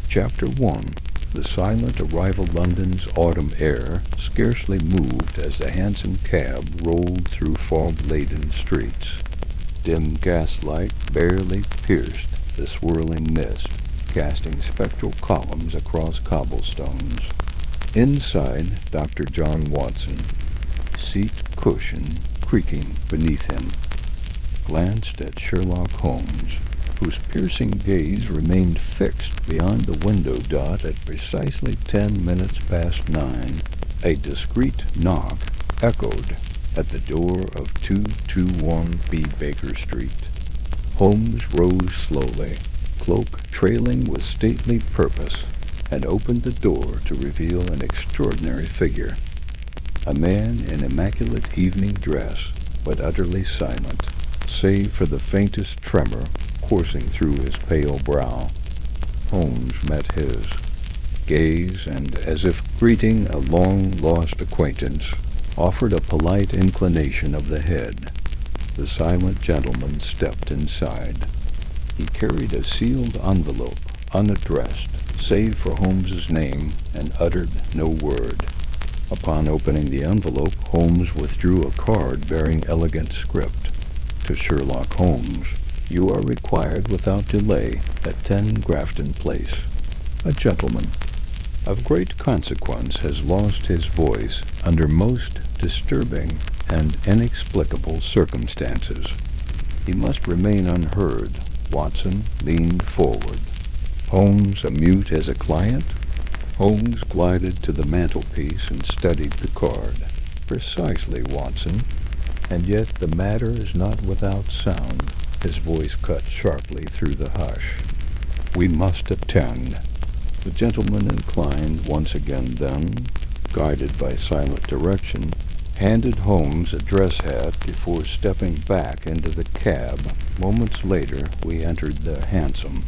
Chapter 1. The silent arrival. London's autumn air scarcely moved as the hansom cab rolled through fog-laden streets. Dim gaslight barely pierced the swirling mist, casting spectral columns across cobblestones. Inside, Dr. John Watson, seat cushion creaking beneath him, glanced at Sherlock Holmes, whose piercing gaze remained fixed beyond the window dot at precisely 10 minutes past 9. A discreet knock echoed at the door of 221B Baker Street. Holmes rose slowly, cloak trailing with stately purpose, and opened the door to reveal an extraordinary figure. A man in immaculate evening dress, but utterly silent, save for the faintest tremor coursing through his pale brow. Holmes met his gaze, and, as if greeting a long-lost acquaintance, offered a polite inclination of the head. The silent gentleman stepped inside. He carried a sealed envelope, unaddressed, save for Holmes's name, and uttered no word. Upon opening the envelope, Holmes withdrew a card bearing elegant script. To Sherlock Holmes, "You are required without delay at 10 Grafton Place. A gentleman of great consequence has lost his voice under most disturbing and inexplicable circumstances. He must remain unheard." Watson leaned forward. "Holmes a mute as a client?" Holmes glided to the mantelpiece and studied the card. "Precisely, Watson. And yet the matter is not without sound." His voice cut sharply through the hush. "We must attend." The gentleman inclined once again, then, guided by silent direction, handed Holmes a dress hat before stepping back into the cab. Moments later, we entered the hansom.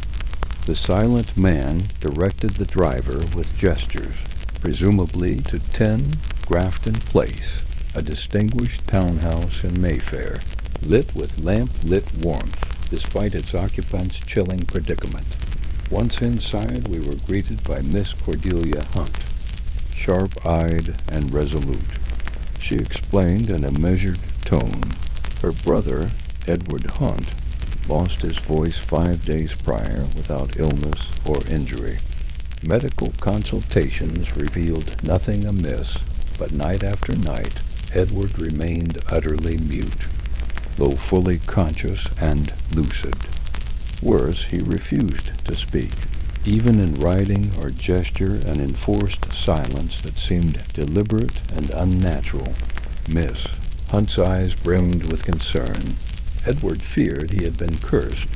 The silent man directed the driver with gestures, presumably to 10 Grafton Place, a distinguished townhouse in Mayfair, lit with lamp-lit warmth, despite its occupant's chilling predicament. Once inside, we were greeted by Miss Cordelia Hunt, sharp-eyed and resolute. She explained in a measured tone. Her brother, Edward Hunt, lost his voice 5 days prior without illness or injury. Medical consultations revealed nothing amiss, but night after night, Edward remained utterly mute, though fully conscious and lucid. Worse, he refused to speak, even in writing or gesture, an enforced silence that seemed deliberate and unnatural. Miss Hunt's eyes brimmed with concern. Edward feared he had been cursed,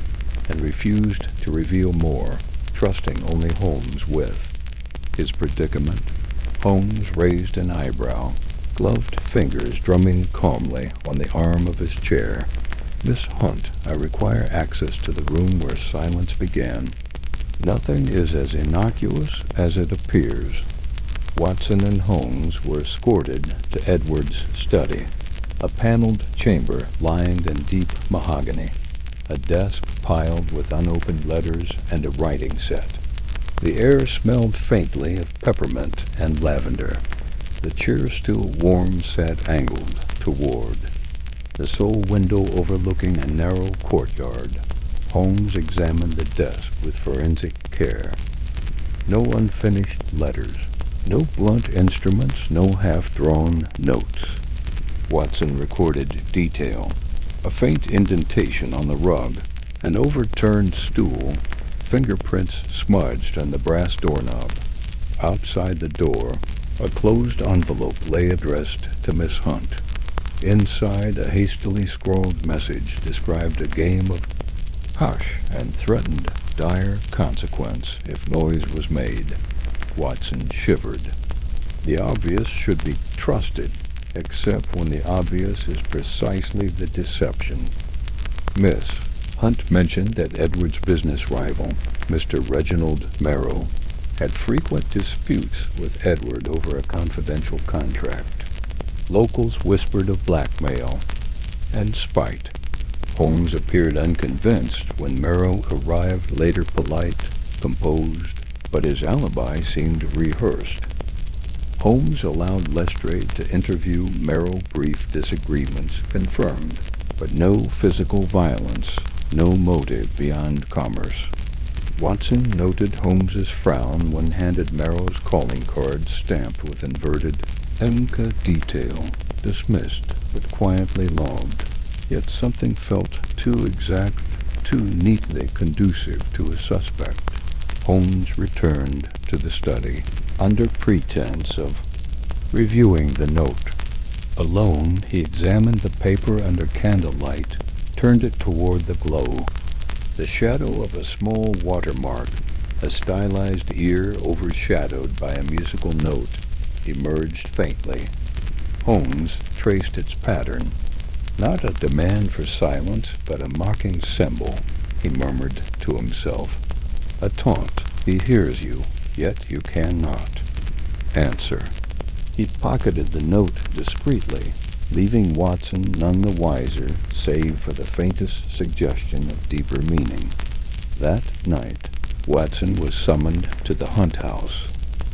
and refused to reveal more, trusting only Holmes with his predicament. Holmes raised an eyebrow, gloved fingers drumming calmly on the arm of his chair. "Miss Hunt, I require access to the room where silence began." "Nothing is as innocuous as it appears." Watson and Holmes were escorted to Edward's study, a paneled chamber lined in deep mahogany, a desk piled with unopened letters, and a writing set. The air smelled faintly of peppermint and lavender. The chair stool warm sat angled toward the sole window overlooking a narrow courtyard. Holmes examined the desk with forensic care. No unfinished letters, no blunt instruments, no half-drawn notes. Watson recorded detail: a faint indentation on the rug, an overturned stool, fingerprints smudged on the brass doorknob. Outside the door, a closed envelope lay addressed to Miss Hunt. Inside, a hastily scrawled message described a game of hush and threatened dire consequence if noise was made. Watson shivered. The obvious should be trusted, except when the obvious is precisely the deception. Miss Hunt mentioned that Edward's business rival, Mr. Reginald Merrill, had frequent disputes with Edward over a confidential contract. Locals whispered of blackmail and spite. Holmes appeared unconvinced when Merrill arrived later, polite, composed, but his alibi seemed rehearsed. Holmes allowed Lestrade to interview. Merrill. Brief disagreements confirmed, but no physical violence, no motive beyond commerce. Watson noted Holmes's frown when handed Merrill's calling card stamped with inverted "MCA detail, dismissed, but quietly logged." Yet something felt too exact, too neatly conducive to a suspect. Holmes returned to the study, under pretense of reviewing the note. Alone, he examined the paper under candlelight, turned it toward the glow. The shadow of a small watermark, a stylized ear overshadowed by a musical note, emerged faintly. Holmes traced its pattern. "Not a demand for silence, but a mocking symbol," he murmured to himself. "A taunt. He hears you, yet you cannot answer." He pocketed the note discreetly, leaving Watson none the wiser save for the faintest suggestion of deeper meaning. That night, Watson was summoned to the hunt house.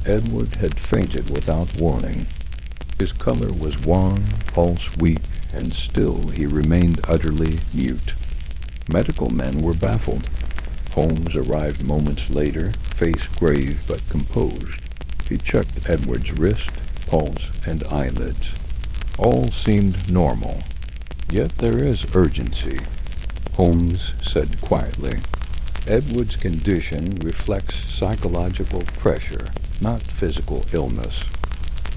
Edward had fainted without warning. His color was wan, pulse weak, and still he remained utterly mute. Medical men were baffled. Holmes arrived moments later, face grave but composed. He checked Edward's wrist, pulse, and eyelids. All seemed normal. "Yet there is urgency," Holmes said quietly. "Edward's condition reflects psychological pressure, not physical illness."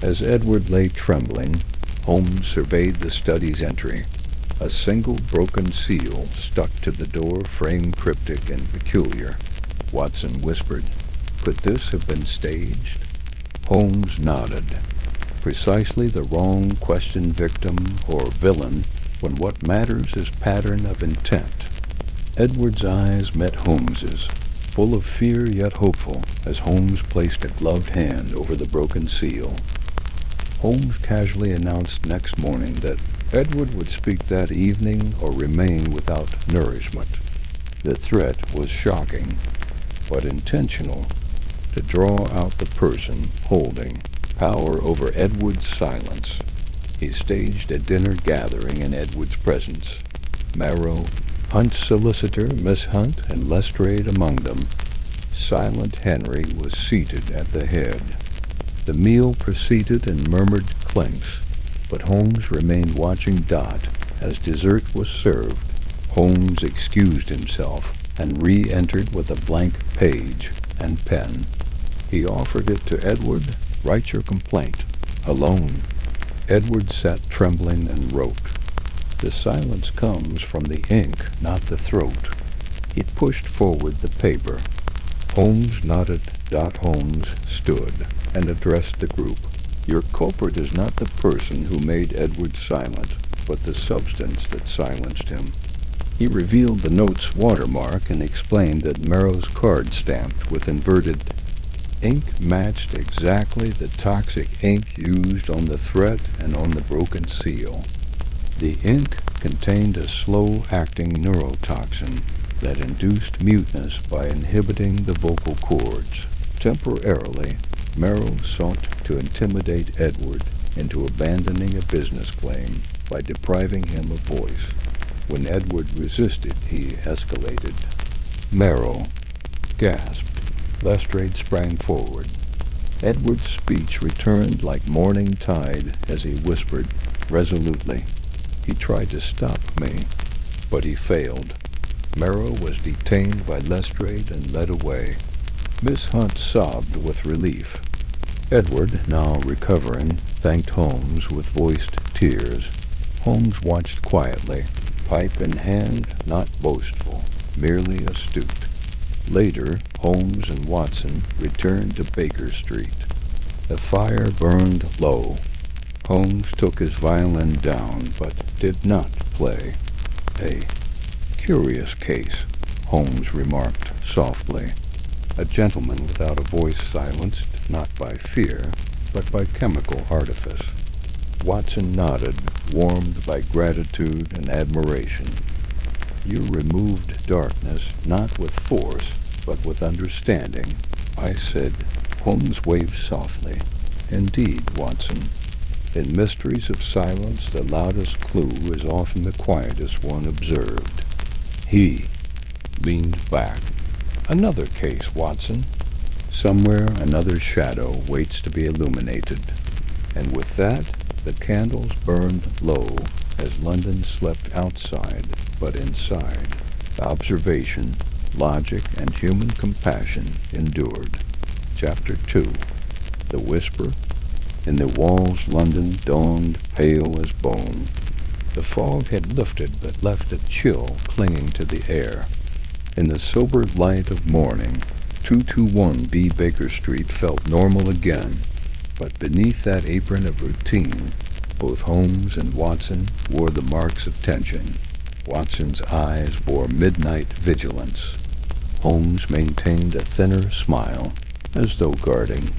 As Edward lay trembling, Holmes surveyed the study's entry. A single broken seal stuck to the door frame, cryptic and peculiar. Watson whispered, "Could this have been staged?" Holmes nodded. Precisely the wrong question, victim or villain, when what matters is pattern of intent. Edward's eyes met Holmes's, full of fear yet hopeful, as Holmes placed a gloved hand over the broken seal. Holmes casually announced next morning that Edward would speak that evening or remain without nourishment. The threat was shocking, but intentional, to draw out the person holding power over Edward's silence. He staged a dinner gathering in Edward's presence. Marrow, Hunt's solicitor, Miss Hunt, and Lestrade among them. Silent Henry was seated at the head. The meal proceeded in murmured clinks, but Holmes remained watching Dot as dessert was served. Holmes excused himself and re-entered with a blank page and pen. He offered it to Edward. "Write your complaint. Alone." Edward sat trembling and wrote. "The silence comes from the ink, not the throat." He pushed forward the paper. Holmes nodded. Holmes stood and addressed the group. "Your culprit is not the person who made Edward silent, but the substance that silenced him." He revealed the note's watermark and explained that Merrill's card stamped with inverted ink matched exactly the toxic ink used on the threat and on the broken seal. The ink contained a slow-acting neurotoxin that induced muteness by inhibiting the vocal cords. Temporarily, Merrill sought to intimidate Edward into abandoning a business claim by depriving him of voice. When Edward resisted, he escalated. Merrill gasped. Lestrade sprang forward. Edward's speech returned like morning tide as he whispered resolutely. He tried to stop me, but he failed. Merrill was detained by Lestrade and led away. Miss Hunt sobbed with relief. Edward, now recovering, thanked Holmes with voiced tears. Holmes watched quietly, pipe in hand, not boastful, merely astute. Later, Holmes and Watson returned to Baker Street. The fire burned low. Holmes took his violin down, but did not play. "A curious case," Holmes remarked softly. "A gentleman without a voice silenced, not by fear, but by chemical artifice." Watson nodded, warmed by gratitude and admiration. "You removed darkness not with force, but with understanding. I said. Holmes waved softly. Indeed, Watson. In mysteries of silence, the loudest clue is often the quietest one observed. He leaned back. Another case, Watson. Somewhere another shadow waits to be illuminated. And with that, the candles burned low as London slept outside, but inside. Observation, logic, and human compassion endured. Chapter 2. The Whisper. In the walls London dawned pale as bone. The fog had lifted but left a chill clinging to the air. In the sober light of morning, 221B Baker Street felt normal again, but beneath that apron of routine, both Holmes and Watson wore the marks of tension. Watson's eyes bore midnight vigilance. Holmes maintained a thinner smile, as though guarding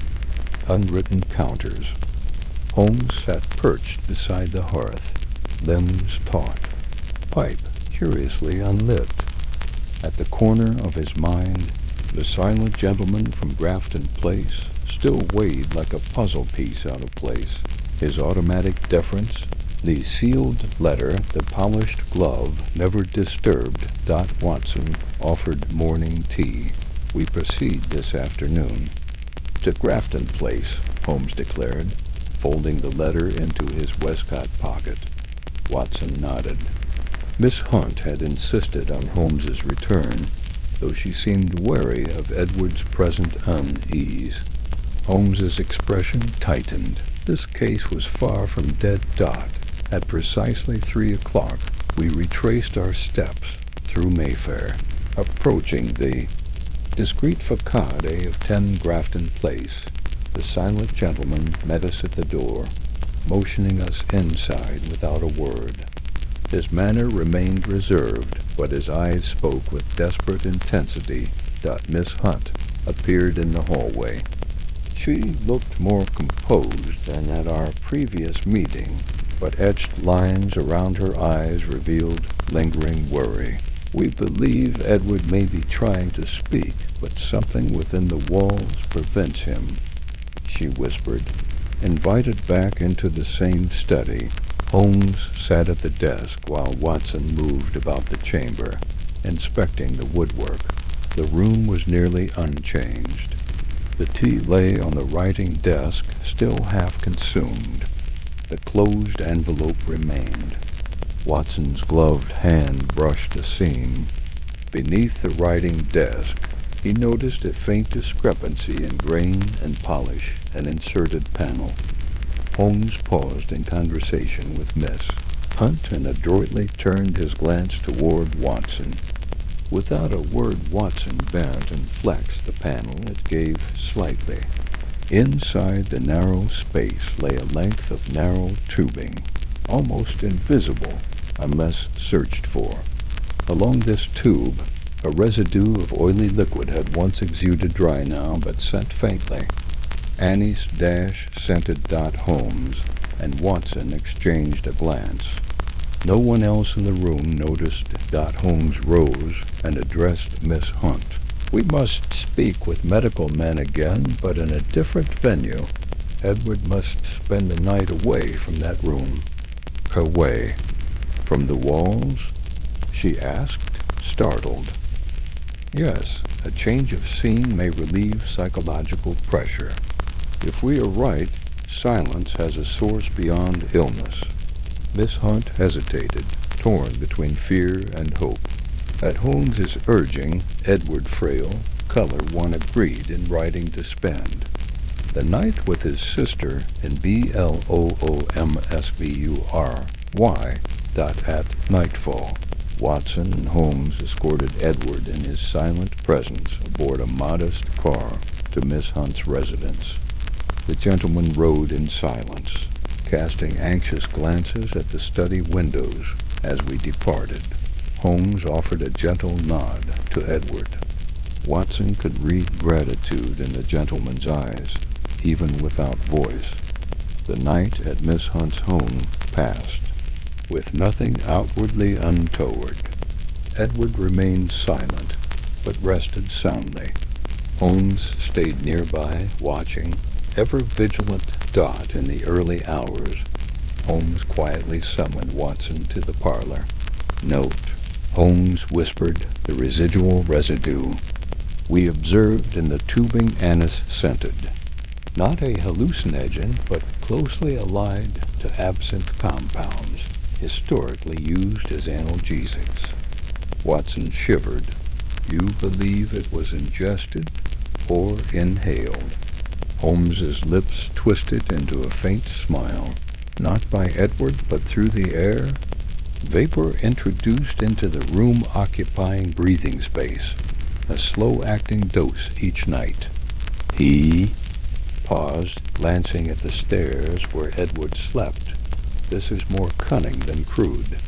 unwritten counters. Holmes sat perched beside the hearth, limbs taut, pipe curiously unlit. At the corner of his mind, the silent gentleman from Grafton Place still weighed like a puzzle piece out of place. His automatic deference, the sealed letter, the polished glove, never disturbed. Watson offered morning tea. We proceed this afternoon. To Grafton Place, Holmes declared, folding the letter into his waistcoat pocket. Watson nodded. Miss Hunt had insisted on Holmes's return, though she seemed wary of Edward's present unease. Holmes's expression tightened. This case was far from dead. At precisely 3 o'clock, we retraced our steps through Mayfair, approaching the discreet facade of 10 Grafton Place. The silent gentleman met us at the door, motioning us inside without a word. His manner remained reserved, but his eyes spoke with desperate intensity. Miss Hunt appeared in the hallway. She looked more composed than at our previous meeting, but etched lines around her eyes revealed lingering worry. We believe Edward may be trying to speak, but something within the walls prevents him, she whispered. Invited back into the same study, Holmes sat at the desk while Watson moved about the chamber, inspecting the woodwork. The room was nearly unchanged. The tea lay on the writing desk, still half consumed. The closed envelope remained. Watson's gloved hand brushed the seam. Beneath the writing desk, he noticed a faint discrepancy in grain and polish, an inserted panel. Holmes paused in conversation with Miss Hunt and adroitly turned his glance toward Watson. Without a word, Watson bent and flexed the panel. It gave slightly. Inside the narrow space lay a length of narrow tubing, almost invisible unless searched for. Along this tube, a residue of oily liquid had once exuded, dry now, but scent faintly. Annie's dash scented Holmes, and Watson exchanged a glance. No one else in the room noticed. Holmes rose and addressed Miss Hunt. We must speak with medical men again, but in a different venue. Edward must spend the night away from that room. Away from the walls? She asked, startled. Yes, a change of scene may relieve psychological pressure. If we are right, silence has a source beyond illness. Miss Hunt hesitated, torn between fear and hope. At Holmes's urging, Edward Frail, color one agreed in writing to spend the night with his sister in Bloomsbury. At nightfall, Watson and Holmes escorted Edward in his silent presence aboard a modest car to Miss Hunt's residence. The gentleman rode in silence, casting anxious glances at the study windows as we departed. Holmes offered a gentle nod to Edward. Watson could read gratitude in the gentleman's eyes, even without voice. The night at Miss Hunt's home passed, with nothing outwardly untoward. Edward remained silent, but rested soundly. Holmes stayed nearby, watching, ever vigilant Dot in the early hours. Holmes quietly summoned Watson to the parlor. Note. Holmes whispered the residual residue. We observed in the tubing anise-scented. Not a hallucinogen, but closely allied to absinthe compounds, historically used as analgesics. Watson shivered. You believe it was ingested or inhaled? Holmes's lips twisted into a faint smile. Not by Edward, but through the air? Vapor introduced into the room-occupying breathing space. A slow-acting dose each night. He paused, glancing at the stairs where Edward slept. This is more cunning than crude.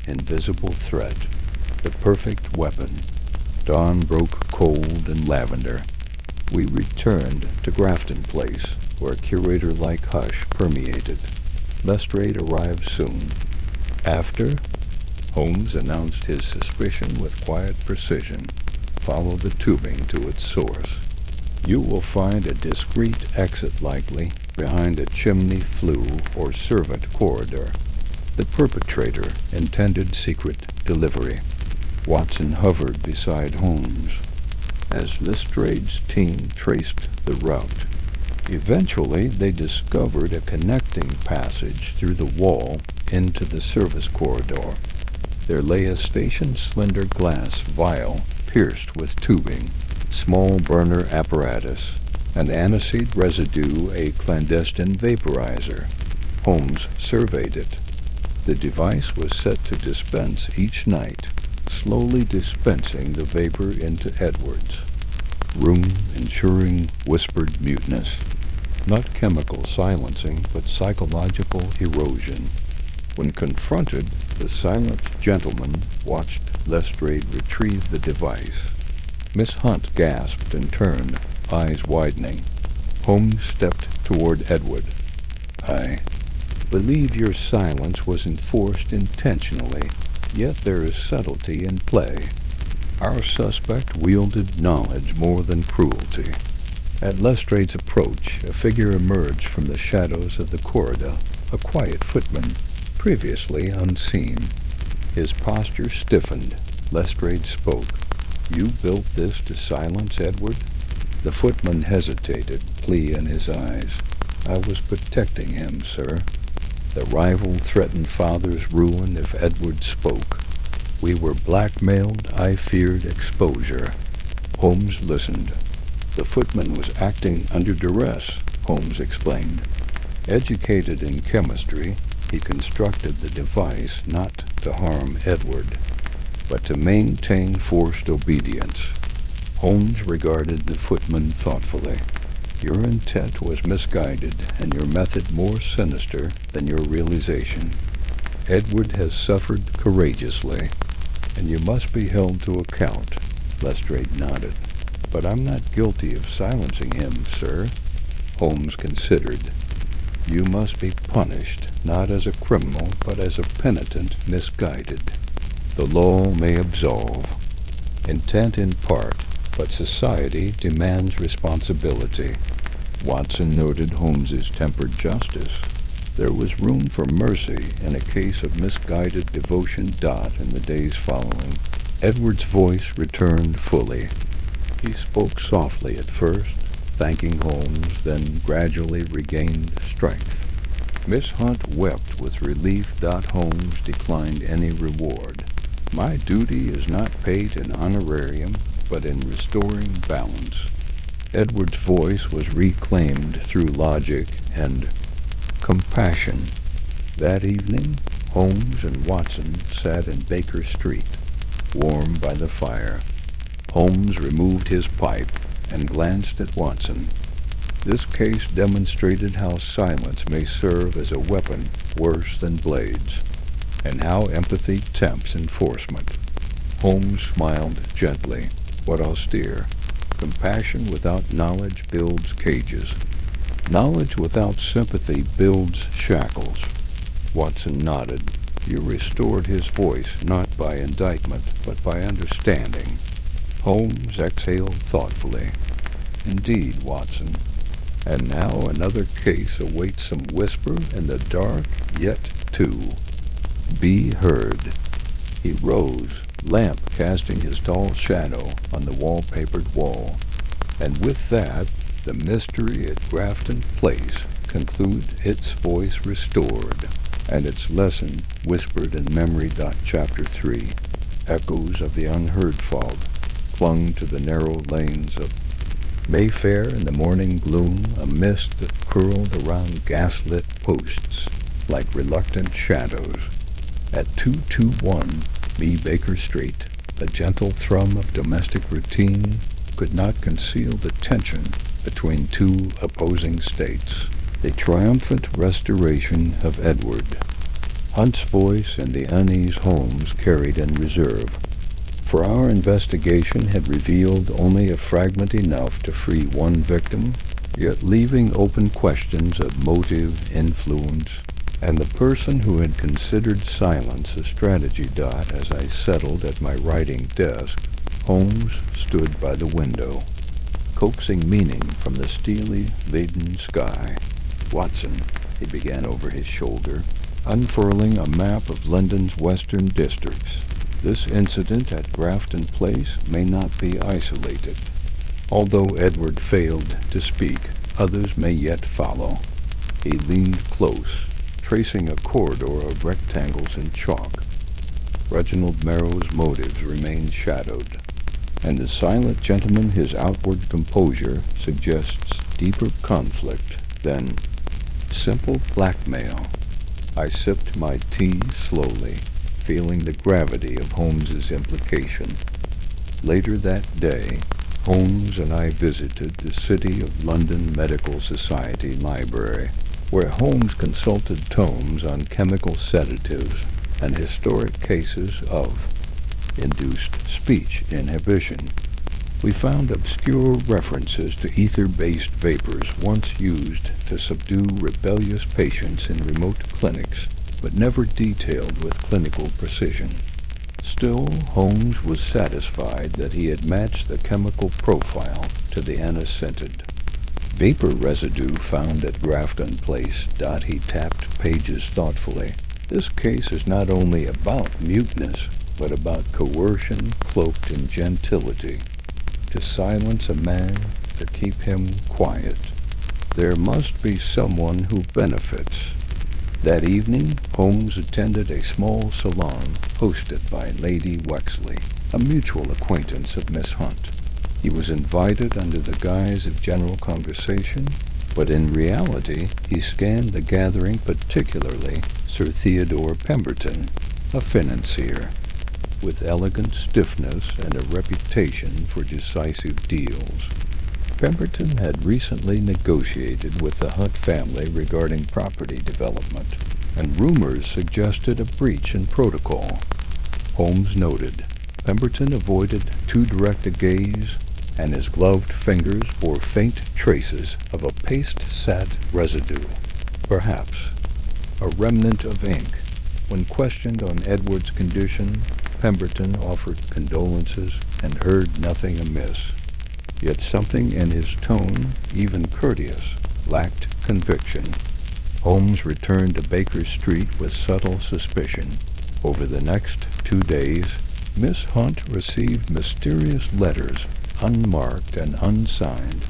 Invisible threat. The perfect weapon. Dawn broke cold and lavender. We returned to Grafton Place, where curator-like hush permeated. Lestrade arrived soon. After, Holmes announced his suspicion with quiet precision. Follow the tubing to its source. You will find a discreet exit likely behind a chimney flue or servant corridor. The perpetrator intended secret delivery. Watson hovered beside Holmes as Lestrade's team traced the route. Eventually, they discovered a connecting passage through the wall into the service corridor. There lay a stationed slender glass vial pierced with tubing, small burner apparatus, and aniseed residue, a clandestine vaporizer. Holmes surveyed it. The device was set to dispense each night, slowly dispensing the vapor into Edwards. Room ensuring whispered muteness. Not chemical silencing, but psychological erosion. When confronted, the silent gentleman watched Lestrade retrieve the device. Miss Hunt gasped and turned, eyes widening. Holmes stepped toward Edward. I believe your silence was enforced intentionally, yet there is subtlety in play. Our suspect wielded knowledge more than cruelty. At Lestrade's approach, a figure emerged from the shadows of the corridor, a quiet footman, previously unseen. His posture stiffened. Lestrade spoke. You built this to silence Edward? The footman hesitated, plea in his eyes. I was protecting him, sir. The rival threatened father's ruin if Edward spoke. We were blackmailed. I feared exposure. Holmes listened. The footman was acting under duress, Holmes explained. Educated in chemistry, he constructed the device not to harm Edward, but to maintain forced obedience. Holmes regarded the footman thoughtfully. Your intent was misguided, and your method more sinister than your realization. Edward has suffered courageously, and you must be held to account. Lestrade nodded. But I'm not guilty of silencing him, sir. Holmes considered. You must be punished, not as a criminal, but as a penitent misguided. The law may absolve. Intent in part, but society demands responsibility. Watson noted Holmes's tempered justice. There was room for mercy in a case of misguided devotion. In the days following, Edward's voice returned fully. He spoke softly at first, thanking Holmes, then gradually regained strength. Miss Hunt wept with relief. Holmes declined any reward. My duty is not paid in honorarium, but in restoring balance. Edward's voice was reclaimed through logic and compassion. That evening, Holmes and Watson sat in Baker Street, warm by the fire. Holmes removed his pipe and glanced at Watson. This case demonstrated how silence may serve as a weapon worse than blades, and how empathy tempts enforcement. Holmes smiled gently, but austere. Compassion without knowledge builds cages. Knowledge without sympathy builds shackles. Watson nodded. You restored his voice not by indictment, but by understanding. Holmes exhaled thoughtfully. Indeed, Watson. And now another case awaits some whisper in the dark, yet two. Be heard. He rose, lamp casting his tall shadow on the wallpapered wall. And with that, the mystery at Grafton Place concludes its voice restored, and its lesson whispered in memory. Chapter 3. Echoes of the unheard fog clung to the narrow lanes of Mayfair in the morning gloom, a mist that curled around gaslit posts like reluctant shadows. At 221 B. Baker Street, the gentle thrum of domestic routine could not conceal the tension between two opposing states. The triumphant restoration of Edward. Hunt's voice and the unease Holmes carried in reserve, for our investigation had revealed only a fragment enough to free one victim, yet leaving open questions of motive, influence, and the person who had considered silence a strategy. As I settled at my writing desk, Holmes stood by the window, coaxing meaning from the steely-laden sky. "Watson," he began over his shoulder, unfurling a map of London's western districts. "This incident at Grafton Place may not be isolated. Although Edward failed to speak, others may yet follow." He leaned close, tracing a corridor of rectangles in chalk. Reginald Merrow's motives remained shadowed, and the silent gentleman, his outward composure suggests deeper conflict than simple blackmail. I sipped my tea slowly, feeling the gravity of Holmes's implication. Later that day, Holmes and I visited the City of London Medical Society Library, where Holmes consulted tomes on chemical sedatives and historic cases of induced speech inhibition. We found obscure references to ether-based vapors once used to subdue rebellious patients in remote clinics, but never detailed with clinical precision. Still, Holmes was satisfied that he had matched the chemical profile to the anise-scented vapor residue found at Grafton Place. He tapped pages thoughtfully. This case is not only about muteness, but about coercion cloaked in gentility. To silence a man, to keep him quiet. There must be someone who benefits. That evening, Holmes attended a small salon hosted by Lady Wexley, a mutual acquaintance of Miss Hunt. He was invited under the guise of general conversation, but in reality he scanned the gathering, particularly Sir Theodore Pemberton, a financier, with elegant stiffness and a reputation for decisive deals. Pemberton had recently negotiated with the Hunt family regarding property development, and rumors suggested a breach in protocol. Holmes noted Pemberton avoided too direct a gaze, and his gloved fingers bore faint traces of a paste-sat residue, perhaps a remnant of ink. When questioned on Edward's condition, Pemberton offered condolences and heard nothing amiss. Yet something in his tone, even courteous, lacked conviction. Holmes returned to Baker Street with subtle suspicion. Over the next 2 days, Miss Hunt received mysterious letters, unmarked and unsigned,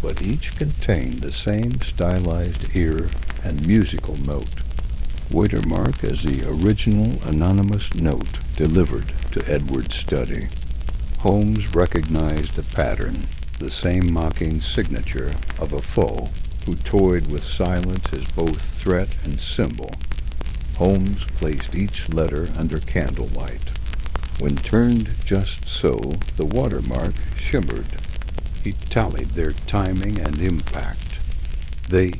but each contained the same stylized ear and musical note. Watermark as the original anonymous note delivered to Edward's study. Holmes recognized the pattern, the same mocking signature of a foe who toyed with silence as both threat and symbol. Holmes placed each letter under candlelight. When turned just so, the watermark shimmered. He tallied their timing and impact. They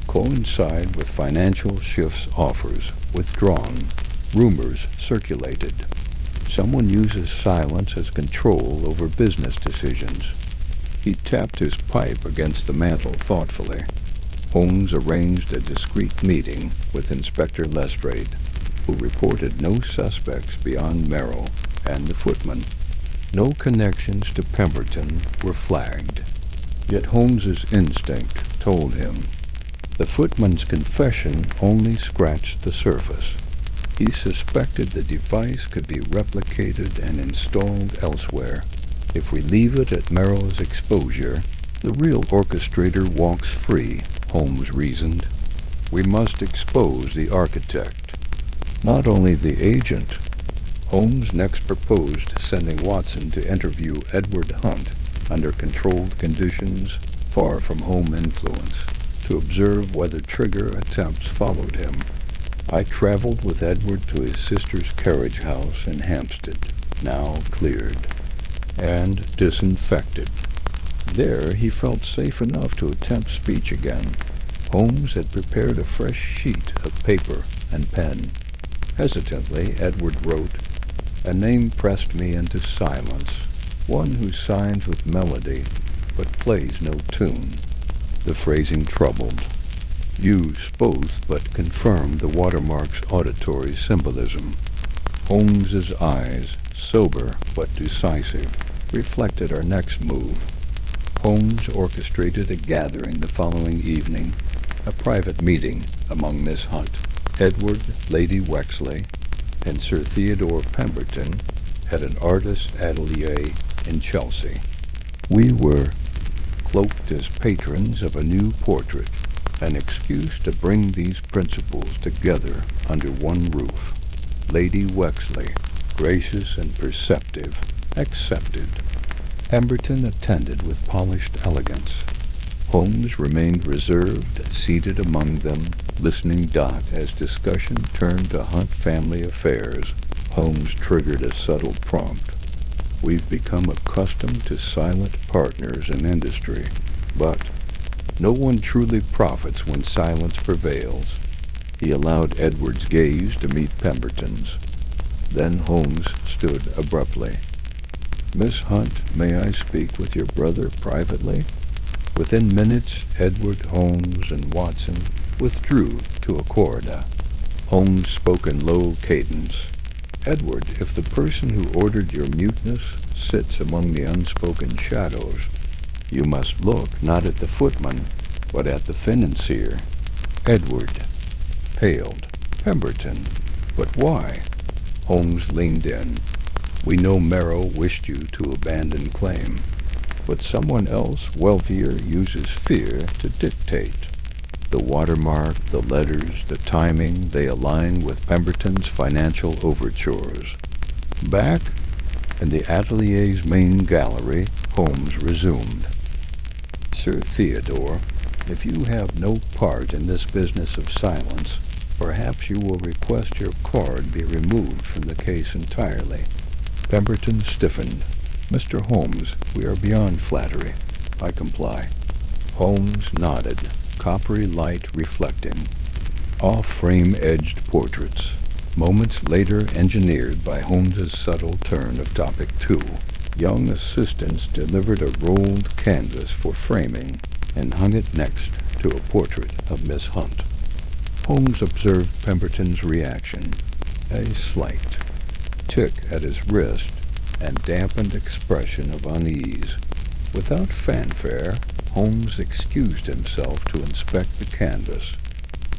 coincide with financial shifts offers withdrawn. Rumors circulated. Someone uses silence as control over business decisions. He tapped his pipe against the mantel thoughtfully. Holmes arranged a discreet meeting with Inspector Lestrade, who reported no suspects beyond Merrill and the footman. No connections to Pemberton were flagged. Yet Holmes's instinct told him. The footman's confession only scratched the surface. He suspected the device could be replicated and installed elsewhere. If we leave it at Merrill's exposure, the real orchestrator walks free, Holmes reasoned. We must expose the architect, not only the agent. Holmes next proposed sending Watson to interview Edward Hunt under controlled conditions, far from home influence, to observe whether Trigger attempts followed him. I traveled with Edward to his sister's carriage house in Hampstead, now cleared, and disinfected. There he felt safe enough to attempt speech again. Holmes had prepared a fresh sheet of paper and pen. Hesitantly, Edward wrote, "A name pressed me into silence, one who signs with melody, but plays no tune." The phrasing troubled. Used both, but confirmed the watermark's auditory symbolism. Holmes's eyes, sober but decisive, reflected our next move. Holmes orchestrated a gathering the following evening, a private meeting among Miss Hunt, Edward, Lady Wexley, and Sir Theodore Pemberton at an artist's atelier in Chelsea. We were cloaked as patrons of a new portrait, an excuse to bring these principles together under one roof. Lady Wexley, gracious and perceptive, accepted. Pemberton attended with polished elegance. Holmes remained reserved, seated among them, listening as discussion turned to Hunt family affairs. Holmes triggered a subtle prompt. We've become accustomed to silent partners in industry, but no one truly profits when silence prevails. He allowed Edward's gaze to meet Pemberton's. Then Holmes stood abruptly. "Miss Hunt, may I speak with your brother privately?" Within minutes, Edward, Holmes, and Watson withdrew to a corridor. Holmes spoke in low cadence. "Edward, if the person who ordered your muteness sits among the unspoken shadows, you must look not at the footman, but at the financier." Edward paled. "Pemberton, but why?" Holmes leaned in. "We know Merrill wished you to abandon claim, but someone else, wealthier, uses fear to dictate. The watermark, the letters, the timing, they align with Pemberton's financial overtures." Back in the atelier's main gallery, Holmes resumed. "Sir Theodore, if you have no part in this business of silence, perhaps you will request your card be removed from the case entirely." Pemberton stiffened. "Mr. Holmes, we are beyond flattery. I comply." Holmes nodded, coppery light reflecting. Off-frame-edged portraits, moments later engineered by Holmes's subtle turn of topic 2. Young assistants delivered a rolled canvas for framing and hung it next to a portrait of Miss Hunt. Holmes observed Pemberton's reaction, a slight tick at his wrist and dampened expression of unease. Without fanfare, Holmes excused himself to inspect the canvas.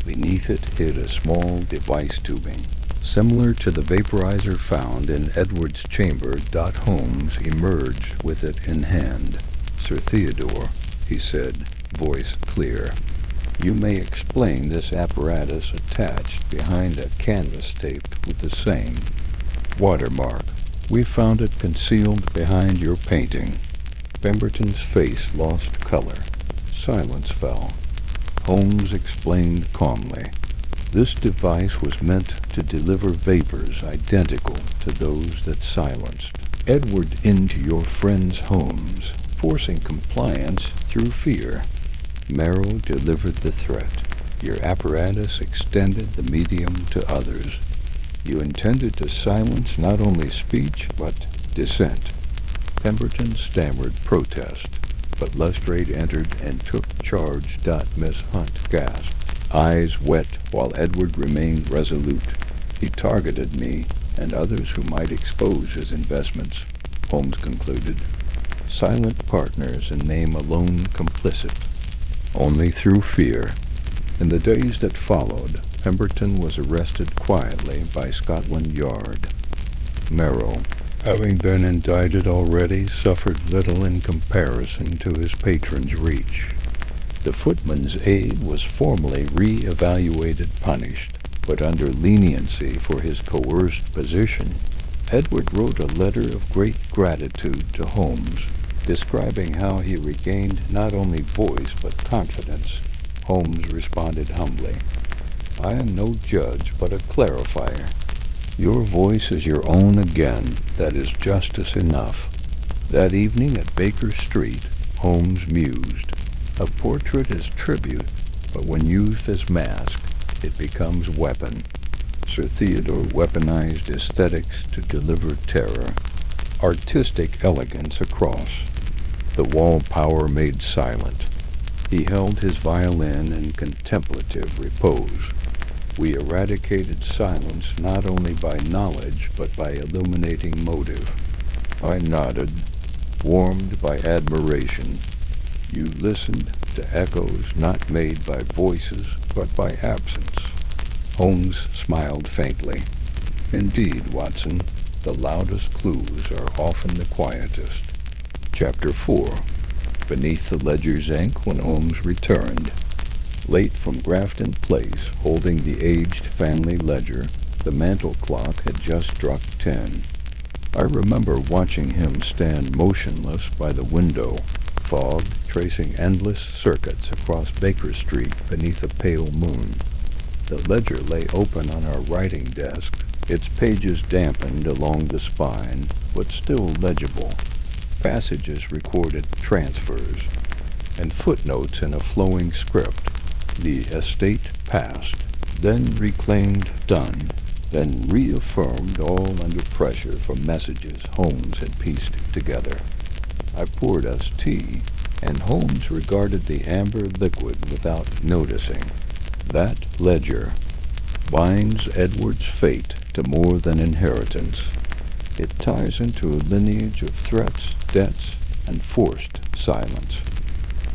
Beneath it hid a small device tubing, similar to the vaporizer found in Edward's chamber. Holmes emerged with it in hand. "Sir Theodore," he said, voice clear, "you may explain this apparatus attached behind a canvas taped with the same watermark. We found it concealed behind your painting." Pemberton's face lost color. Silence fell. Holmes explained calmly. "This device was meant to deliver vapors identical to those that silenced Edward into your friend's homes, forcing compliance through fear. Merrill delivered the threat. Your apparatus extended the medium to others. You intended to silence not only speech, but dissent." Pemberton stammered protest, but Lestrade entered and took charge. Miss Hunt gasped, eyes wet, while Edward remained resolute. "He targeted me and others who might expose his investments," Holmes concluded. silent partners in name alone complicit, only through fear. In the days that followed, Pemberton was arrested quietly by Scotland Yard. Merrow, having been indicted already, suffered little in comparison to his patron's reach. The footman's aide was formally re-evaluated, punished, but under leniency for his coerced position. Edward wrote a letter of great gratitude to Holmes, describing how he regained not only voice but confidence. Holmes responded humbly, "I am no judge, but a clarifier. Your voice is your own again. That is justice enough." That evening at Baker Street, Holmes mused. A portrait is tribute, but when used as mask, it becomes weapon. Sir Theodore weaponized aesthetics to deliver terror. Artistic elegance across. The wall power made silent. He held his violin in contemplative repose. We eradicated silence not only by knowledge, but by illuminating motive. I nodded, warmed by admiration. You listened to echoes not made by voices, but by absence. Holmes smiled faintly. Indeed, Watson, the loudest clues are often the quietest. Chapter 4. Beneath the ledger's ink when Holmes returned. Late from Grafton Place, holding the aged family ledger, the mantel clock had just struck 10. I remember watching him stand motionless by the window, fog tracing endless circuits across Baker Street beneath a pale moon. The ledger lay open on our writing desk, its pages dampened along the spine, but still legible. Passages recorded transfers, and footnotes in a flowing script. The estate passed, then reclaimed done, then reaffirmed all under pressure from messages Holmes had pieced together. I poured us tea, and Holmes regarded the amber liquid without noticing. That ledger binds Edward's fate to more than inheritance. It ties into a lineage of threats, debts, and forced silence.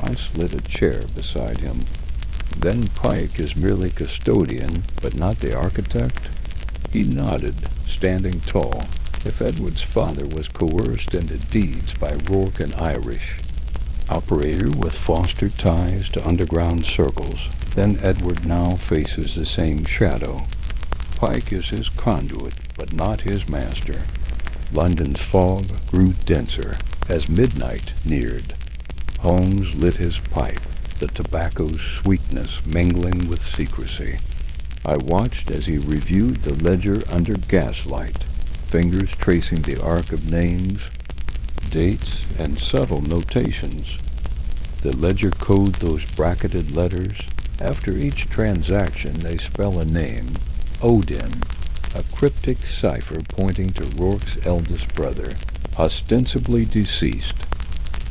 I slid a chair beside him. Then Pike is merely custodian, but not the architect? He nodded, standing tall. If Edward's father was coerced into deeds by Rourke and Irish, operator with fostered ties to underground circles, then Edward now faces the same shadow. Pike is his conduit, but not his master. London's fog grew denser as midnight neared. Holmes lit his pipe, the tobacco's sweetness mingling with secrecy. I watched as he reviewed the ledger under gaslight, fingers tracing the arc of names, dates, and subtle notations. The ledger code those bracketed letters. After each transaction they spell a name, Odin, a cryptic cipher pointing to Rourke's eldest brother, ostensibly deceased.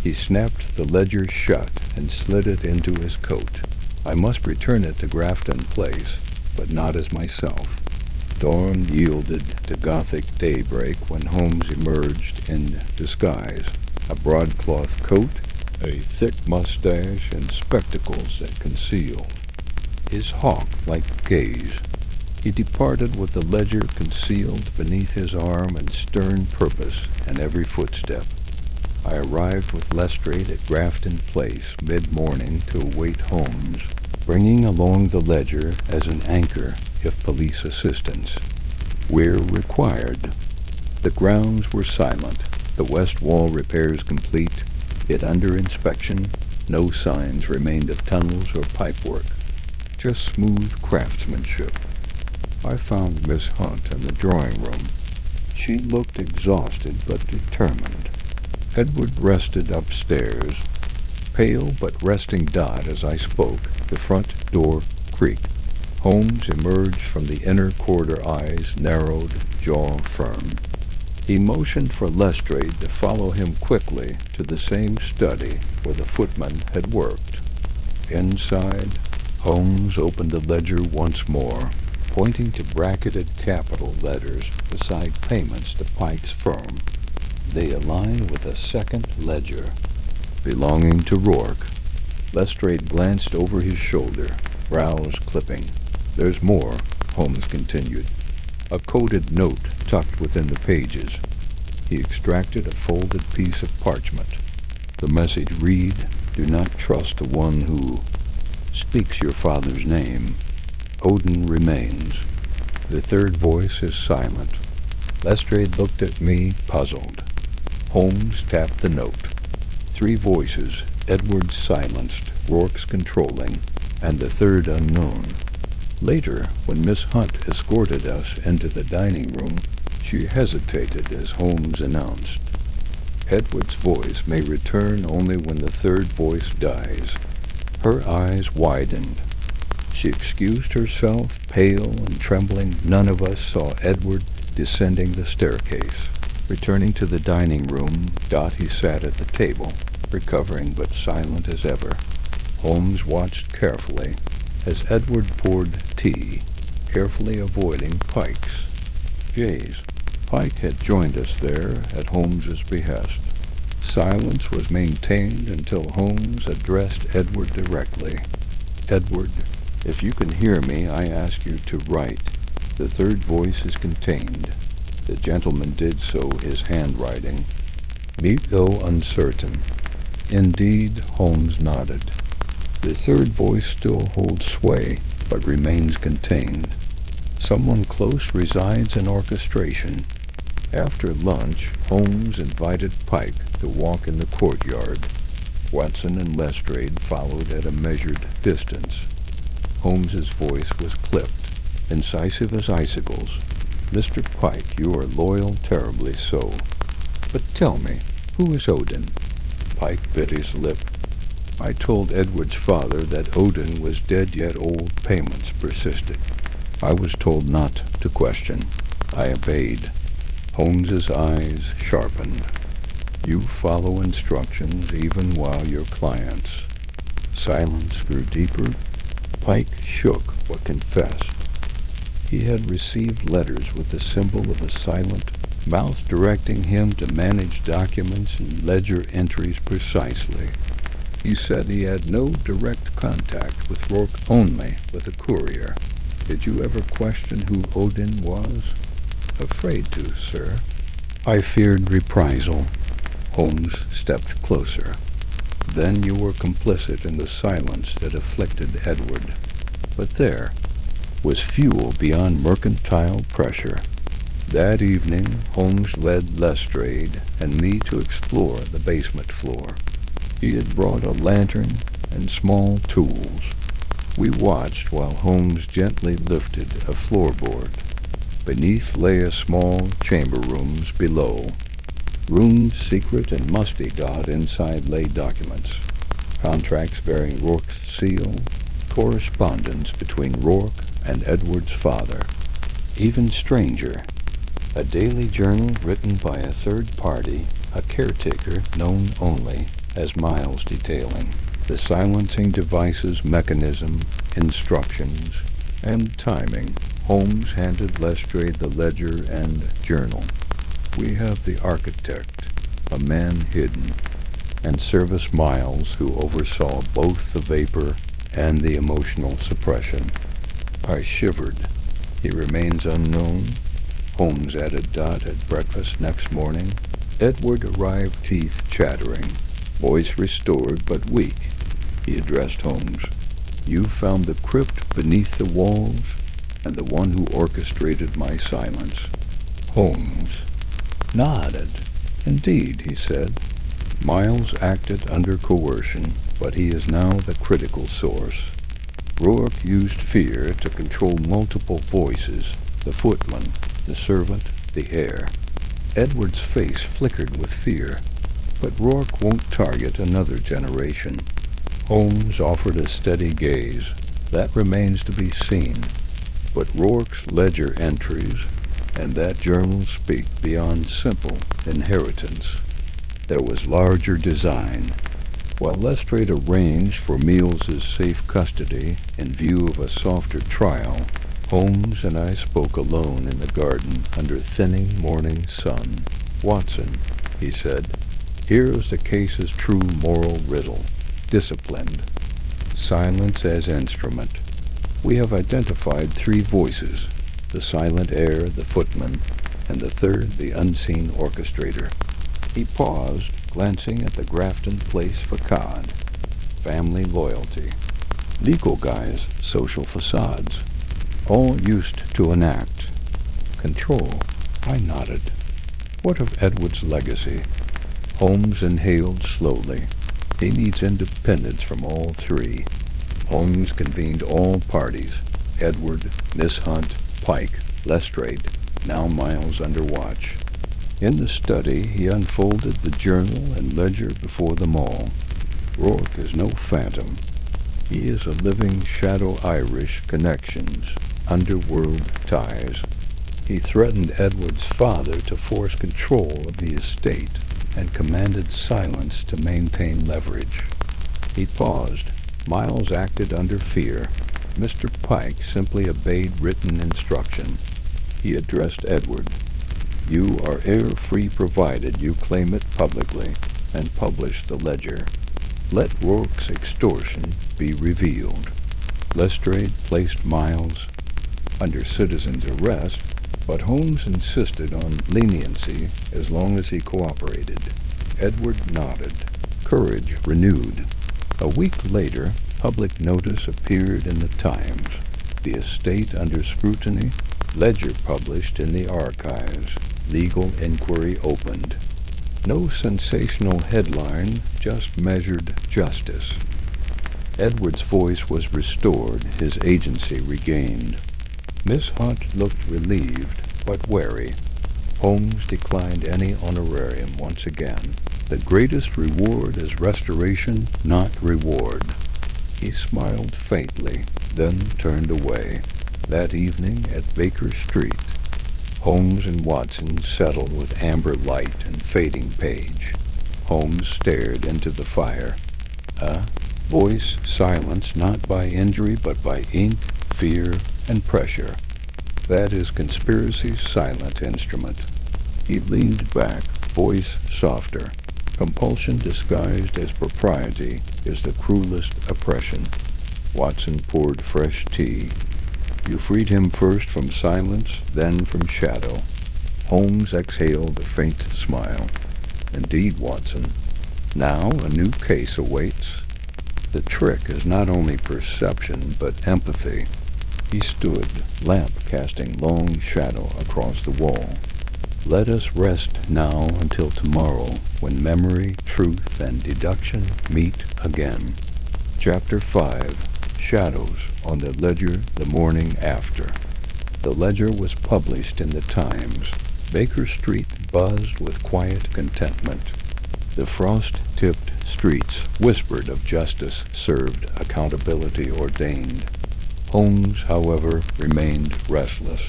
He snapped the ledger shut and slid it into his coat. I must return it to Grafton Place, but not as myself. Dawn yielded to Gothic daybreak when Holmes emerged in disguise, a broadcloth coat, a thick mustache, and spectacles that concealed his hawk-like gaze. He departed with the ledger concealed beneath his arm and stern purpose in every footstep. I arrived with Lestrade at Grafton Place mid-morning to await Holmes, bringing along the ledger as an anchor if police assistance were required. The grounds were silent, the west wall repairs complete, yet under inspection no signs remained of tunnels or pipework, just smooth craftsmanship. I found Miss Hunt in the drawing room. She looked exhausted but determined. Edward rested upstairs, pale but resting dot as I spoke. The front door creaked. Holmes emerged from the inner corridor, eyes narrowed, jaw firm. He motioned for Lestrade to follow him quickly to the same study where the footman had worked. Inside, Holmes opened the ledger once more, pointing to bracketed capital letters beside payments to Pike's firm. They align with a second ledger, belonging to Rourke. Lestrade glanced over his shoulder, brows clipping. "There's more," Holmes continued. A coded note tucked within the pages. He extracted a folded piece of parchment. The message read, "Do not trust the one who speaks your father's name. Odin remains. The third voice is silent." Lestrade looked at me, puzzled. Holmes tapped the note. 3 voices, Edward's silenced, Rourke's controlling, and the third unknown. Later, when Miss Hunt escorted us into the dining room, she hesitated as Holmes announced, "Edward's voice may return only when the third voice dies." Her eyes widened. She excused herself, pale and trembling. None of us saw Edward descending the staircase. Returning to the dining room, Dottie sat at the table, recovering but silent as ever. Holmes watched carefully as Edward poured tea, carefully avoiding Pike's. Jay's. Pike had joined us there at Holmes's behest. Silence was maintained until Holmes addressed Edward directly. "Edward, if you can hear me, I ask you to write. The third voice is contained." The gentleman did so, his handwriting neat though uncertain. Indeed, Holmes nodded. The third voice still holds sway, but remains contained. Someone close resides in orchestration. After lunch, Holmes invited Pike to walk in the courtyard. Watson and Lestrade followed at a measured distance. Holmes's voice was clipped, incisive as icicles. "Mr. Pike, you are loyal, terribly so. But tell me, who is Odin?" Pike bit his lip. "I told Edward's father that Odin was dead, yet old payments persisted. I was told not to question. I obeyed." Holmes's eyes sharpened. "You follow instructions even while your clients." Silence grew deeper. Pike shook but confessed. He had received letters with the symbol of a silent mouth directing him to manage documents and ledger entries precisely. He said he had no direct contact with Rourke, only with a courier. "Did you ever question who Odin was?" "Afraid to, sir. I feared reprisal." Holmes stepped closer. "Then you were complicit in the silence that afflicted Edward." But there was fuel beyond mercantile pressure. That evening, Holmes led Lestrade and me to explore the basement floor. He had brought a lantern and small tools. We watched while Holmes gently lifted a floorboard. Beneath lay a small chamber rooms below. Ruined, secret, and musty-dot inside lay documents. Contracts bearing Rourke's seal, correspondence between Rourke and Edward's father. Even stranger, a daily journal written by a third party, a caretaker known only as Miles, detailing the silencing device's mechanism, instructions, and timing. Holmes handed Lestrade the ledger and journal. "We have the architect, a man hidden, and Service Miles, who oversaw both the vapor and the emotional suppression." I shivered. "He remains unknown?" Holmes added Dot at breakfast next morning. Edward arrived, teeth chattering, voice restored but weak. He addressed Holmes. "You found the crypt beneath the walls, and the one who orchestrated my silence." Holmes nodded. "Indeed," he said. "Miles acted under coercion, but he is now the critical source. Rourke used fear to control multiple voices, the footman, the servant, the heir." Edward's face flickered with fear. "But Rourke won't target another generation." Holmes offered a steady gaze. "That remains to be seen. But Rourke's ledger entries and that journal speak beyond simple inheritance. There was larger design." While Lestrade arranged for Miles's safe custody in view of a softer trial, Holmes and I spoke alone in the garden under thinning morning sun. "Watson, he said. "Here is the case's true moral riddle. Disciplined. Silence as instrument. We have identified 3 voices, the silent air, the footman, and the third, the unseen orchestrator." He paused, glancing at the Grafton Place facade. Family loyalty. Legal guys, social facades. All used to an act. Control. I nodded. What of Edward's legacy? Holmes inhaled slowly. He needs independence from all 3. Holmes convened all parties. Edward, Miss Hunt, Pike, Lestrade, now Miles under watch. In the study, he unfolded the journal and ledger before them all. Rourke is no phantom. He is a living shadow. Irish connections, underworld ties. He threatened Edward's father to force control of the estate and commanded silence to maintain leverage. He paused. Miles acted under fear. Mr. Pike simply obeyed written instruction. He addressed Edward. "You are heir-free provided you claim it publicly and publish the ledger. Let Rourke's extortion be revealed." Lestrade placed Miles under citizen's arrest, but Holmes insisted on leniency as long as he cooperated. Edward nodded. Courage renewed. A week later, public notice appeared in the Times. The estate under scrutiny, ledger published in the archives, legal inquiry opened. No sensational headline, just measured justice. Edward's voice was restored, his agency regained. Miss Hunt looked relieved, but wary. Holmes declined any honorarium once again. The greatest reward is restoration, not reward. He smiled faintly, then turned away. That evening at Baker Street, Holmes and Watson settled with amber light and fading page. Holmes stared into the fire. Voice silenced not by injury but by ink, fear, and pressure. That is conspiracy's silent instrument. He leaned back, voice softer. Compulsion disguised as propriety is the cruelest oppression. Watson poured fresh tea. You freed him first from silence, then from shadow. Holmes exhaled a faint smile. Indeed, Watson. Now a new case awaits. The trick is not only perception, but empathy. He stood, lamp casting long shadow across the wall. Let us rest now until tomorrow, when memory, truth, and deduction meet again. Chapter 5. Shadows on the ledger the morning after. The ledger was published in the Times. Baker Street buzzed with quiet contentment. The frost-tipped streets whispered of justice served, accountability ordained. Holmes, however, remained restless.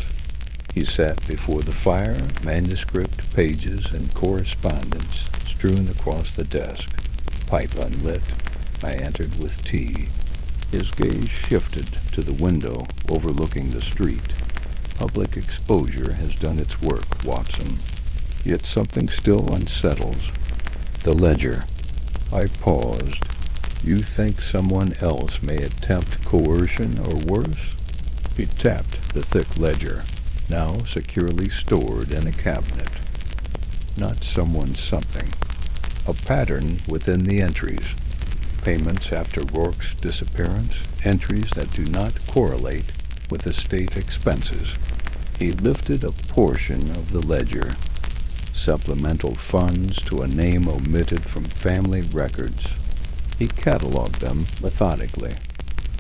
He sat before the fire, manuscript, pages, and correspondence strewn across the desk. Pipe unlit, I entered with tea. His gaze shifted to the window overlooking the street. Public exposure has done its work, Watson. Yet something still unsettles. The ledger. I paused. You think someone else may attempt coercion or worse? He tapped the thick ledger, now securely stored in a cabinet. Not someone something. A pattern within the entries. Payments after Rourke's disappearance, entries that do not correlate with estate expenses. He lifted a portion of the ledger. Supplemental funds to a name omitted from family records. He cataloged them methodically.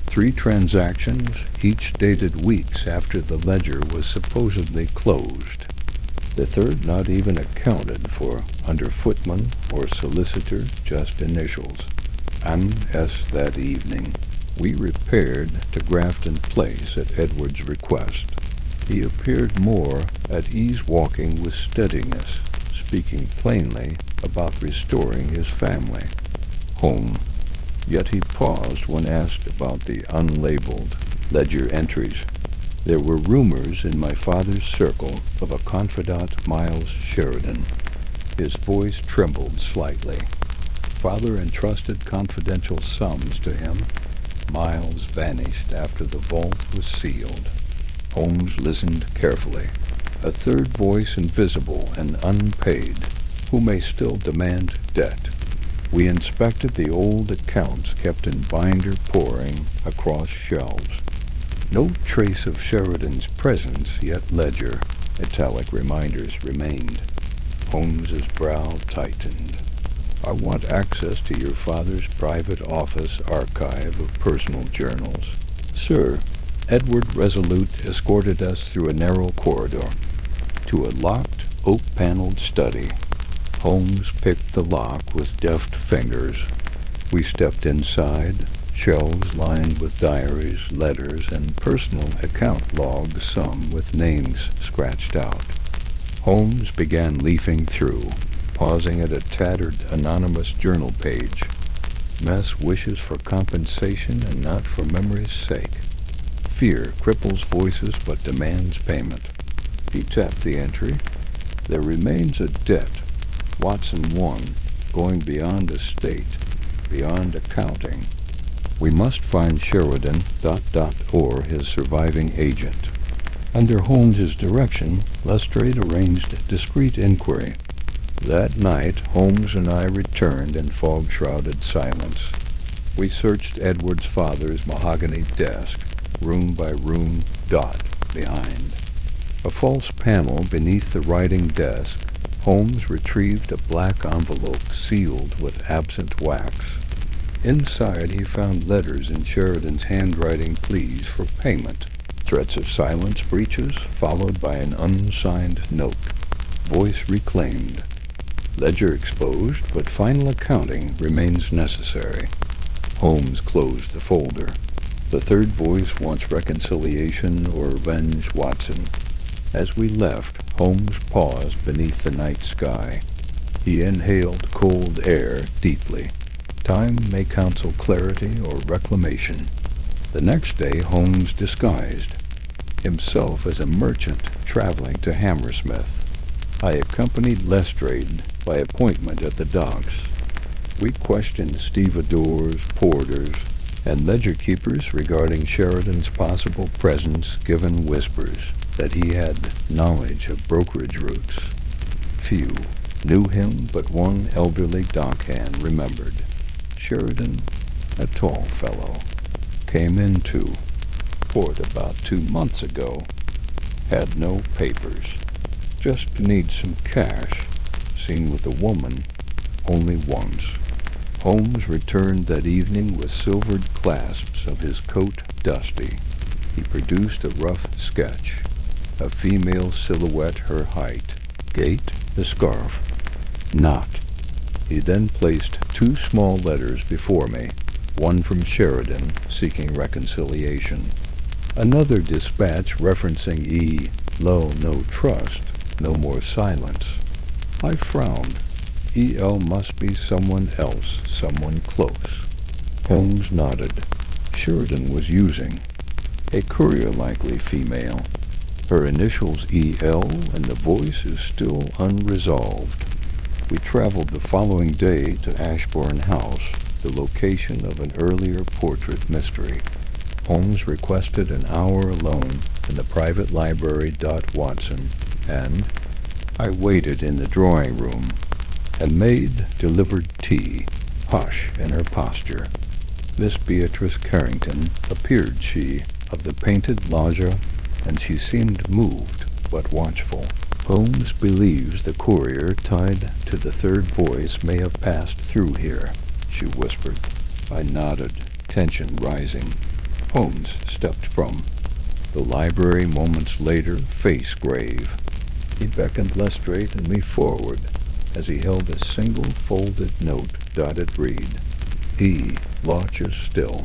3 transactions, each dated weeks after the ledger was supposedly closed. The third not even accounted for under footman or solicitor, just initials. M.S. that evening. We repaired to Grafton Place at Edward's request. He appeared more at ease, walking with steadiness, speaking plainly about restoring his family. Home. Yet he paused when asked about the unlabeled ledger entries. There were rumors in my father's circle of a confidant, Miles Sheridan. His voice trembled slightly. Father entrusted confidential sums to him. Miles vanished after the vault was sealed. Holmes listened carefully. A third voice invisible and unpaid, who may still demand debt. We inspected the old accounts kept in binder pouring across shelves. No trace of Sheridan's presence, yet ledger, italic reminders remained. Holmes's brow tightened. I want access to your father's private office archive of personal journals. Sir, Edward Resolute escorted us through a narrow corridor to a locked, oak-paneled study. Holmes picked the lock with deft fingers. We stepped inside, shelves lined with diaries, letters, and personal account logs, some with names scratched out. Holmes began leafing through, pausing at a tattered, anonymous journal page. Mess wishes for compensation and not for memory's sake. Fear cripples voices but demands payment. He tapped the entry. There remains a debt. Watson 1, going beyond estate, beyond accounting. We must find Sheridan, or his surviving agent. Under Holmes's direction, Lestrade arranged discreet inquiry. That night, Holmes and I returned in fog-shrouded silence. We searched Edward's father's mahogany desk, room by room, dot behind. A false panel beneath the writing desk, Holmes retrieved a black envelope sealed with absent wax. Inside he found letters in Sheridan's handwriting pleas for payment, threats of silence breaches followed by an unsigned note. Voice reclaimed. Ledger exposed, but final accounting remains necessary. Holmes closed the folder. The third voice wants reconciliation or avenge Watson. As we left, Holmes paused beneath the night sky. He inhaled cold air deeply. Time may counsel clarity or reclamation. The next day, Holmes disguised himself as a merchant traveling to Hammersmith. I accompanied Lestrade by appointment at the docks. We questioned stevedores, porters, and ledger keepers regarding Sheridan's possible presence, given whispers that he had knowledge of brokerage routes. Few knew him, but one elderly dockhand remembered. Sheridan, a tall fellow, came into port about 2 months ago. Had no papers. Just needs some cash. Seen with a woman only once. Holmes returned that evening with silvered clasps of his coat dusty. He produced a rough sketch. A female silhouette, her height. Gait, the scarf. Not. He then placed 2 small letters before me, one from Sheridan seeking reconciliation. Another dispatch referencing E. Lo, no trust, no more silence. I frowned. E.L. must be someone else, someone close. Holmes nodded. Sheridan was using a courier, likely female. Her initials E.L. and the voice is still unresolved. We traveled the following day to Ashbourne House, the location of an earlier portrait mystery. Holmes requested an hour alone in the private library. Watson, and I waited in the drawing room. A maid delivered tea, hush in her posture. Miss Beatrice Carrington appeared, she, of the painted loggia, and she seemed moved but watchful. Holmes believes the courier tied to the third voice may have passed through here, she whispered. I nodded, tension rising. Holmes stepped from the library moments later, face grave. He beckoned Lestrade and me forward as he held a single folded note, dotted read. He watches still.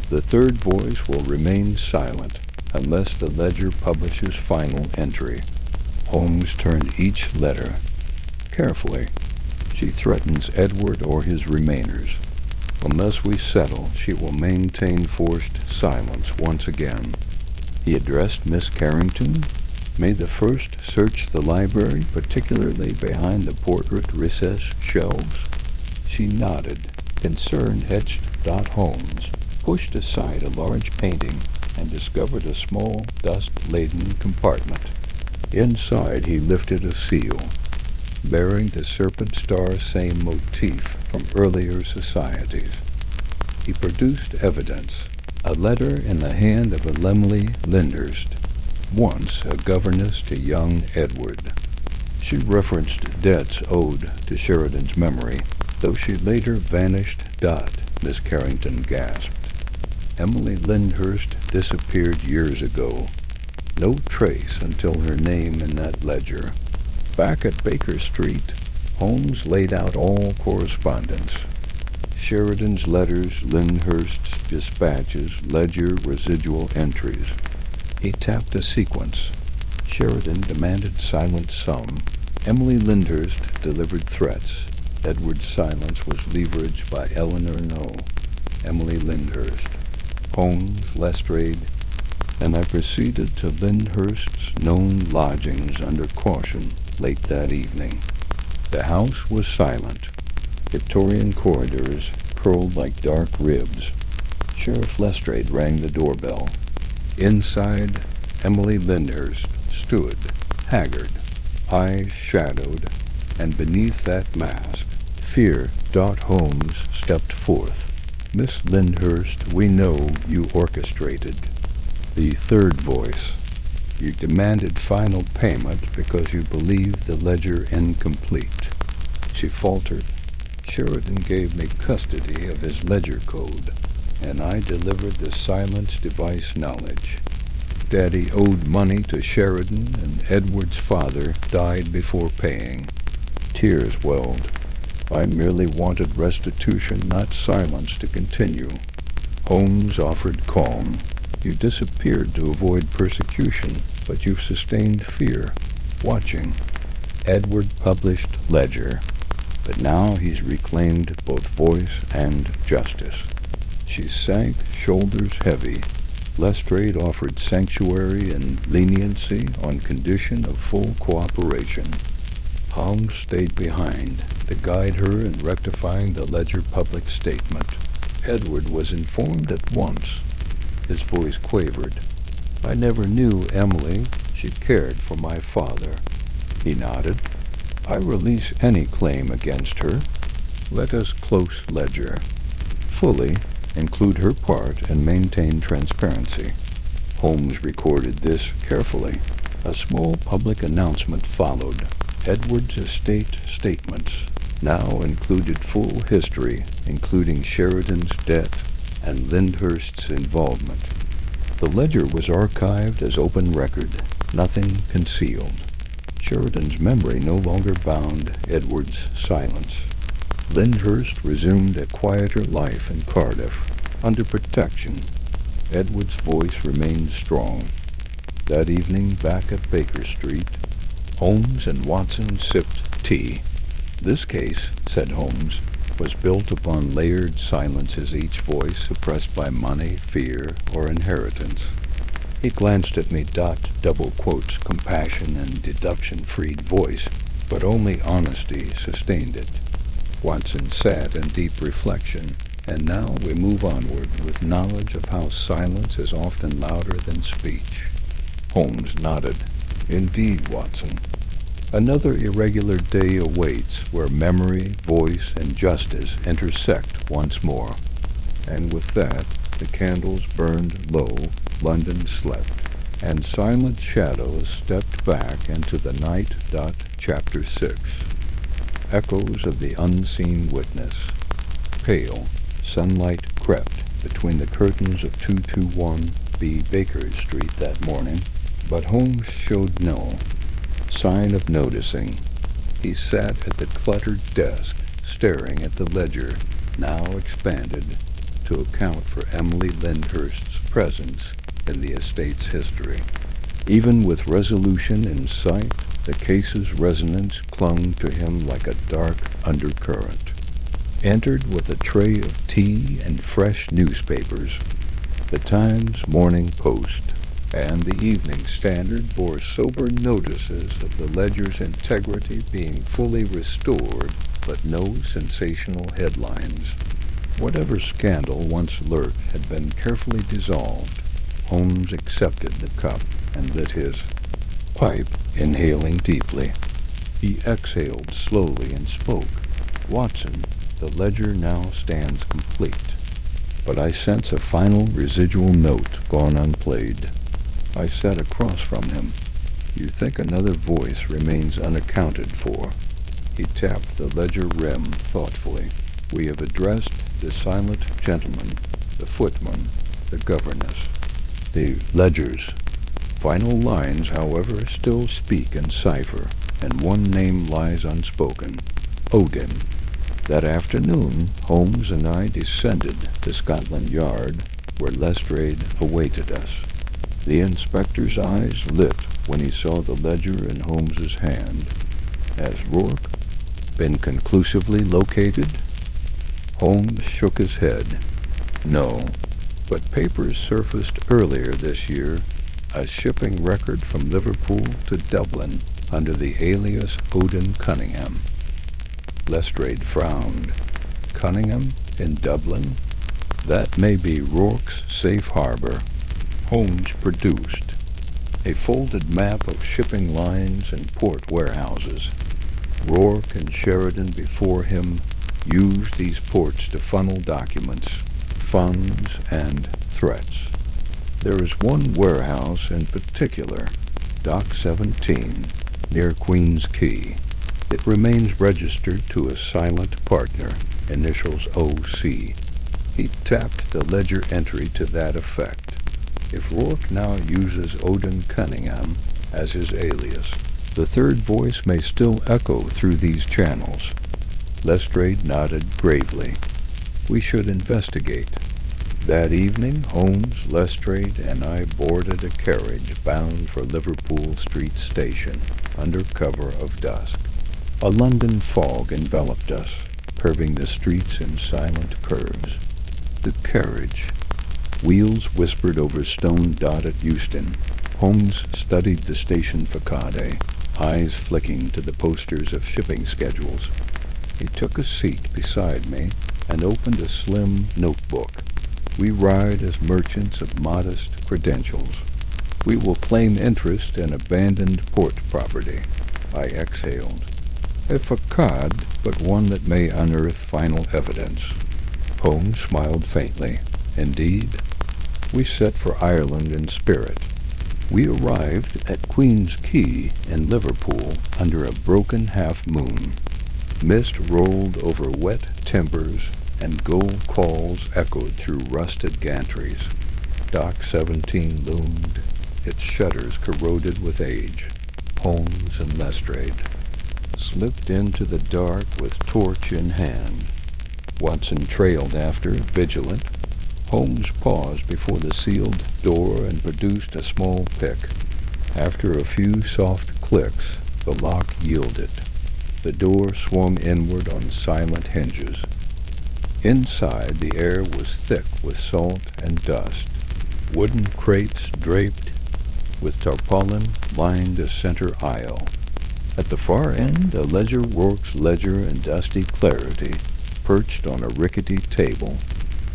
The third voice will remain silent unless the ledger publishes final entry. Holmes turned each letter. Carefully, she threatens Edward or his remainers. Unless we settle, she will maintain forced silence once again. He addressed Miss Carrington, May the first search the library, particularly behind the portrait recess shelves? She nodded. Concern etched Holmes pushed aside a large painting and discovered a small, dust-laden compartment. Inside he lifted a seal, bearing the serpent star same motif from earlier societies. He produced evidence, a letter in the hand of Emily Lyndhurst, once a governess to young Edward. She referenced debts owed to Sheridan's memory, though she later vanished. Miss Carrington gasped. Emily Lyndhurst disappeared years ago. No trace until her name in that ledger. Back at Baker Street, Holmes laid out all correspondence. Sheridan's letters, Lyndhurst's dispatches, ledger residual entries. He tapped a sequence. Sheridan demanded silent sum. Emily Lyndhurst delivered threats. Edward's silence was leveraged by Eleanor No. Emily Lyndhurst. Holmes, Lestrade, and I proceeded to Lyndhurst's known lodgings under caution late that evening. The house was silent. Victorian corridors curled like dark ribs. Sheriff Lestrade rang the doorbell. Inside, Emily Lyndhurst stood, haggard, eyes shadowed, and beneath that mask, fear. Holmes stepped forth. Miss Lyndhurst, we know you orchestrated. The third voice. You demanded final payment because you believed the ledger incomplete. She faltered. Sheridan gave me custody of his ledger code, and I delivered the silence device knowledge. Daddy owed money to Sheridan, and Edward's father died before paying. Tears welled. I merely wanted restitution, not silence, to continue. Holmes offered calm. You disappeared to avoid persecution, but you've sustained fear, watching. Edward published ledger, but now he's reclaimed both voice and justice. She sank, shoulders heavy. Lestrade offered sanctuary and leniency on condition of full cooperation. Holmes stayed behind to guide her in rectifying the ledger public statement. Edward was informed at once. His voice quavered. I never knew Emily. She cared for my father. He nodded. I release any claim against her. Let us close ledger. Fully include her part and maintain transparency. Holmes recorded this carefully. A small public announcement followed. Edward's estate statements now included full history, including Sheridan's debt and Lyndhurst's involvement. The ledger was archived as open record, nothing concealed. Sheridan's memory no longer bound Edward's silence. Lyndhurst resumed a quieter life in Cardiff, under protection. Edward's voice remained strong. That evening, back at Baker Street, Holmes and Watson sipped tea. This case, said Holmes, was built upon layered silences, each voice suppressed by money, fear, or inheritance. He glanced at me. Double quotes, compassion and deduction-freed voice, but only honesty sustained it. Watson sat in deep reflection, and now we move onward with knowledge of how silence is often louder than speech. Holmes nodded. Indeed, Watson. Another irregular day awaits where memory, voice, and justice intersect once more. And with that, the candles burned low, London slept, and silent shadows stepped back into the night. Chapter 6. Echoes of the unseen witness. Pale, sunlight crept between the curtains of 221B Baker Street that morning, but Holmes showed no sign of noticing. He sat at the cluttered desk, staring at the ledger, now expanded to account for Emily Lyndhurst's presence in the estate's history. Even with resolution in sight, the case's resonance clung to him like a dark undercurrent. Entered with a tray of tea and fresh newspapers, the Times Morning Post, and the Evening Standard bore sober notices of the ledger's integrity being fully restored, but no sensational headlines. Whatever scandal once lurked had been carefully dissolved. Holmes accepted the cup and lit his pipe, inhaling deeply. He exhaled slowly and spoke. "Watson, the ledger now stands complete, but I sense a final residual note gone unplayed." I sat across from him. "You think another voice remains unaccounted for?" He tapped the ledger rim thoughtfully. "We have addressed the silent gentleman, the footman, the governess, the ledger's final lines, however, still speak in cipher, and one name lies unspoken: Odin." That afternoon, Holmes and I descended to Scotland Yard, where Lestrade awaited us. The inspector's eyes lit when he saw the ledger in Holmes's hand. "Has Rourke been conclusively located?" Holmes shook his head. "No, but papers surfaced earlier this year, a shipping record from Liverpool to Dublin under the alias Odin Cunningham." Lestrade frowned. "Cunningham in Dublin? That may be Rourke's safe harbor." Holmes produced a folded map of shipping lines and port warehouses. Rourke and Sheridan before him used these ports to funnel documents, funds, and threats. There is one warehouse in particular, Dock 17, near Queen's Quay. It remains registered to a silent partner, initials OC. He tapped the ledger entry to that effect. If Rourke now uses Odin Cunningham as his alias, the third voice may still echo through these channels. Lestrade nodded gravely. "We should investigate." That evening, Holmes, Lestrade, and I boarded a carriage bound for Liverpool Street Station under cover of dusk. A London fog enveloped us, curving the streets in silent curves. The carriage. Wheels whispered over stone-dotted Euston. Holmes studied the station facade, eyes flicking to the posters of shipping schedules. He took a seat beside me and opened a slim notebook. "We ride as merchants of modest credentials. We will claim interest in abandoned port property." I exhaled. "A facade, but one that may unearth final evidence." Holmes smiled faintly. "Indeed." We set for Ireland in spirit. We arrived at Queen's Quay in Liverpool under a broken half-moon. Mist rolled over wet timbers, and gold calls echoed through rusted gantries. Dock 17 loomed, its shutters corroded with age. Holmes and Lestrade slipped into the dark with torch in hand. Watson trailed after, vigilant. Holmes paused before the sealed door and produced a small pick. After a few soft clicks, the lock yielded. The door swung inward on silent hinges. Inside, the air was thick with salt and dust. Wooden crates draped with tarpaulin lined the center aisle. At the far end, a ledger Rourke's ledger in dusty clarity perched on a rickety table.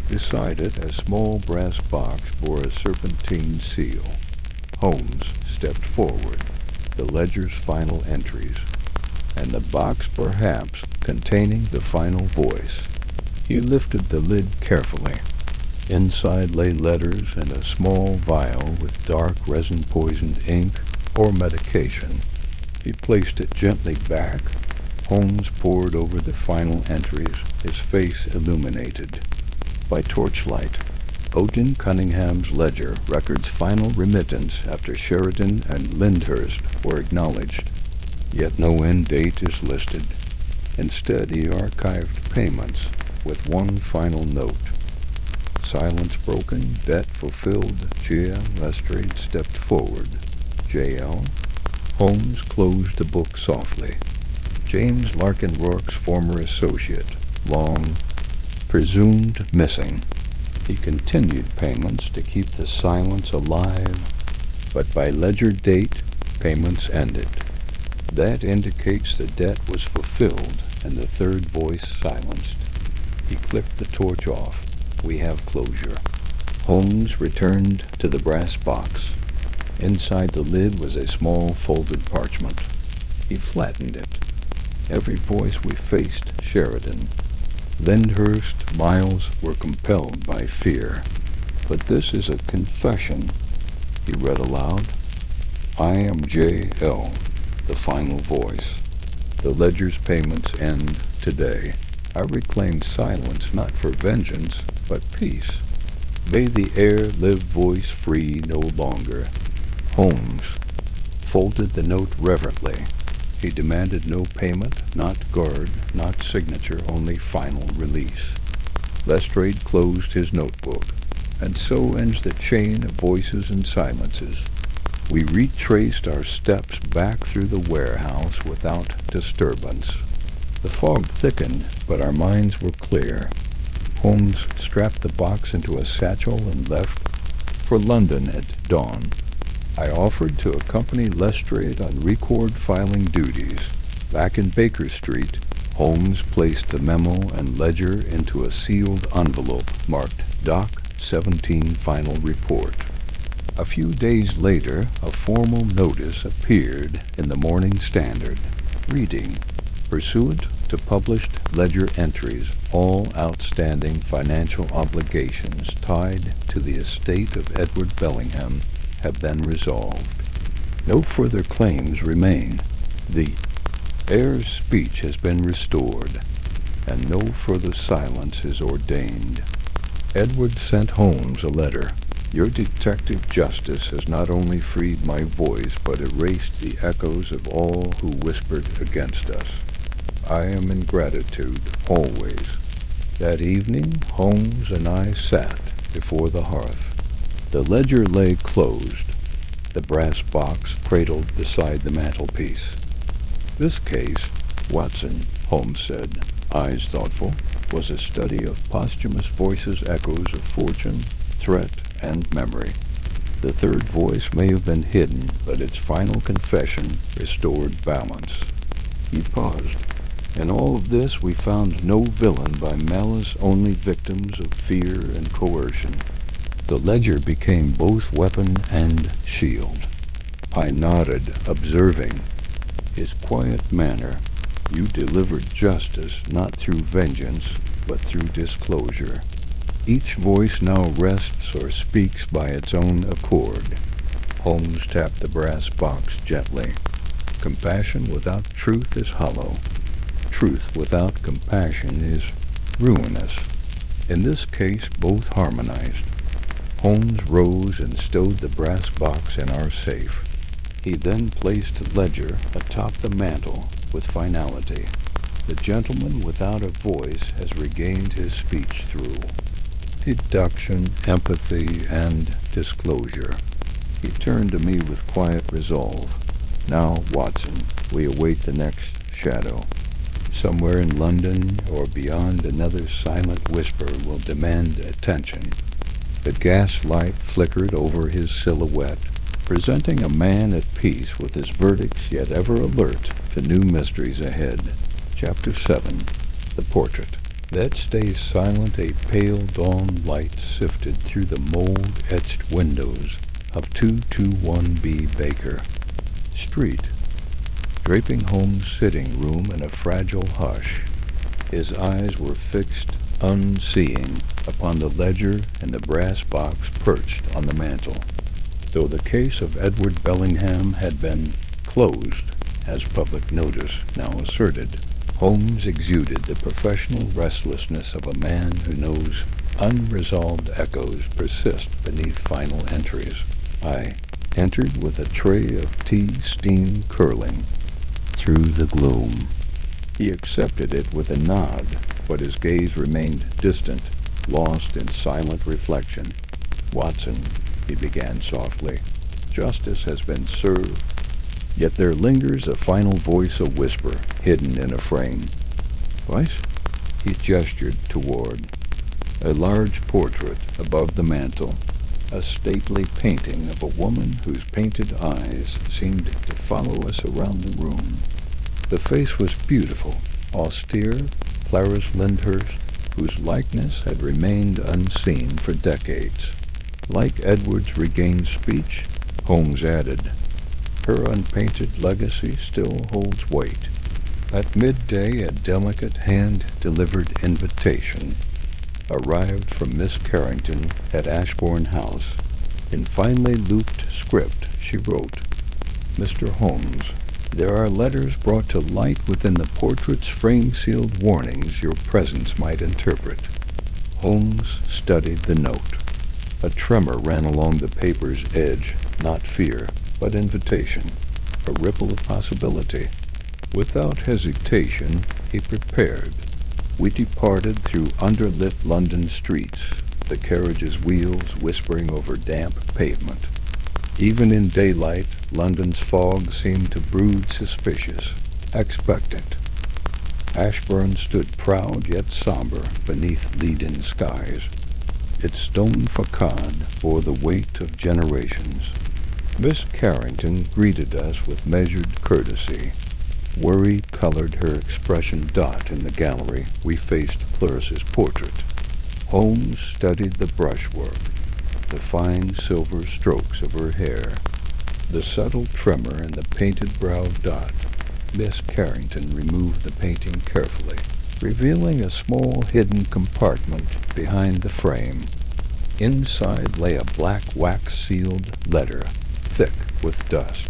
Beside it, a small brass box bore a serpentine seal. Holmes stepped forward, the ledger's final entries, and the box perhaps containing the final voice. He lifted the lid carefully. Inside lay letters and a small vial with dark resin-poisoned ink or medication. He placed it gently back. Holmes pored over the final entries, his face illuminated. By torchlight, Odin Cunningham's ledger records final remittance after Sheridan and Lyndhurst were acknowledged. Yet no end date is listed. Instead, he archived payments with one final note. Silence broken, debt fulfilled. J.L. Lestrade stepped forward. J.L. Holmes closed the book softly. James Larkin Rourke's former associate, long presumed missing. He continued payments to keep the silence alive but by ledger date, payments ended. That indicates the debt was fulfilled and the third voice silenced. He clicked the torch off. We have closure. Holmes returned to the brass box. Inside the lid was a small folded parchment. He flattened it. Every voice we faced Sheridan. Lyndhurst, Miles were compelled by fear. But this is a confession, he read aloud. I am J.L., the final voice. The ledger's payments end today. I reclaimed silence not for vengeance, but peace. May the air live voice free no longer. Holmes folded the note reverently. He demanded no payment, not guard, not signature, only final release. Lestrade closed his notebook. And so ends the chain of voices and silences. We retraced our steps back through the warehouse without disturbance. The fog thickened, but our minds were clear. Holmes strapped the box into a satchel and left for London at dawn. I offered to accompany Lestrade on record filing duties. Back in Baker Street, Holmes placed the memo and ledger into a sealed envelope marked Doc 17 Final Report. A few days later, a formal notice appeared in the Morning Standard, reading, pursuant to published ledger entries, all outstanding financial obligations tied to the estate of Edward Bellingham have been resolved. No further claims remain. The heir's speech has been restored, and no further silence is ordained. Edward sent Holmes a letter. Your detective justice has not only freed my voice, but erased the echoes of all who whispered against us. I am in gratitude, always. That evening, Holmes and I sat before the hearth. The ledger lay closed, the brass box cradled beside the mantelpiece. This case, Watson, Holmes said, eyes thoughtful, was a study of posthumous voices' echoes of fortune, threat, and memory. The third voice may have been hidden, but its final confession restored balance. He paused. In all of this we found no villain by malice, only victims of fear and coercion. The ledger became both weapon and shield. I nodded, observing his quiet manner. You delivered justice not through vengeance, but through disclosure. Each voice now rests or speaks by its own accord. Holmes tapped the brass box gently. Compassion without truth is hollow. Truth without compassion is ruinous. In this case, both harmonized. Holmes rose and stowed the brass box in our safe. He then placed the ledger atop the mantel with finality. The gentleman without a voice has regained his speech through deduction, empathy, and disclosure. He turned to me with quiet resolve. Now, Watson, we await the next shadow. Somewhere in London or beyond, another silent whisper will demand attention. The gaslight flickered over his silhouette, presenting a man at peace with his verdicts, yet ever alert to new mysteries ahead. Chapter 7. The Portrait. That stays silent, a pale dawn light sifted through the mold-etched windows of 221B Baker Street, draping Holmes' sitting room in a fragile hush. His eyes were fixed, unseeing, upon the ledger and the brass box perched on the mantel. Though the case of Edward Bellingham had been closed, as public notice now asserted, Holmes exuded the professional restlessness of a man who knows unresolved echoes persist beneath final entries. I entered with a tray of tea, steam curling through the gloom. He accepted it with a nod, but his gaze remained distant, lost in silent reflection. Watson, he began softly, justice has been served. Yet there lingers a final voice, a whisper, hidden in a frame. What? He gestured toward a large portrait above the mantel. a stately painting of a woman whose painted eyes seemed to follow us around the room. The face was beautiful, austere. Clarice Lyndhurst, whose likeness had remained unseen for decades. Like Edward's regained speech, Holmes added, her unpainted legacy still holds weight. At midday, a delicate hand-delivered invitation arrived from Miss Carrington at Ashbourne House. In finely looped script, she wrote, Mr. Holmes, there are letters brought to light within the portrait's frame-sealed warnings your presence might interpret. Holmes studied the note. A tremor ran along the paper's edge, not fear, but invitation, a ripple of possibility. Without hesitation, he prepared. We departed through underlit London streets, the carriage's wheels whispering over damp pavement. Even in daylight, London's fog seemed to brood suspicious, expectant. Ashbourne stood proud yet somber beneath leaden skies. Its stone facade bore the weight of generations. Miss Carrington greeted us with measured courtesy. Worry colored her expression. In the gallery, we faced Clarice's portrait. Holmes studied the brushwork, the fine silver strokes of her hair, the subtle tremor in the painted brow. Miss Carrington removed the painting carefully, revealing a small hidden compartment behind the frame. Inside lay a black wax-sealed letter, thick with dust.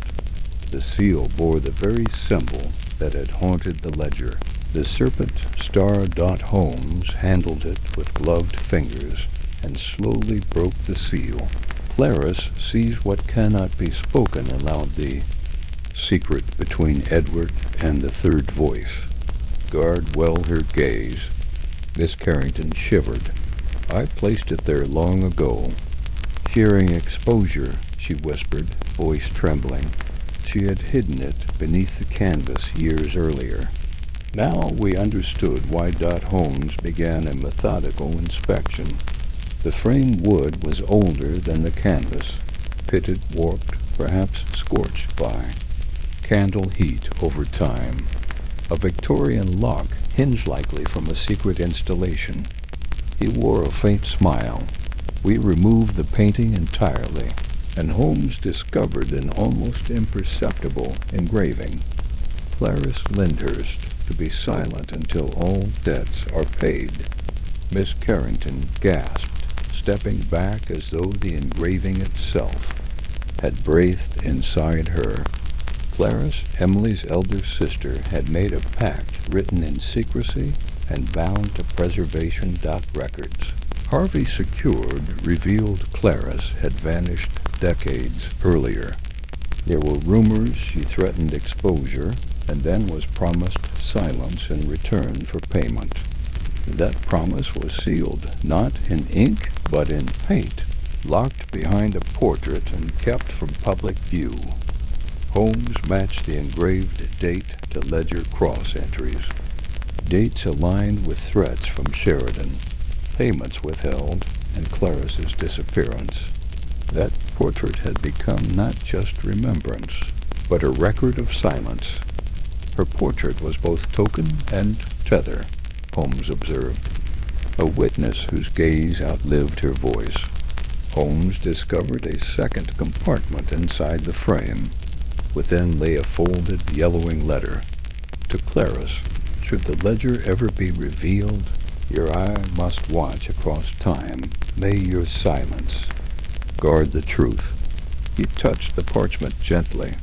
The seal bore the very symbol that had haunted the ledger. The serpent star. Holmes handled it with gloved fingers and slowly broke the seal. Clarice sees what cannot be spoken, aloud the secret between Edward and the third voice. Guard well her gaze. Miss Carrington shivered. I placed it there long ago. Fearing exposure, she whispered, voice trembling. She had hidden it beneath the canvas years earlier. Now we understood why Holmes began a methodical inspection. The framed wood was older than the canvas, pitted, warped, perhaps scorched by candle heat over time. A Victorian lock, hinged likely from a secret installation. He wore a faint smile. We removed the painting entirely, and Holmes discovered an almost imperceptible engraving. Clarice Lyndhurst, to be silent until all debts are paid. Miss Carrington gasped, stepping back as though the engraving itself had breathed inside her. Clarice, Emily's elder sister, had made a pact written in secrecy and bound to preservation. Records Harvey secured revealed Clarice had vanished decades earlier. There were rumors she threatened exposure and then was promised silence in return for payment. That promise was sealed, not in ink, but in paint, locked behind a portrait and kept from public view. Holmes matched the engraved date to ledger cross entries. Dates aligned with threats from Sheridan, payments withheld, and Clarice's disappearance. That portrait had become not just remembrance, but a record of silence. Her portrait was both token and tether, Holmes observed, a witness whose gaze outlived her voice. Holmes discovered a second compartment inside the frame. Within lay a folded, yellowing letter. To Clarice, should the ledger ever be revealed, your eye must watch across time. May your silence guard the truth. He touched the parchment gently.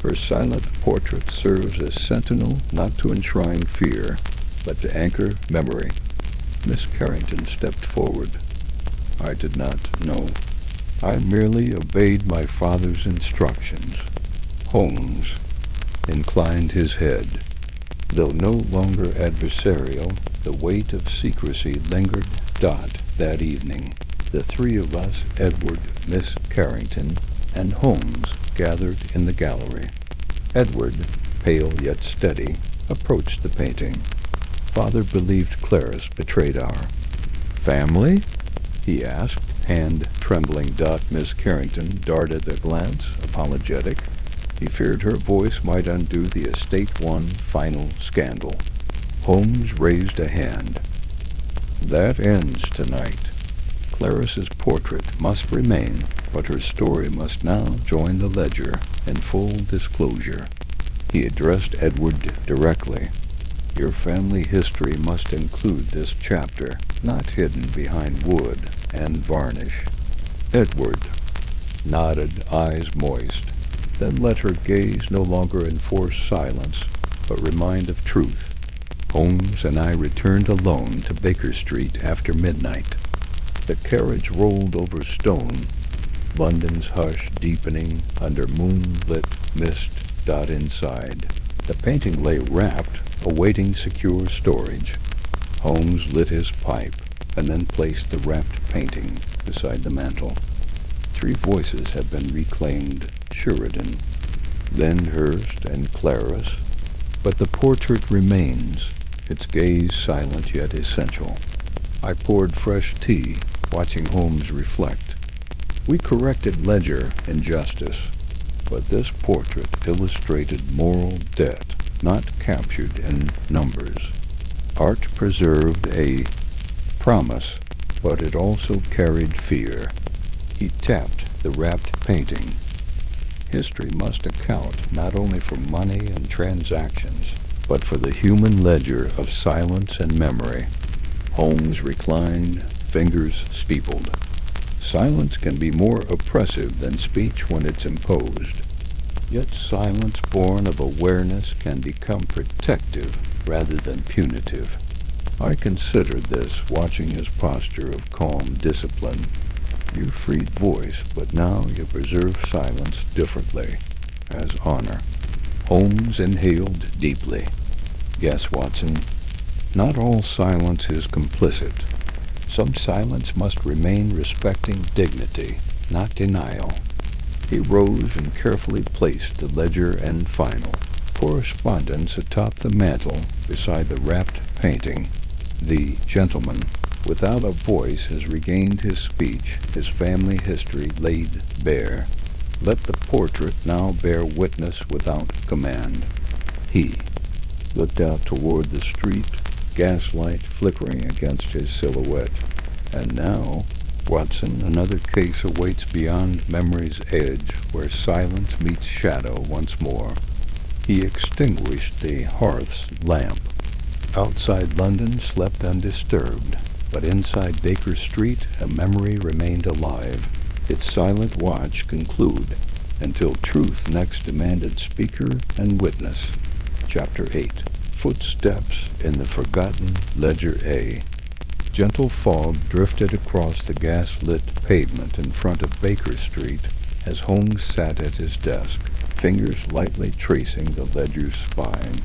Her silent portrait serves as sentinel not to enshrine fear, but to anchor memory. Miss Carrington stepped forward. I did not know. I merely obeyed my father's instructions. Holmes inclined his head. Though no longer adversarial, the weight of secrecy lingered. That evening, the three of us, Edward, Miss Carrington, and Holmes, gathered in the gallery. Edward, pale yet steady, approached the painting. Father believed Clarice betrayed our family? He asked, Hand trembling. Miss Carrington darted a glance, apologetic. He feared her voice might undo the Estate One final scandal. Holmes raised a hand. That ends tonight. Clarice's portrait must remain, but her story must now join the ledger in full disclosure. He addressed Edward directly. Your family history must include this chapter, not hidden behind wood and varnish. Edward nodded, eyes moist, then let her gaze no longer enforce silence, but remind of truth. Holmes and I returned alone to Baker Street after midnight. The carriage rolled over stone, London's hush deepening under moonlit mist. Inside, the painting lay wrapped, awaiting secure storage. Holmes lit his pipe and then placed the wrapped painting beside the mantel. 3 voices have been reclaimed: Sheridan, Lyndhurst, and Clarice, but the portrait remains, its gaze silent yet essential. I poured fresh tea, watching Holmes reflect. We corrected ledger injustice, but this portrait illustrated moral debt, not captured in numbers. Art preserved a promise, but it also carried fear. He tapped the wrapped painting. History must account not only for money and transactions, but for the human ledger of silence and memory. Holmes reclined, fingers steepled. Silence can be more oppressive than speech when it's imposed. Yet silence born of awareness can become protective rather than punitive. I considered this, watching his posture of calm discipline. You freed voice, but now you preserve silence differently, as honor. Holmes inhaled deeply. Yes, Watson, not all silence is complicit. Some silence must remain respecting dignity, not denial. He rose and carefully placed the ledger and final correspondence atop the mantel beside the wrapped painting. The gentleman, without a voice, has regained his speech, his family history laid bare. Let the portrait now bear witness without command. He looked out toward the street, gaslight flickering against his silhouette. And now, Watson, another case awaits beyond memory's edge, where silence meets shadow once more. He extinguished the hearth's lamp. Outside London slept undisturbed, but inside Baker Street a memory remained alive. Its silent watch concluded until truth next demanded speaker and witness. Chapter 8. Footsteps in the Forgotten Ledger A. Gentle fog drifted across the gas-lit pavement in front of Baker Street as Holmes sat at his desk, fingers lightly tracing the ledger's spine.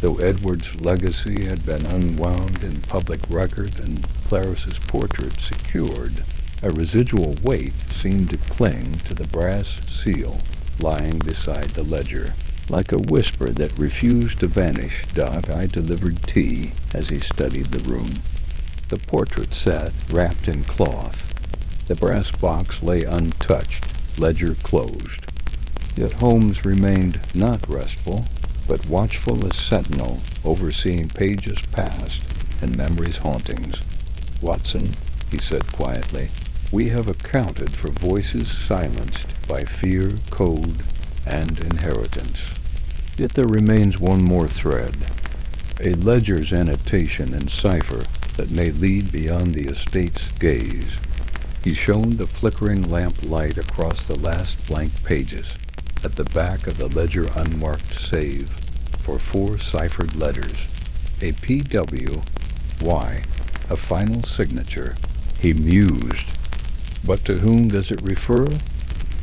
Though Edward's legacy had been unwound in public record and Clarice's portrait secured, a residual weight seemed to cling to the brass seal lying beside the ledger. Like a whisper that refused to vanish, I delivered tea as he studied the room. The portrait sat wrapped in cloth. The brass box lay untouched, ledger closed. Yet Holmes remained not restful, but watchful as sentinel, overseeing pages past and memory's hauntings. Watson, he said quietly, we have accounted for voices silenced by fear, code, and inheritance. Yet there remains one more thread, a ledger's annotation in cipher that may lead beyond the estate's gaze. He shone the flickering lamp light across the last blank pages. At the back of the ledger unmarked save for 4 ciphered letters, a P.W.Y., a final signature. He mused. But to whom does it refer?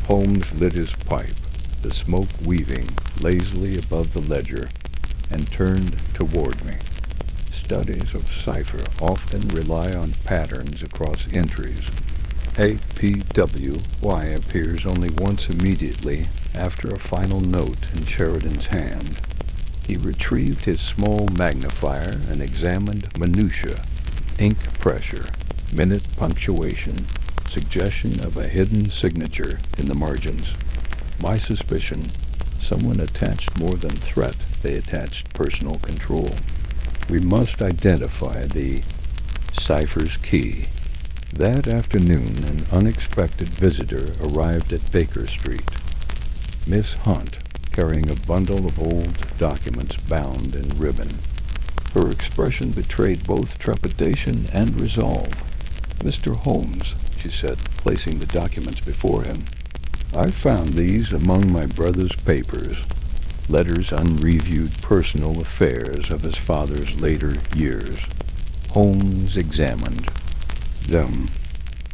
Holmes lit his pipe, the smoke weaving lazily above the ledger, and turned toward me. Studies of cipher often rely on patterns across entries. A.P.W.Y. appears only once immediately after a final note in Sheridan's hand. He retrieved his small magnifier and examined minutiae, ink pressure, minute punctuation, suggestion of a hidden signature in the margins. My suspicion, someone attached more than threat, they attached personal control. We must identify the cipher's key. That afternoon, an unexpected visitor arrived at Baker Street. Miss Hunt, carrying a bundle of old documents bound in ribbon. Her expression betrayed both trepidation and resolve. "Mr. Holmes," she said, placing the documents before him, "I found these among my brother's papers, letters unreviewed personal affairs of his father's later years." Holmes examined them.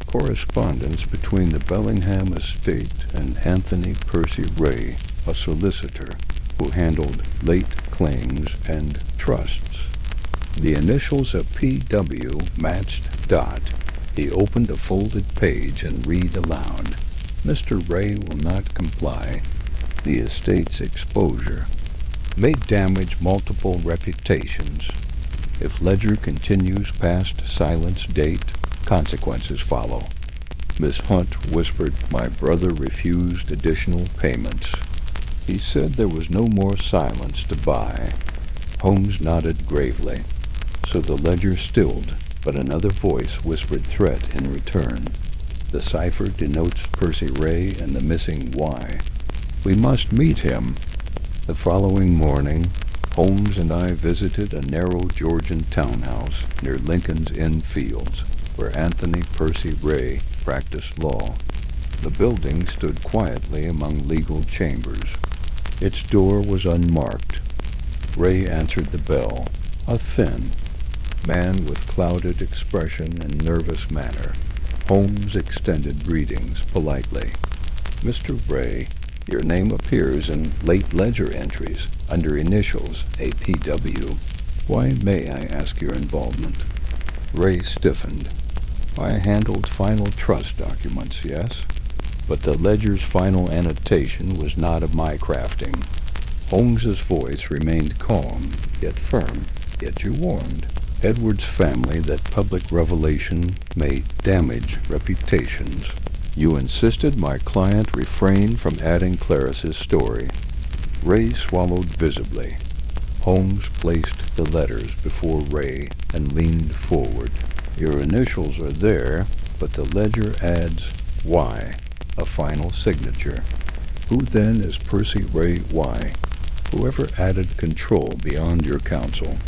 Correspondence between the Bellingham estate and Anthony Percy Ray, a solicitor who handled late claims and trusts. The initials of P.W. matched Dot. He opened a folded page and read aloud. "Mr. Ray will not comply. The estate's exposure may damage multiple reputations. If ledger continues past silence date, consequences follow." Miss Hunt whispered, "My brother refused additional payments. He said there was no more silence to buy." Holmes nodded gravely. So the ledger stilled, but another voice whispered threat in return. "The cipher denotes Percy Ray and the missing Y. We must meet him." The following morning, Holmes and I visited a narrow Georgian townhouse near Lincoln's Inn Fields, where Anthony Percy Ray practiced law. The building stood quietly among legal chambers. Its door was unmarked. Ray answered the bell, a thin man with clouded expression and nervous manner. Holmes extended greetings politely. "Mr. Ray, your name appears in late ledger entries under initials APW. Why, may I ask your involvement?" Ray stiffened. "I handled final trust documents, yes, but the ledger's final annotation was not of my crafting." Holmes's voice remained calm, yet firm. "Yet you warned Edward's family that public revelation may damage reputations. You insisted my client refrain from adding Clarice's story." Ray swallowed visibly. Holmes placed the letters before Ray and leaned forward. "Your initials are there, but the ledger adds Y, a final signature. Who then is Percy Ray Y? Whoever added control beyond your counsel?"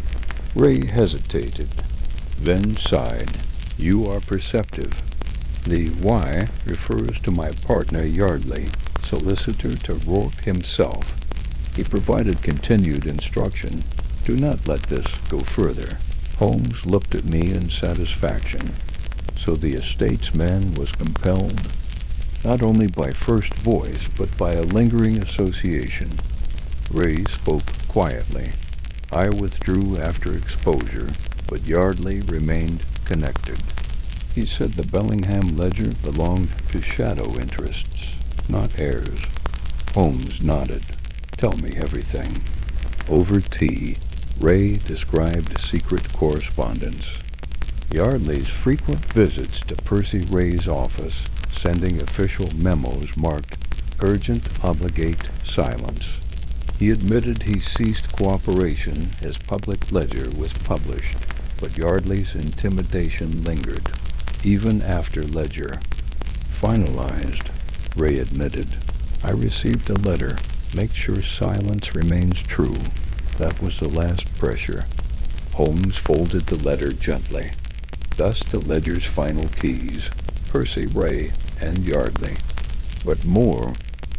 Ray hesitated, then sighed. "You are perceptive. The Y refers to my partner Yardley, solicitor to Rourke himself. He provided continued instruction. Do not let this go further." Holmes looked at me in satisfaction. So the estate's man was compelled, not only by first voice, but by a lingering association. Ray spoke quietly. I withdrew after exposure, but Yardley remained connected. He said the Bellingham ledger belonged to shadow interests, not heirs. Holmes nodded. "Tell me everything." Over tea, Ray described secret correspondence. Yardley's frequent visits to Percy Ray's office, sending official memos marked "Urgent Obligate Silence." He admitted he ceased cooperation as public ledger was published, but Yardley's intimidation lingered, even after ledger finalized. Ray admitted, "I received a letter. Make sure silence remains true." That was the last pressure. Holmes folded the letter gently. Thus the ledger's final keys, Percy Ray and Yardley. But more,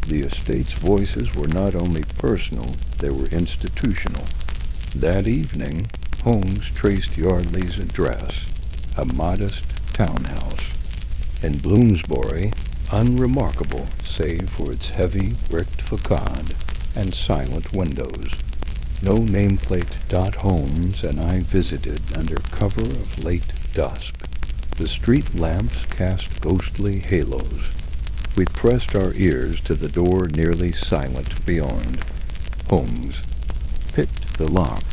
the estate's voices were not only personal, they were institutional. That evening, Holmes traced Yardley's address, a modest townhouse in Bloomsbury, unremarkable save for its heavy bricked facade and silent windows. No nameplate. Holmes and I visited under cover of late dusk. The street lamps cast ghostly halos. We pressed our ears to the door nearly silent beyond. Holmes picked the lock.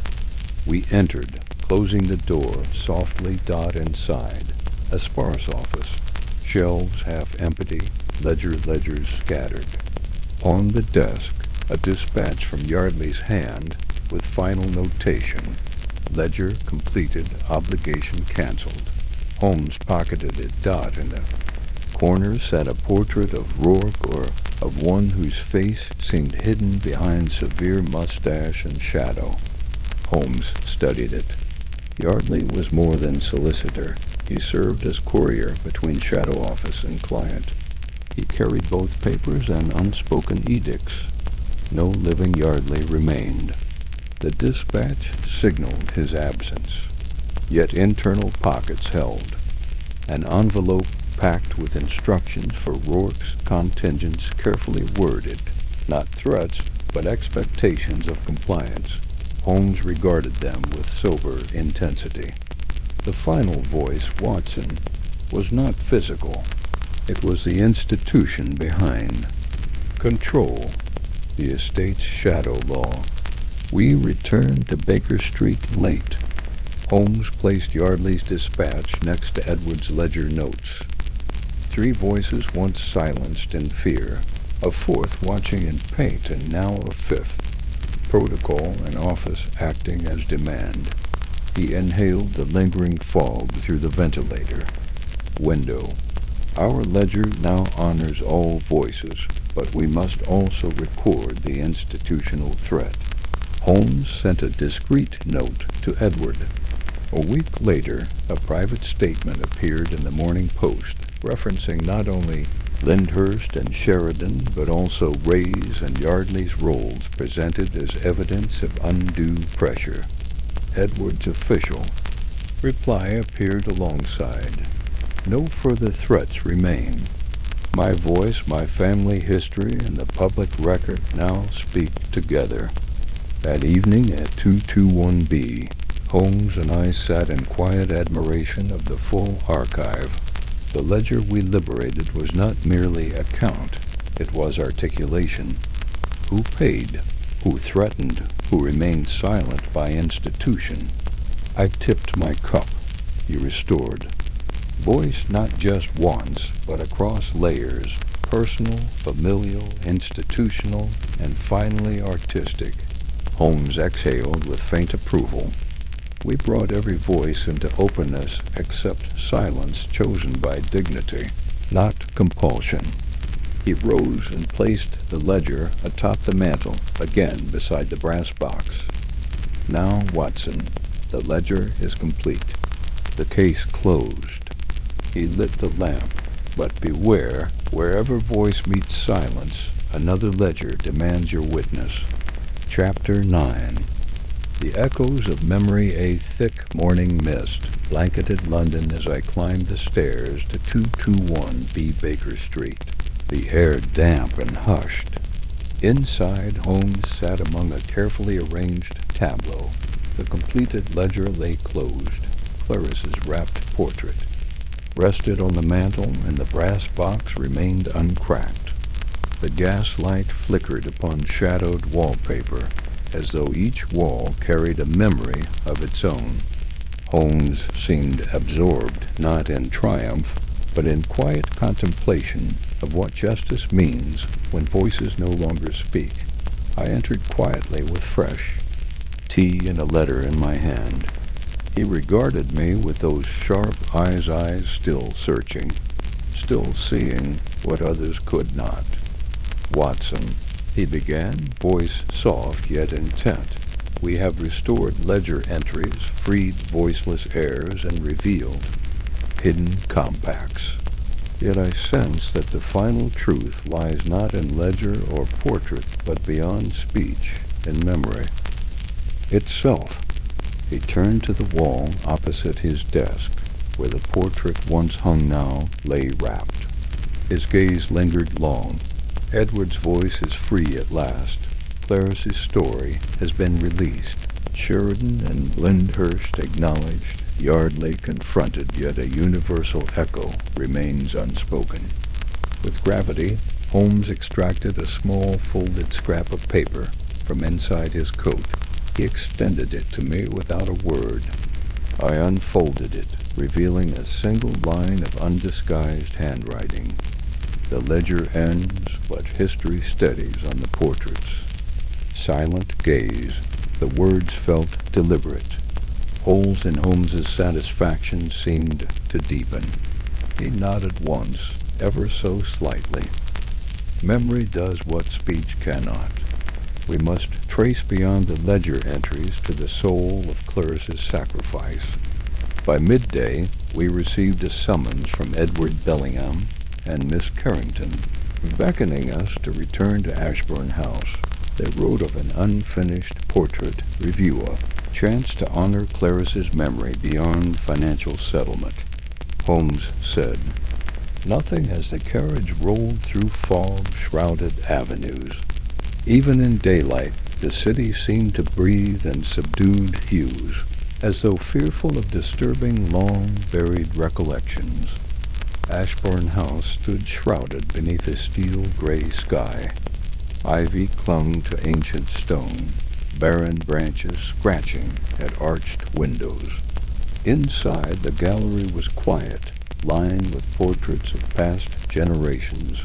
We entered, closing the door softly. Inside, a sparse office. Shelves half empty, ledgers scattered. On the desk, a dispatch from Yardley's hand with final notation. Ledger completed, obligation canceled. Holmes pocketed it. In the corner sat a portrait of Rourke, or of one whose face seemed hidden behind severe mustache and shadow. Holmes studied it. Yardley was more than solicitor. He served as courier between shadow office and client. He carried both papers and unspoken edicts. No living Yardley remained. The dispatch signaled his absence, yet internal pockets held. An envelope packed with instructions for Rourke's contingents carefully worded, not threats, but expectations of compliance. Holmes regarded them with sober intensity. The final voice, Watson, was not physical. It was the institution behind. Control, the estate's shadow law. We returned to Baker Street late. Holmes placed Yardley's dispatch next to Edward's ledger notes. 3 voices once silenced in fear, a 4th watching in paint, and now a 5th. Protocol and office acting as demand. He inhaled the lingering fog through the ventilator. Window. Our ledger now honors all voices, but we must also record the institutional threat. Holmes sent a discreet note to Edward. A week later, a private statement appeared in the Morning Post, referencing not only Lyndhurst and Sheridan, but also Ray's and Yardley's roles presented as evidence of undue pressure. Edward's official reply appeared alongside. No further threats remain. My voice, my family history, and the public record now speak together. That evening at 221B, Holmes and I sat in quiet admiration of the full archive. The ledger we liberated was not merely a count, it was articulation. Who paid? Who threatened? Who remained silent by institution? I tipped my cup. He restored. Voice not just once, but across layers, personal, familial, institutional, and finally artistic. Holmes exhaled with faint approval. We brought every voice into openness except silence chosen by dignity, not compulsion. He rose and placed the ledger atop the mantel, again beside the brass box. Now, Watson, the ledger is complete. The case closed. He lit the lamp, but beware, wherever voice meets silence, another ledger demands your witness. Chapter 9. The echoes of memory, a thick morning mist, blanketed London as I climbed the stairs to 221B Baker Street. The air damp and hushed. Inside, Holmes sat among a carefully arranged tableau. The completed ledger lay closed. Clarice's wrapped portrait rested on the mantel, and the brass box remained uncracked. The gaslight flickered upon shadowed wallpaper, as though each wall carried a memory of its own. Holmes seemed absorbed, not in triumph, but in quiet contemplation of what justice means when voices no longer speak. I entered quietly with fresh tea and a letter in my hand. He regarded me with those sharp eyes still searching, still seeing what others could not. Watson, he began, voice soft yet intent. We have restored ledger entries, freed voiceless heirs, and revealed hidden compacts. Yet I sense that the final truth lies not in ledger or portrait, but beyond speech, in memory itself. He turned to the wall opposite his desk, where the portrait once hung now lay wrapped. His gaze lingered long. Edward's voice is free at last. Clarice's story has been released. Sheridan and Lyndhurst acknowledged. Yardley confronted, yet a universal echo remains unspoken. With gravity, Holmes extracted a small folded scrap of paper from inside his coat. He extended it to me without a word. I unfolded it. revealing a single line of undisguised handwriting. The ledger ends, but history steadies on the portraits. Silent gaze. The words felt deliberate. Holes in Holmes's satisfaction seemed to deepen. He nodded once, ever so slightly. Memory does what speech cannot. We must trace beyond the ledger entries to the soul of Clarice's sacrifice. By midday, we received a summons from Edward Bellingham and Miss Carrington, beckoning us to return to Ashbourne House. They wrote of an unfinished portrait reviewer, chance to honor Clarice's memory beyond financial settlement. Holmes said, "Nothing as the carriage rolled through fog-shrouded avenues. Even in daylight, the city seemed to breathe in subdued hues, as though fearful of disturbing long-buried recollections. Ashbourne House stood shrouded beneath a steel-gray sky. Ivy clung to ancient stone, barren branches scratching at arched windows. Inside, the gallery was quiet, lined with portraits of past generations,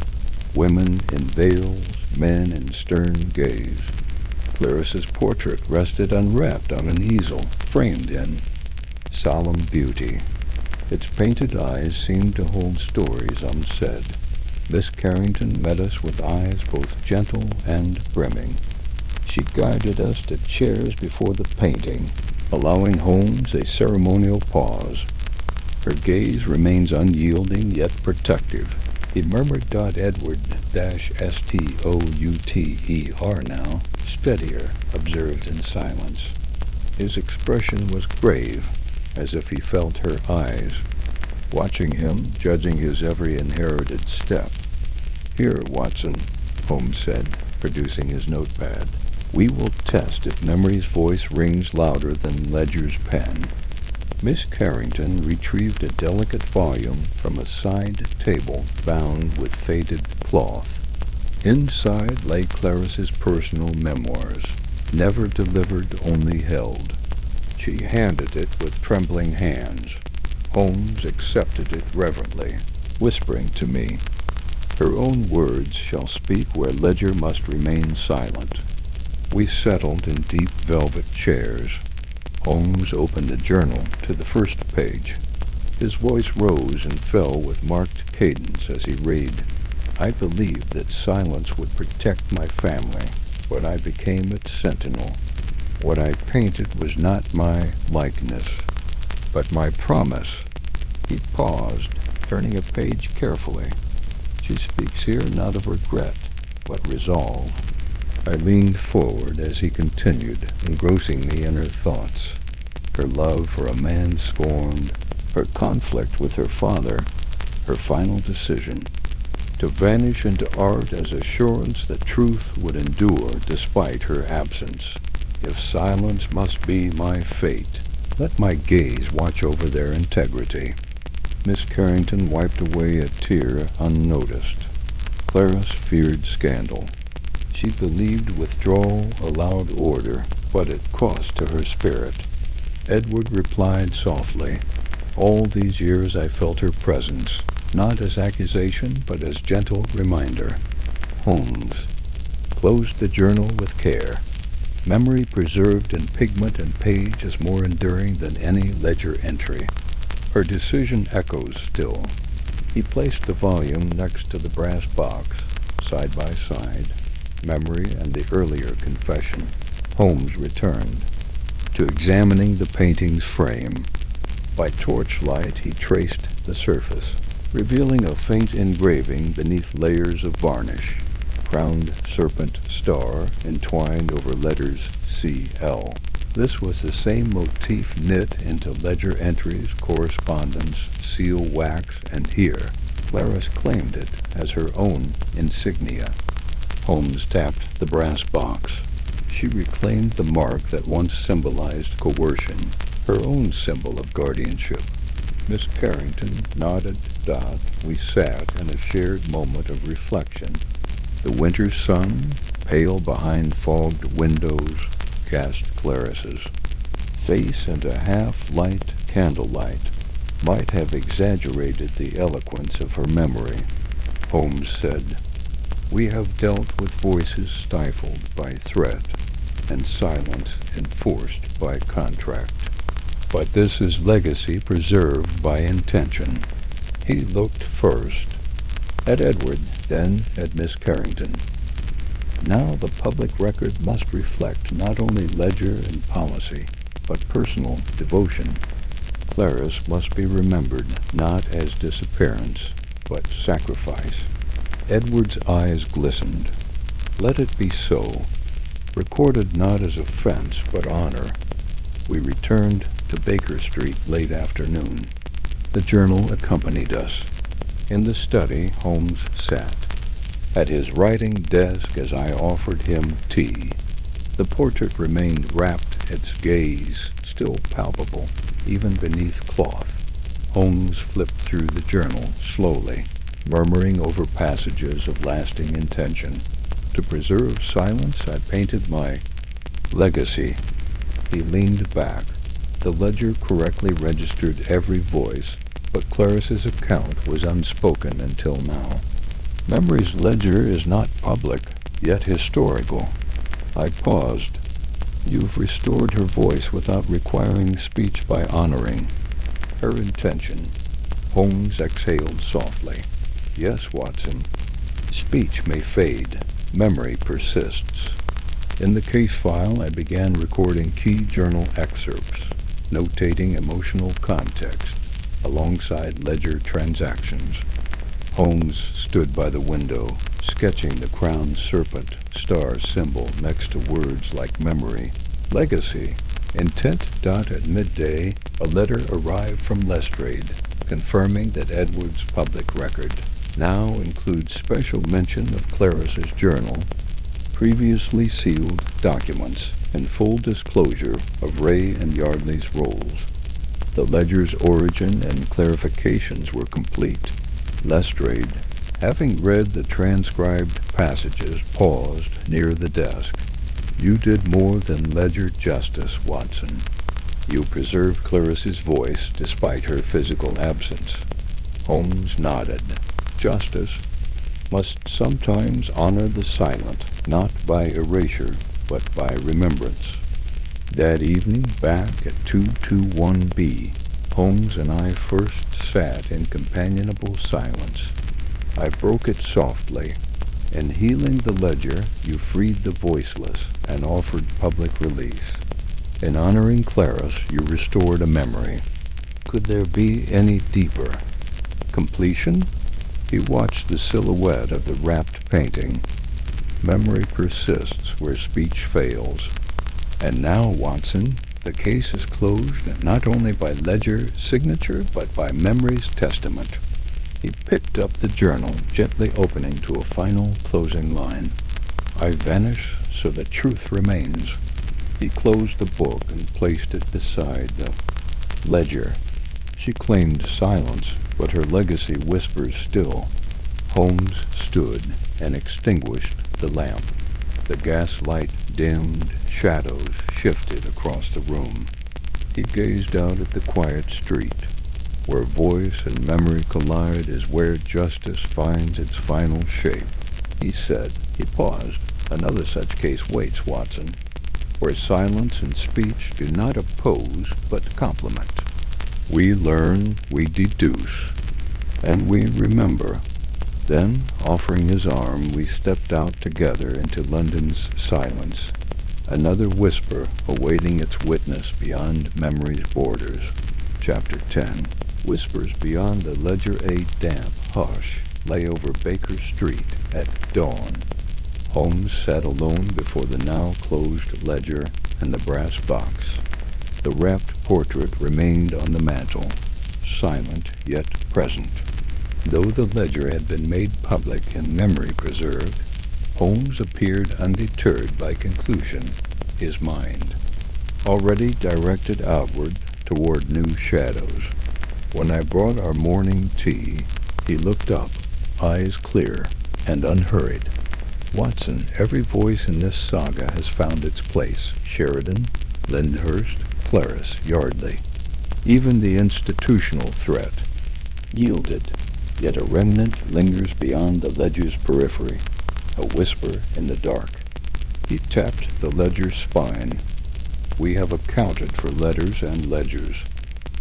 women in veils, men in stern gaze. Clarice's portrait rested unwrapped on an easel, framed in solemn beauty. Its painted eyes seemed to hold stories unsaid. Miss Carrington met us with eyes both gentle and brimming. She guided us to chairs before the painting, allowing Holmes a ceremonial pause. Her gaze remains unyielding yet protective. He murmured Edward-Stouter now, steadier, observed in silence. His expression was grave, as if he felt her eyes, watching him, judging his every inherited step. "Here, Watson," Holmes said, producing his notepad. "We will test if memory's voice rings louder than Ledger's pen." Miss Carrington retrieved a delicate volume from a side table bound with faded cloth. Inside lay Clarice's personal memoirs, never delivered, only held. She handed it with trembling hands. Holmes accepted it reverently, whispering to me, "Her own words shall speak where Ledger must remain silent." We settled in deep velvet chairs. Holmes opened a journal to the first page. His voice rose and fell with marked cadence as he read, "I believed that silence would protect my family, but I became its sentinel. What I painted was not my likeness, but my promise." He paused, turning a page carefully. She speaks here not of regret, but resolve. I leaned forward as he continued, engrossing me in her thoughts. Her love for a man scorned, her conflict with her father, her final decision to vanish into art as assurance that truth would endure despite her absence. If silence must be my fate, let my gaze watch over their integrity. Miss Carrington wiped away a tear unnoticed. Clarice feared scandal. She believed withdrawal allowed order, but at cost to her spirit. Edward replied softly, "All these years I felt her presence, not as accusation, but as gentle reminder." Holmes closed the journal with care. Memory preserved in pigment and page is more enduring than any ledger entry. Her decision echoes still. He placed the volume next to the brass box, side by side, memory and the earlier confession. Holmes returned to examining the painting's frame. By torchlight he traced the surface, revealing a faint engraving beneath layers of varnish. Crowned serpent star entwined over letters C.L. This was the same motif knit into ledger entries, correspondence, seal wax, and here Clarice claimed it as her own insignia. Holmes tapped the brass box. She reclaimed the mark that once symbolized coercion, her own symbol of guardianship. Miss Carrington nodded. We sat in a shared moment of reflection. The winter sun, pale behind fogged windows, cast Clarice's face into half-light candlelight. might have exaggerated the eloquence of her memory. Holmes said, "We have dealt with voices stifled by threat and silence enforced by contract. But this is legacy preserved by intention." He looked first at Edward, then at Miss Carrington. Now the public record must reflect not only ledger and policy, but personal devotion. Clarice must be remembered not as disappearance, but sacrifice. Edward's eyes glistened. Let it be so. Recorded not as offense, but honor. We returned to Baker Street late afternoon. The journal accompanied us. In the study, Holmes sat at his writing desk as I offered him tea. The portrait remained rapt, its gaze still palpable, even beneath cloth. Holmes flipped through the journal slowly, murmuring over passages of lasting intention. To preserve silence, I painted my legacy. He leaned back. The ledger correctly registered every voice, but Clarice's account was unspoken until now. Memory's ledger is not public, yet historical. I paused. You've restored her voice without requiring speech by honoring her intention. Holmes exhaled softly. Yes, Watson. Speech may fade. Memory persists. In the case file, I began recording key journal excerpts, notating emotional context alongside ledger transactions. Holmes stood by the window, sketching the crowned serpent star symbol next to words like memory, legacy, intent. At midday, a letter arrived from Lestrade, confirming that Edward's public record now includes special mention of Clarice's journal, previously sealed documents, and full disclosure of Ray and Yardley's roles. The ledger's origin and clarifications were complete. Lestrade, having read the transcribed passages, paused near the desk. You did more than ledger justice, Watson. You preserved Clarice's voice despite her physical absence. Holmes nodded. Justice must sometimes honor the silent, not by erasure, but by remembrance. That evening, back at 221B, Holmes and I first sat in companionable silence. I broke it softly. In healing the ledger, you freed the voiceless and offered public release. In honoring Clarice, you restored a memory. Could there be any deeper? Completion? He watched the silhouette of the wrapped painting. Memory persists where speech fails. And now, Watson, the case is closed not only by ledger signature, but by memory's testament. He picked up the journal, gently opening to a final closing line. I vanish so that truth remains. He closed the book and placed it beside the ledger. She claimed silence, but her legacy whispers still. Holmes stood and extinguished the lamp. The gaslight dimmed, shadows shifted across the room. He gazed out at the quiet street. Where voice and memory collide is where justice finds its final shape, he said. He paused. Another such case waits, Watson, where silence and speech do not oppose but complement. We learn, we deduce, and we remember. Then, offering his arm, we stepped out together into London's silence, another whisper awaiting its witness beyond memory's borders. Chapter 10. Whispers beyond the Ledger A damp hush lay over Baker Street at dawn. Holmes sat alone before the now closed ledger and the brass box. The wrapped portrait remained on the mantel, silent yet present. Though the ledger had been made public and memory preserved, Holmes appeared undeterred by conclusion, his mind already directed outward toward new shadows. When I brought our morning tea, he looked up, eyes clear and unhurried. Watson, every voice in this saga has found its place. Sheridan, Lyndhurst, Clarice, Yardley. Even the institutional threat yielded, yet a remnant lingers beyond the ledger's periphery, a whisper in the dark. He tapped the ledger's spine. We have accounted for letters and ledgers,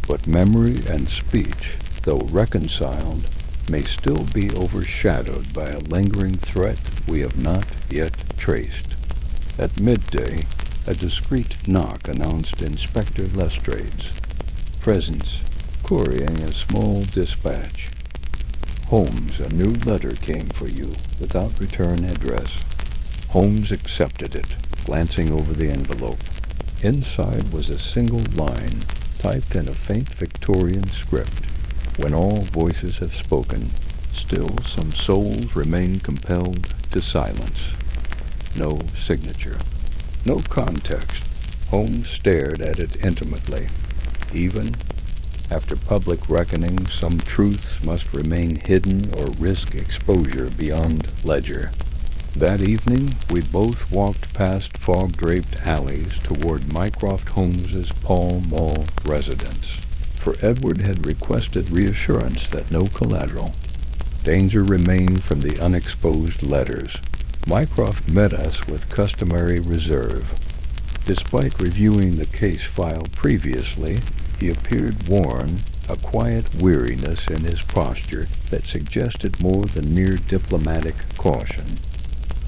but memory and speech, though reconciled, may still be overshadowed by a lingering threat we have not yet traced. At midday, a discreet knock announced Inspector Lestrade's presence, couriering a small dispatch. Holmes, a new letter came for you, without return address. Holmes accepted it, glancing over the envelope. Inside was a single line, typed in a faint Victorian script. When all voices have spoken, still some souls remain compelled to silence. No signature. No context. Holmes stared at it intimately. Even after public reckoning, some truths must remain hidden or risk exposure beyond ledger. That evening, we both walked past fog-draped alleys toward Mycroft Holmes's Pall Mall residence, for Edward had requested reassurance that no collateral danger remained from the unexposed letters. Mycroft met us with customary reserve. Despite reviewing the case file previously, he appeared worn, a quiet weariness in his posture that suggested more than mere diplomatic caution.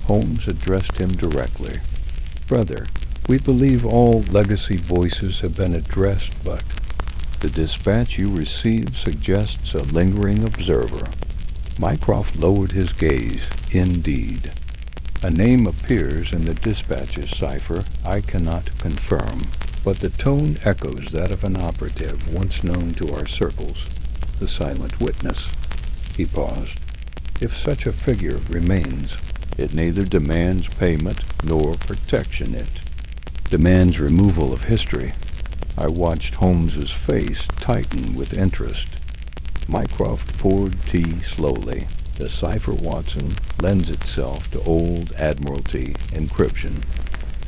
Holmes addressed him directly. Brother, we believe all legacy voices have been addressed, but the dispatch you received suggests a lingering observer. Mycroft lowered his gaze. Indeed. A name appears in the dispatch's cipher I cannot confirm, but the tone echoes that of an operative once known to our circles, the silent witness. He paused. If such a figure remains, it neither demands payment nor protection. It demands removal of history. I watched Holmes's face tighten with interest. Mycroft poured tea slowly. The cipher, Watson, lends itself to old Admiralty encryption.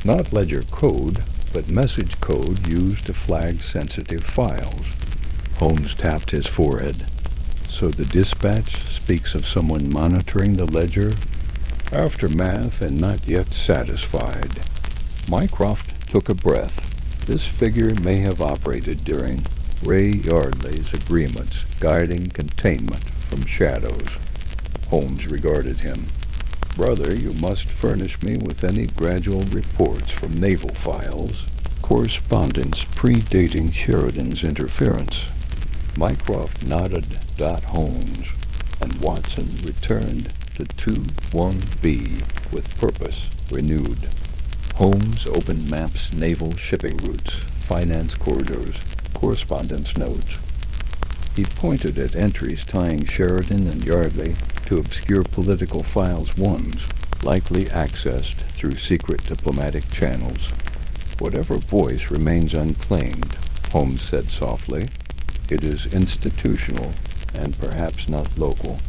Not ledger code, but message code used to flag sensitive files. Holmes tapped his forehead. So the dispatch speaks of someone monitoring the ledger? Aftermath and not yet satisfied. Mycroft took a breath. This figure may have operated during Ray Yardley's agreements guiding containment from shadows. Holmes regarded him. Brother, you must furnish me with any gradual reports from naval files, correspondence predating Sheridan's interference. Mycroft nodded. Holmes and Watson returned to 2-1B with purpose renewed. Holmes opened maps, naval shipping routes, finance corridors, correspondence notes. He pointed at entries tying Sheridan and Yardley to obscure political files ones, likely accessed through secret diplomatic channels. Whatever voice remains unclaimed, Holmes said softly, it is institutional and perhaps not local,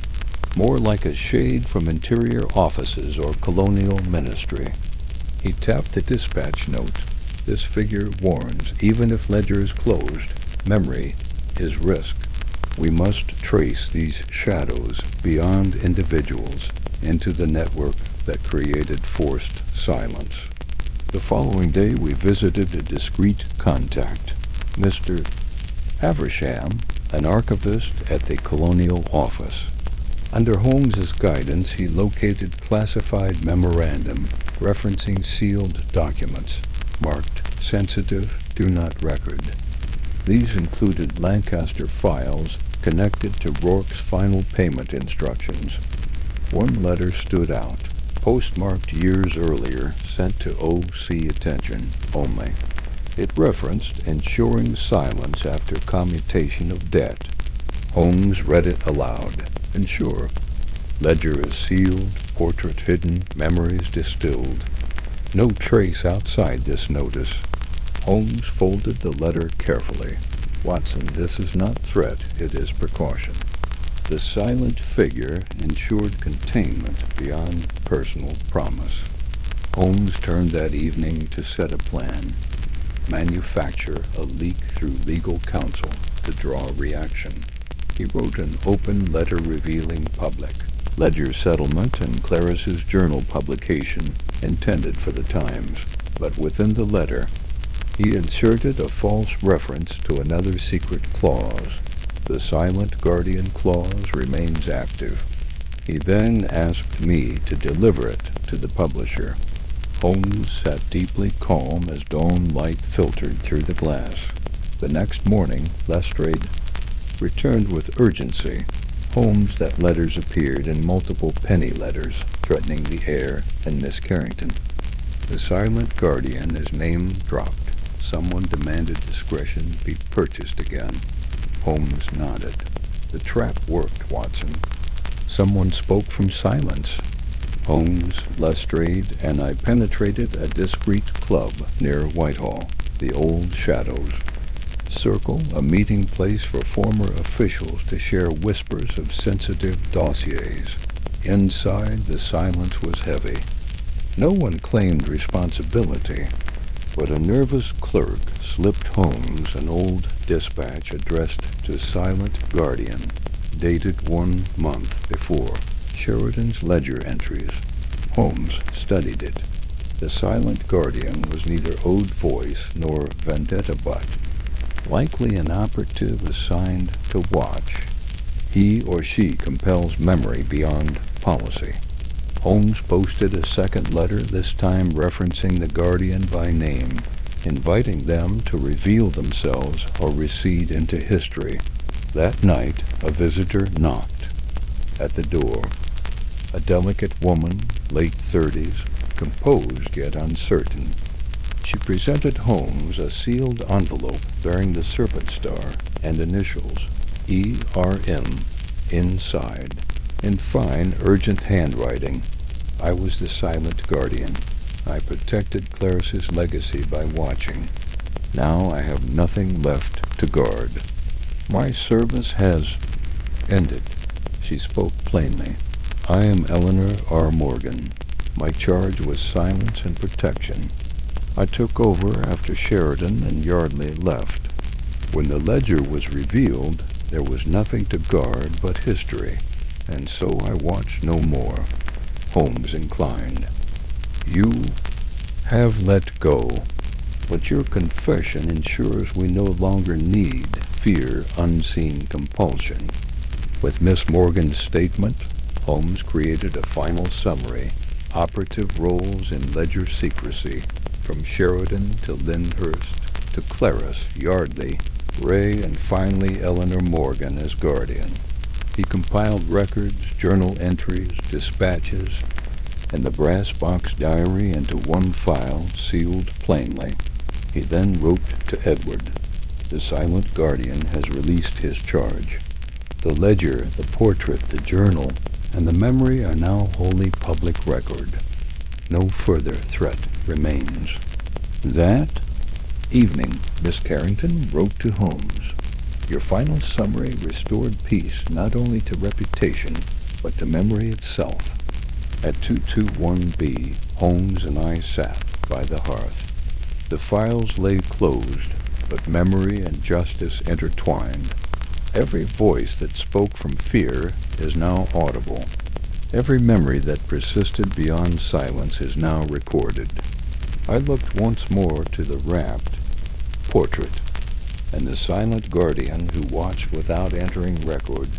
more like a shade from interior offices or colonial ministry. He tapped the dispatch note. This figure warns, even if ledger is closed, memory is risk. We must trace these shadows beyond individuals into the network that created forced silence. The following day we visited a discreet contact, Mr. Haversham, an archivist at the Colonial Office. Under Holmes's guidance, he located classified memorandum referencing sealed documents, marked sensitive, do not record. These included Lancaster files connected to Rourke's final payment instructions. One letter stood out, postmarked years earlier, sent to OC attention only. It referenced ensuring silence after commutation of debt. Holmes read it aloud. Ensure. Ledger is sealed, portrait hidden, memories distilled. No trace outside this notice. Holmes folded the letter carefully. Watson, this is not threat, it is precaution. The silent figure ensured containment beyond personal promise. Holmes turned that evening to set a plan. manufacture a leak through legal counsel to draw reaction. He wrote an open letter revealing public ledger settlement and Clarice's journal publication intended for the Times, but within the letter he inserted a false reference to another secret clause. The silent guardian clause remains active. He then asked me to deliver it to the publisher. Holmes sat deeply calm as dawn light filtered through the glass. The next morning, Lestrade returned with urgency. Holmes, that letters appeared in multiple penny letters, threatening the heir and Miss Carrington. The silent guardian, his name dropped. Someone demanded discretion be purchased again. Holmes nodded. The trap worked, Watson. Someone spoke from silence. Holmes, Lestrade, and I penetrated a discreet club near Whitehall, the Old Shadows. Circle, a meeting place for former officials to share whispers of sensitive dossiers. Inside, the silence was heavy. No one claimed responsibility, but a nervous clerk slipped Holmes an old dispatch addressed to Silent Guardian, dated 1 month before Sheridan's ledger entries. Holmes studied it. The Silent Guardian was neither ode voice nor vendetta but likely an operative assigned to watch. He or she compels memory beyond policy. Holmes posted a second letter, this time referencing the Guardian by name, inviting them to reveal themselves or recede into history. That night, a visitor knocked at the door. A delicate woman, late 30s, composed yet uncertain. She presented Holmes a sealed envelope bearing the serpent star and initials E.R.M. inside, in fine, urgent handwriting. I was the Silent Guardian. I protected Clarice's legacy by watching. Now I have nothing left to guard. My service has ended. She spoke plainly. I am Eleanor R. Morgan. My charge was silence and protection. I took over after Sheridan and Yardley left. When the ledger was revealed, there was nothing to guard but history, and so I watched no more. Holmes inclined. You have let go, but your confession ensures we no longer need fear unseen compulsion. With Miss Morgan's statement, Holmes created a final summary. Operative roles in ledger secrecy, from Sheridan to Lyndhurst to Clarice, Yardley, Ray, and finally Eleanor Morgan as guardian. He compiled records, journal entries, dispatches, and the brass box diary into one file sealed plainly. He then wrote to Edward. The Silent Guardian has released his charge. The ledger, the portrait, the journal, and the memory are now wholly public record. No further threat remains. That evening, Miss Carrington wrote to Holmes. Your final summary restored peace not only to reputation, but to memory itself. At 221B, Holmes and I sat by the hearth. The files lay closed, but memory and justice intertwined. Every voice that spoke from fear is now audible. Every memory that persisted beyond silence is now recorded. I looked once more to the rapt portrait, and the Silent Guardian who watched without entering record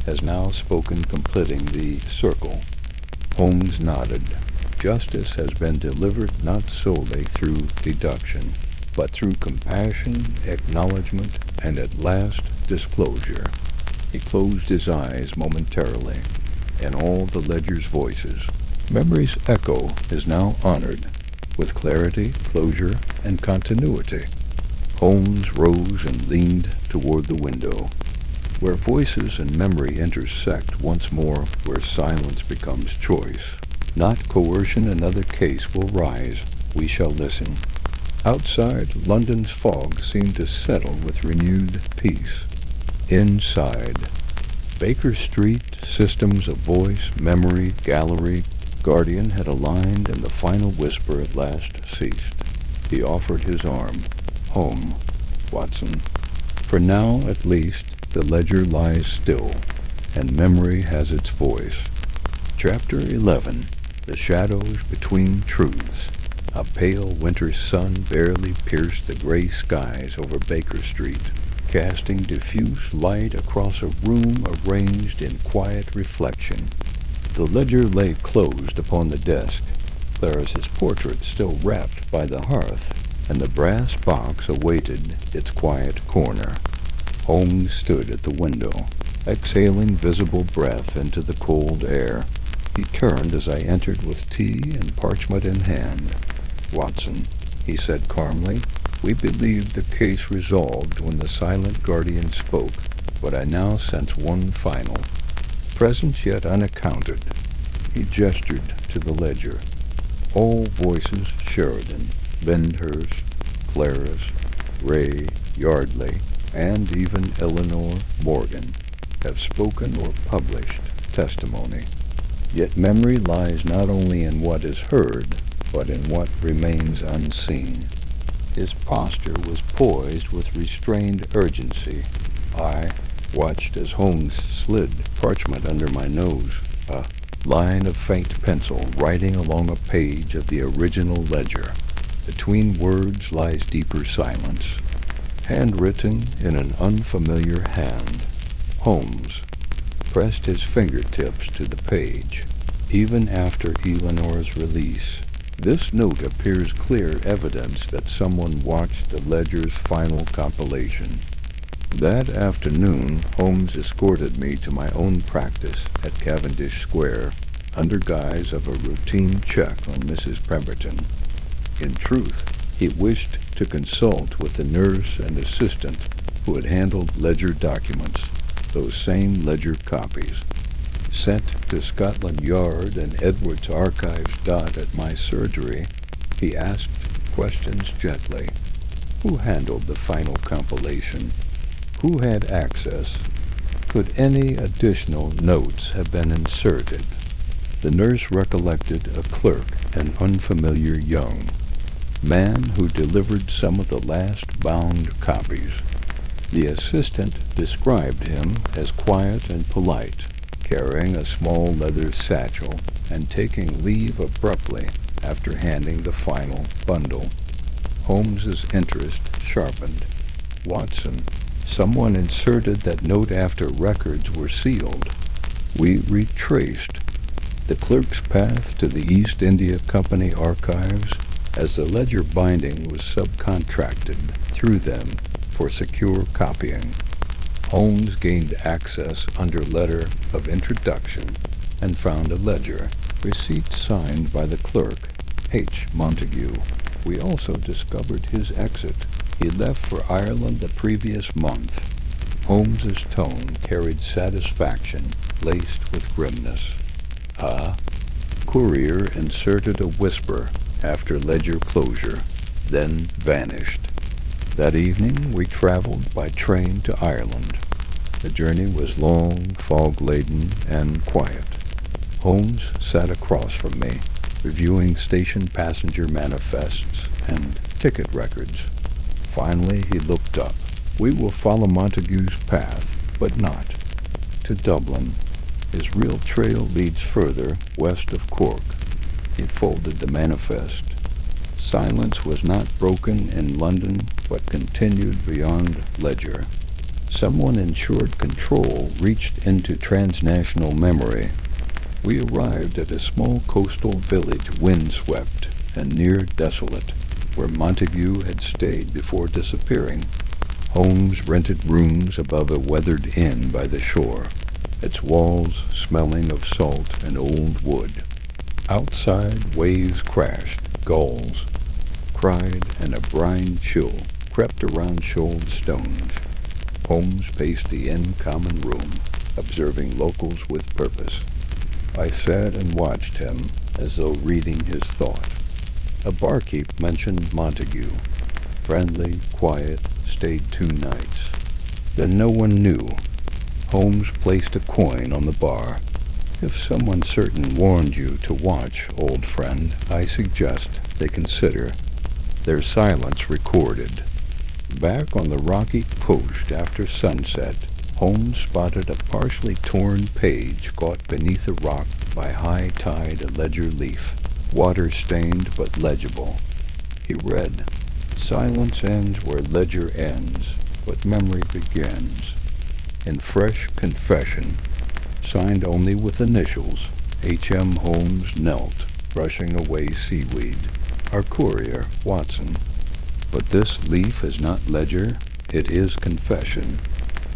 has now spoken, completing the circle. Holmes nodded. Justice has been delivered not solely through deduction, but through compassion, acknowledgement, and at last disclosure. He closed his eyes momentarily, and all the ledger's voices. Memory's echo is now honored, with clarity, closure, and continuity. Holmes rose and leaned toward the window. Where voices and memory intersect once more, where silence becomes choice, not coercion, another case will rise. We shall listen. Outside, London's fog seemed to settle with renewed peace. Inside, Baker Street, systems of voice, memory, gallery, Guardian had aligned, and the final whisper at last ceased. He offered his arm. home, Watson. For now, at least, the ledger lies still, and memory has its voice. Chapter 11. The Shadows Between Truths. A pale winter sun barely pierced the gray skies over Baker Street, casting diffuse light across a room arranged in quiet reflection. The ledger lay closed upon the desk, Clarice's portrait still wrapped by the hearth, and the brass box awaited its quiet corner. Holmes stood at the window, exhaling visible breath into the cold air. He turned as I entered with tea and parchment in hand. "Watson," he said calmly, "we believed the case resolved when the silent guardian spoke, but I now sense one final presence yet unaccounted." He gestured to the ledger. "All voices Sheridan, Lyndhurst, Clarice, Ray, Yardley, and even Eleanor Morgan have spoken or published testimony. Yet memory lies not only in what is heard, but in what remains unseen." His posture was poised with restrained urgency. I watched as Holmes slid parchment under my nose, a line of faint pencil writing along a page of the original ledger. Between words lies deeper silence. Handwritten in an unfamiliar hand, Holmes pressed his fingertips to the page. Even after Eleanor's release, this note appears clear evidence that someone watched the ledger's final compilation. That afternoon, Holmes escorted me to my own practice at Cavendish Square, under guise of a routine check on Mrs. Pemberton. In truth, he wished to consult with the nurse and assistant who had handled ledger documents, those same ledger copies. Sent to Scotland Yard and Edwards Archives. At my surgery, he asked questions gently. Who handled the final compilation? Who had access? Could any additional notes have been inserted? The nurse recollected a clerk, an unfamiliar young man who delivered some of the last bound copies. The assistant described him as quiet and polite, carrying a small leather satchel and taking leave abruptly after handing the final bundle. Holmes's interest sharpened. "Watson, someone inserted that note after records were sealed." We retraced the clerk's path to the East India Company archives, as the ledger binding was subcontracted through them for secure copying. Holmes gained access under letter of introduction and found a ledger, receipt signed by the clerk, H. Montague. We also discovered his exit. He left for Ireland the previous month. Holmes's tone carried satisfaction laced with grimness. A courier inserted a whisper after ledger closure, then vanished. That evening we traveled by train to Ireland. The journey was long, fog-laden, and quiet. Holmes sat across from me, reviewing station passenger manifests and ticket records. Finally he looked up. "We will follow Montague's path, but not to Dublin. His real trail leads further west of Cork." He folded the manifest. Silence was not broken in London, but continued beyond ledger. Someone ensured control reached into transnational memory. We arrived at a small coastal village, windswept and near desolate, where Montague had stayed before disappearing. Holmes rented rooms above a weathered inn by the shore, its walls smelling of salt and old wood. Outside, waves crashed, gulls cried, and a brine chill crept around shoaled stones. Holmes paced the inn common room, observing locals with purpose. I sat and watched him, as though reading his thought. A barkeep mentioned Montague. Friendly, quiet, stayed 2 nights. Then no one knew. Holmes placed a coin on the bar. "If someone certain warned you to watch, old friend, I suggest they consider." Their silence recorded. Back on the rocky coast after sunset, Holmes spotted a partially torn page caught beneath a rock by high tide, a ledger leaf, water-stained but legible. He read, "Silence ends where ledger ends, but memory begins." In fresh confession, signed only with initials, H.M. Holmes knelt, brushing away seaweed. Our courier, Watson. But this leaf is not ledger, it is confession.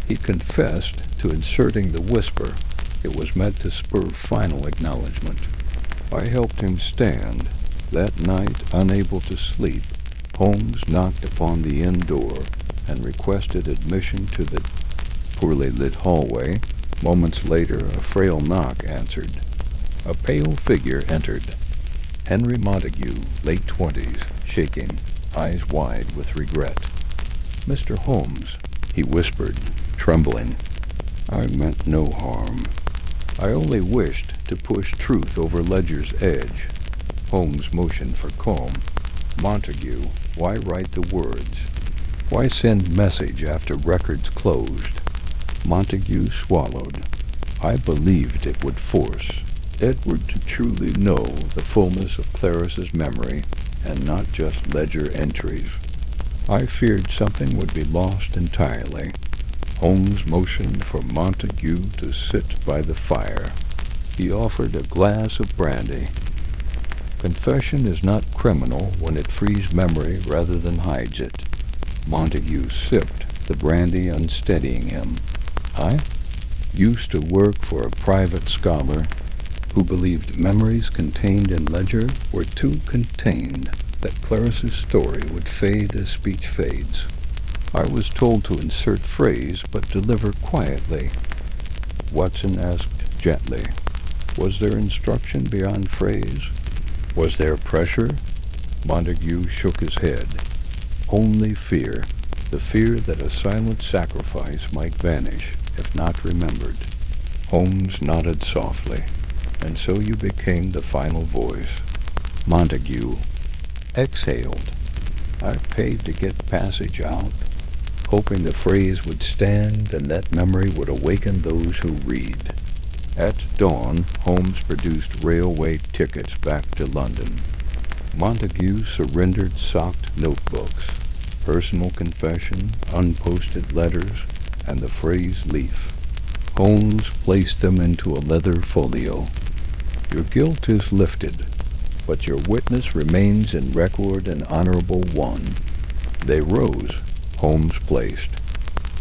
He confessed to inserting the whisper. It was meant to spur final acknowledgement. I helped him stand. That night, unable to sleep, Holmes knocked upon the inn door and requested admission to the poorly lit hallway. Moments later, a frail knock answered. A pale figure entered. Henry Montague, late 20s, shaking, eyes wide with regret. "Mr. Holmes," he whispered, trembling. "I meant no harm. I only wished to push truth over Ledger's edge." Holmes motioned for calm. "Montague, why write the words? Why send message after records closed?" Montague swallowed. "I believed it would force Edward to truly know the fullness of Clarice's memory, and not just ledger entries. I feared something would be lost entirely." Holmes motioned for Montague to sit by the fire. He offered a glass of brandy. "Confession is not criminal when it frees memory rather than hides it." Montague sipped, the brandy unsteadying him. "I used to work for a private scholar who believed memories contained in ledger were too contained, that Clarice's story would fade as speech fades. I was told to insert phrase but deliver quietly." Watson asked gently, "Was there instruction beyond phrase? Was there pressure?" Montague shook his head. "Only fear, the fear that a silent sacrifice might vanish if not remembered." Holmes nodded softly. "And so you became the final voice." Montague exhaled. "I paid to get passage out, hoping the phrase would stand and that memory would awaken those who read." At dawn, Holmes produced railway tickets back to London. Montague surrendered socked notebooks, personal confession, unposted letters, and the phrase leaf. Holmes placed them into a leather folio. "Your guilt is lifted, but your witness remains in record an honorable one." They rose. Holmes placed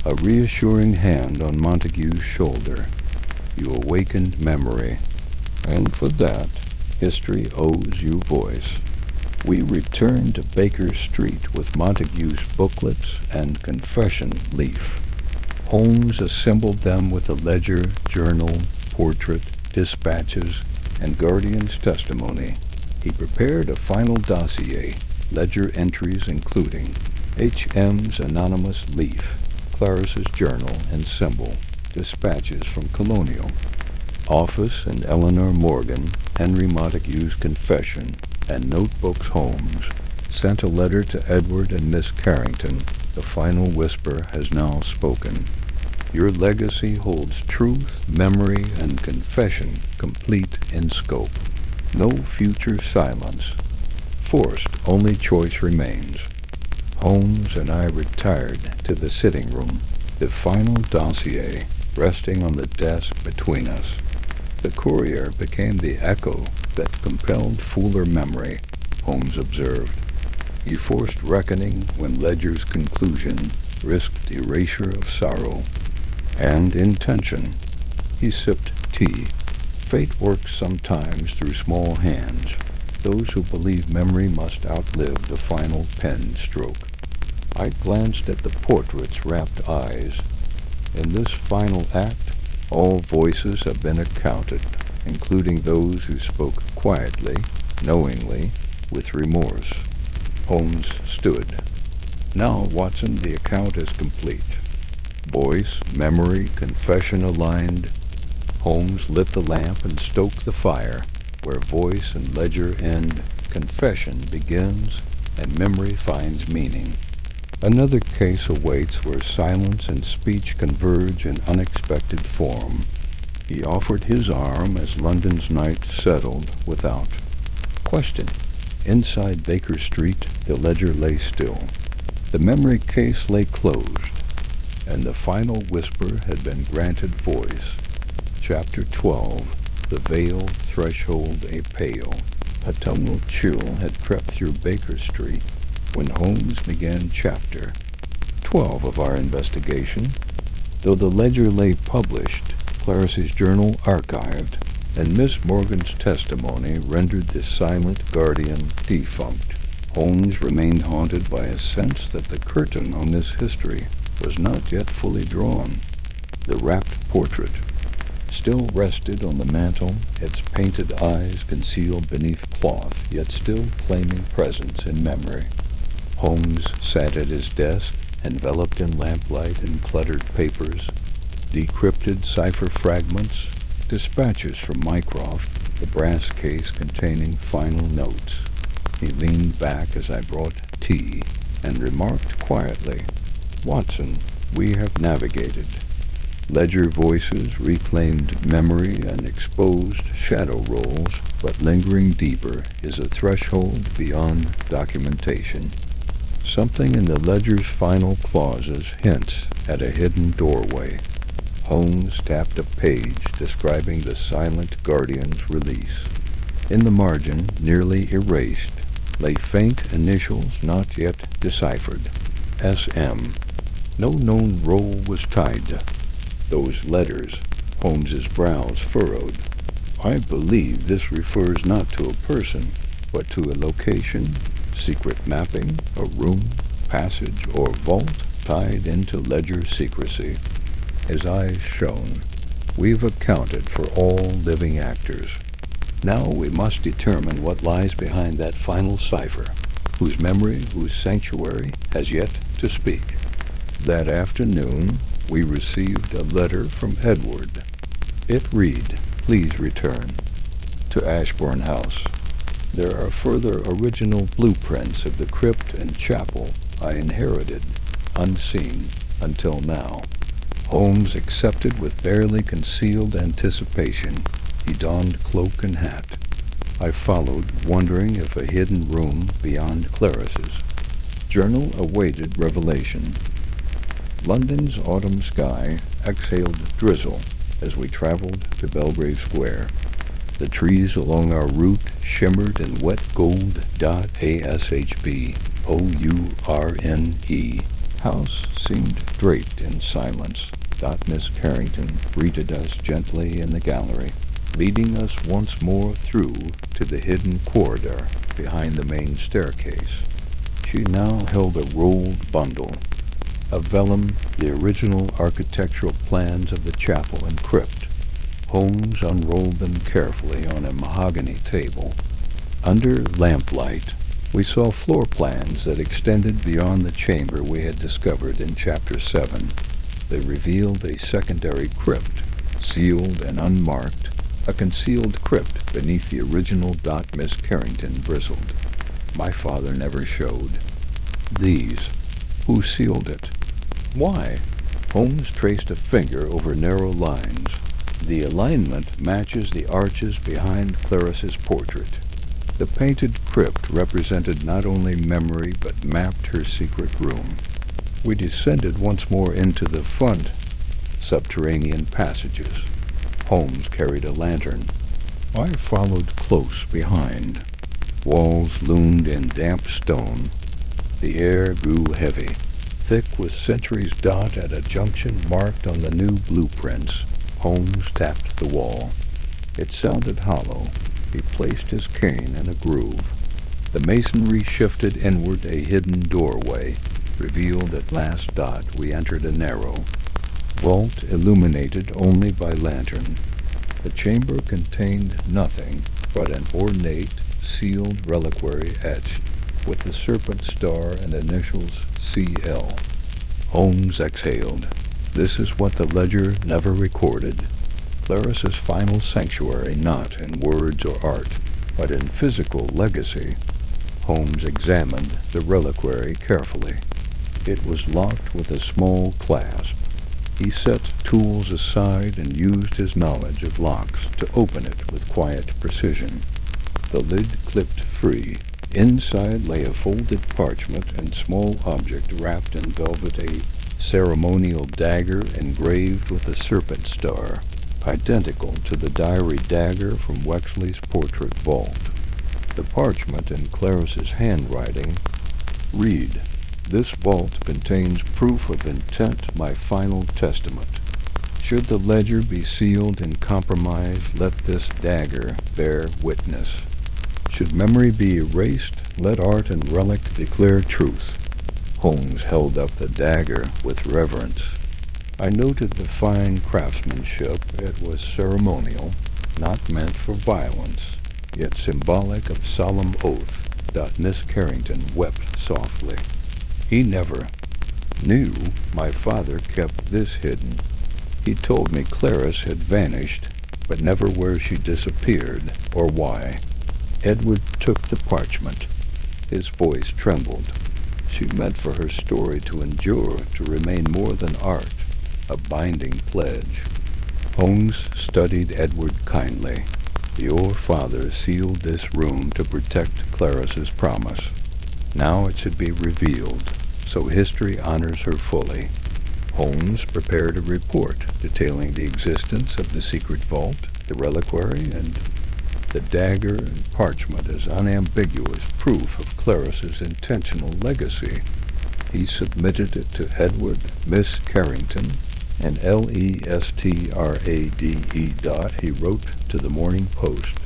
a reassuring hand on Montague's shoulder. "You awakened memory, and for that, history owes you voice." We returned to Baker Street with Montague's booklets and confession leaf. Holmes assembled them with a ledger, journal, portrait, dispatches, and guardian's testimony. He prepared a final dossier, ledger entries including H.M.'s anonymous leaf, Clarice's journal and symbol, dispatches from Colonial Office and Eleanor Morgan, Henry Montague's confession, and notebooks. Holmes sent a letter to Edward and Miss Carrington. The final whisper has now spoken. Your legacy holds truth, memory, and confession complete in scope. No future silence. Forced, only choice remains. Holmes and I retired to the sitting room, the final dossier resting on the desk between us. The courier became the echo that compelled fuller memory, Holmes observed. He forced reckoning when Ledger's conclusion risked erasure of sorrow. And intention. He sipped tea. Fate works sometimes through small hands, those who believe memory must outlive the final pen stroke. I glanced at the portrait's rapt eyes. In this final act, all voices have been accounted, including those who spoke quietly, knowingly, with remorse. Holmes stood. Now, Watson, the account is complete. Voice, memory, confession aligned. Holmes lit the lamp and stoked the fire. Where voice and ledger end, confession begins, and memory finds meaning. Another case awaits where silence and speech converge in unexpected form. He offered his arm as London's night settled without question. Inside Baker Street, the ledger lay still. The memory case lay closed, and the final whisper had been granted voice. Chapter 12. The Veiled Threshold a Pale. A tumbled chill had crept through Baker Street when Holmes began Chapter 12 of our investigation. Though the ledger lay published, Clarice's journal archived, and Miss Morgan's testimony rendered the silent guardian defunct, Holmes remained haunted by a sense that the curtain on this history was not yet fully drawn. The wrapped portrait still rested on the mantel, its painted eyes concealed beneath cloth, yet still claiming presence in memory. Holmes sat at his desk, enveloped in lamplight and cluttered papers, decrypted cipher fragments, dispatches from Mycroft, the brass case containing final notes. He leaned back as I brought tea and remarked quietly, "Watson, we have navigated. Ledger voices reclaimed memory and exposed shadow rolls, but lingering deeper is a threshold beyond documentation. Something in the ledger's final clauses hints at a hidden doorway." Holmes tapped a page describing the silent guardian's release. In the margin, nearly erased, lay faint initials not yet deciphered. S.M. No known role was tied to those letters. Holmes's brows furrowed. "I believe this refers not to a person, but to a location, secret mapping, a room, passage, or vault tied into ledger secrecy." His eyes shone. "We've accounted for all living actors. Now we must determine what lies behind that final cipher, whose memory, whose sanctuary, has yet to speak." That afternoon, we received a letter from Edward. It read, "Please return to Ashbourne House. There are further original blueprints of the crypt and chapel I inherited, unseen until now." Holmes accepted with barely concealed anticipation. He donned cloak and hat. I followed, wondering if a hidden room beyond Clarice's journal awaited revelation. London's autumn sky exhaled drizzle as we traveled to Belgrave Square. The trees along our route shimmered in wet gold. ASHB OURNE. House seemed draped in silence. Miss Carrington greeted us gently in the gallery, leading us once more through to the hidden corridor behind the main staircase. She now held a rolled bundle of vellum, the original architectural plans of the chapel and crypt. Holmes unrolled them carefully on a mahogany table. Under lamplight, we saw floor plans that extended beyond the chamber we had discovered in Chapter 7. They revealed a secondary crypt, sealed and unmarked, a concealed crypt beneath the original. Miss Carrington bristled. "My father never showed these. Who sealed it? Why?" Holmes traced a finger over narrow lines. "The alignment matches the arches behind Clarice's portrait." The painted crypt represented not only memory but mapped her secret room. We descended once more into the front subterranean passages. Holmes carried a lantern. I followed close behind. Walls loomed in damp stone. The air grew heavy, thick with centuries. At a junction marked on the new blueprints, Holmes tapped the wall. It sounded hollow. He placed his cane in a groove. The masonry shifted inward. A hidden doorway revealed at last. We entered a narrow vault illuminated only by lantern. The chamber contained nothing but an ornate, sealed reliquary etched with the serpent star and initials CL. Holmes exhaled. This is what the ledger never recorded. Clarice's final sanctuary, not in words or art, but in physical legacy. Holmes examined the reliquary carefully. It was locked with a small clasp. He set tools aside and used his knowledge of locks to open it with quiet precision. The lid clipped free. Inside lay a folded parchment and small object wrapped in velvet, a ceremonial dagger engraved with a serpent star, identical to the diary dagger from Wexley's portrait vault. The parchment in Clarice's handwriting read, "This vault contains proof of intent, my final testament. Should the ledger be sealed and compromised, let this dagger bear witness. Should memory be erased, let art and relic declare truth." Holmes held up the dagger with reverence. I noted the fine craftsmanship. It was ceremonial, not meant for violence, yet symbolic of solemn oath. Miss Carrington wept softly. He never knew my father kept this hidden. He told me Clarice had vanished, but never where she disappeared or why. Edward took the parchment. His voice trembled. She meant for her story to endure, to remain more than art, a binding pledge. Holmes studied Edward kindly. Your father sealed this room to protect Clarice's promise. Now it should be revealed, so history honors her fully. Holmes prepared a report detailing the existence of the secret vault, the reliquary, and the dagger and parchment as unambiguous proof of Clarice's intentional legacy. He submitted it to Edward, Miss Carrington, and Lestrade. He wrote to the Morning Post.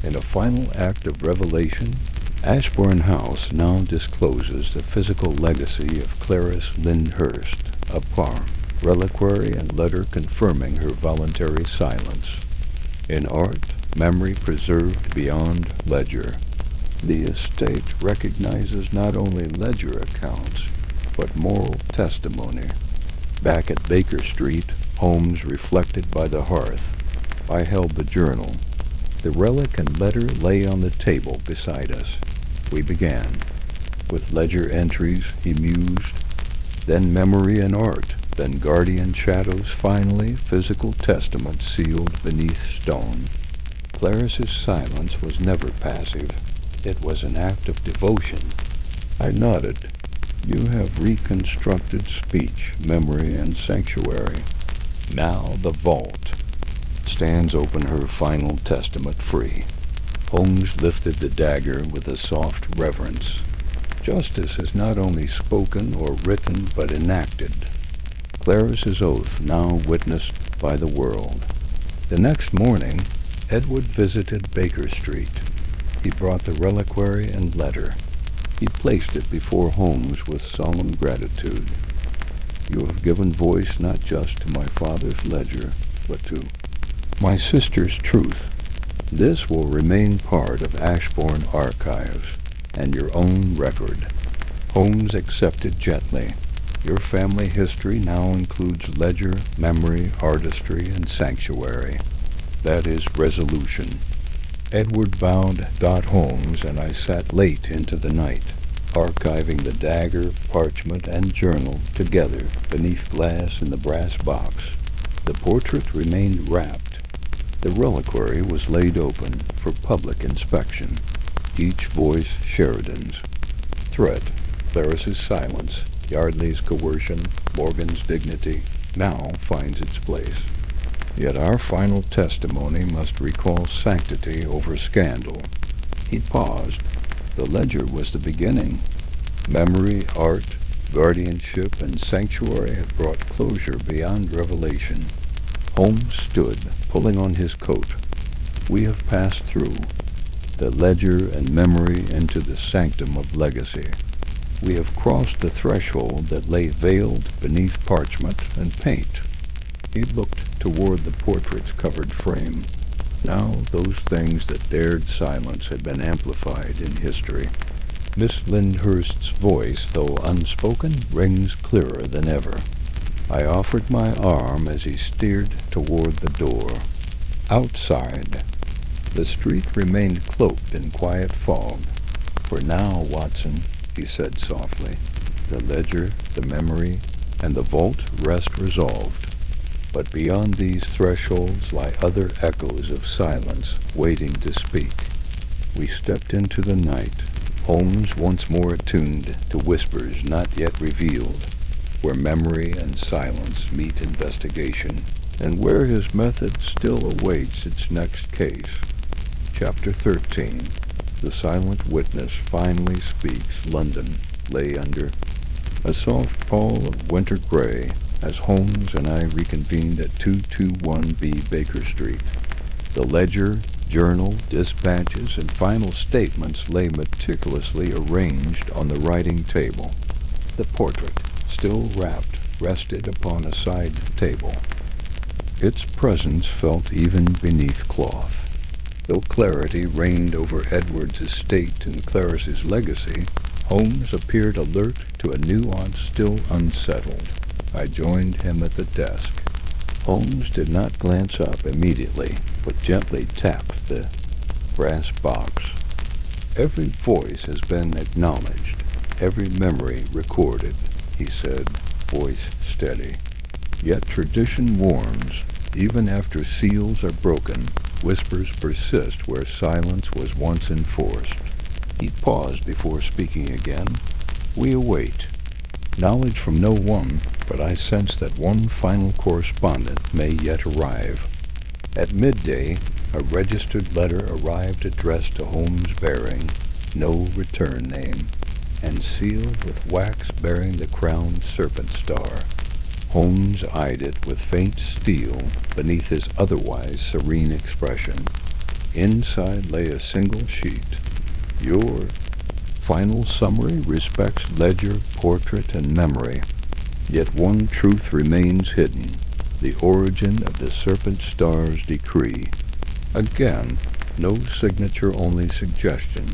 In a final act of revelation, Ashbourne House now discloses the physical legacy of Clarice Lyndhurst, a par, reliquary and letter confirming her voluntary silence. In art, memory preserved beyond ledger. The estate recognizes not only ledger accounts, but moral testimony. Back at Baker Street, Holmes reflected by the hearth. I held the journal. The relic and letter lay on the table beside us. We began. With ledger entries, he mused, then memory and art, then guardian shadows, finally physical testament sealed beneath stone. Clarice's silence was never passive. It was an act of devotion. I nodded. You have reconstructed speech, memory, and sanctuary. Now the vault stands open, her final testament free. Holmes lifted the dagger with a soft reverence. Justice is not only spoken or written, but enacted. Clarice's oath now witnessed by the world. The next morning, Edward visited Baker Street. He brought the reliquary and letter. He placed it before Holmes with solemn gratitude. You have given voice not just to my father's ledger, but to my sister's truth. This will remain part of Ashbourne archives and your own record. Holmes accepted gently. Your family history now includes ledger, memory, artistry, and sanctuary. That is resolution. Edward bowed. Holmes and I sat late into the night, archiving the dagger, parchment, and journal together beneath glass in the brass box. The portrait remained wrapped. The reliquary was laid open for public inspection. Each voice Sheridan's. Threat, Clarice's silence, Yardley's coercion, Morgan's dignity, now finds its place. Yet our final testimony must recall sanctity over scandal. He paused. The ledger was the beginning. Memory, art, guardianship, and sanctuary had brought closure beyond revelation. Holmes stood, pulling on his coat. We have passed through the ledger and memory into the sanctum of legacy. We have crossed the threshold that lay veiled beneath parchment and paint. He looked toward the portrait's covered frame. Now those things that dared silence had been amplified in history. Miss Lyndhurst's voice, though unspoken, rings clearer than ever. I offered my arm as he steered toward the door. Outside, the street remained cloaked in quiet fog. For now, Watson, he said softly, the ledger, the memory, and the vault rest resolved. But beyond these thresholds lie other echoes of silence waiting to speak. We stepped into the night, Holmes once more attuned to whispers not yet revealed, where memory and silence meet investigation, and where his method still awaits its next case. Chapter 13. The silent witness finally speaks. London lay under a soft pall of winter gray as Holmes and I reconvened at 221B Baker Street. The ledger, journal, dispatches, and final statements lay meticulously arranged on the writing table. The portrait, still wrapped, rested upon a side table. Its presence felt even beneath cloth. Though clarity reigned over Edward's estate and Clarice's legacy, Holmes appeared alert to a nuance still unsettled. I joined him at the desk. Holmes did not glance up immediately, but gently tapped the brass box. "Every voice has been acknowledged, every memory recorded," he said, voice steady. "Yet tradition warns, even after seals are broken, whispers persist where silence was once enforced." He paused before speaking again. "We await. Knowledge from no one, but I sense that one final correspondent may yet arrive." At midday, a registered letter arrived addressed to Holmes bearing no return name, and sealed with wax bearing the crowned serpent star. Holmes eyed it with faint steel beneath his otherwise serene expression. Inside lay a single sheet. "Your final summary respects ledger, portrait, and memory. Yet one truth remains hidden, the origin of the serpent star's decree." Again, no signature, only suggestion.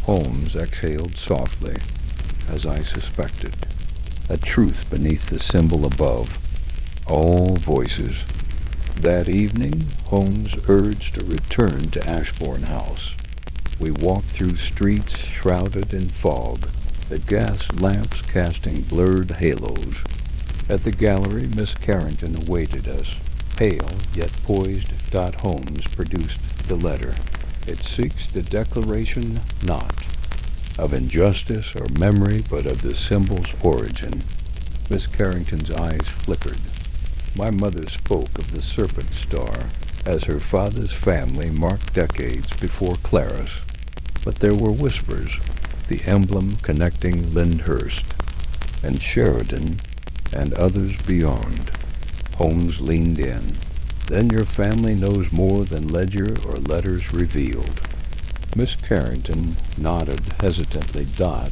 Holmes exhaled softly, as I suspected. A truth beneath the symbol above. All voices. That evening, Holmes urged a return to Ashbourne House. We walked through streets shrouded in fog, the gas lamps casting blurred halos. At the gallery, Miss Carrington awaited us. Pale, yet poised, Holmes produced the letter. It seeks the declaration not of injustice or memory, but of the symbol's origin. Miss Carrington's eyes flickered. My mother spoke of the serpent star as her father's family marked decades before Clarice. But there were whispers, the emblem connecting Lyndhurst and Sheridan and others beyond. Holmes leaned in. "Then your family knows more than ledger or letters revealed." Miss Carrington nodded hesitantly.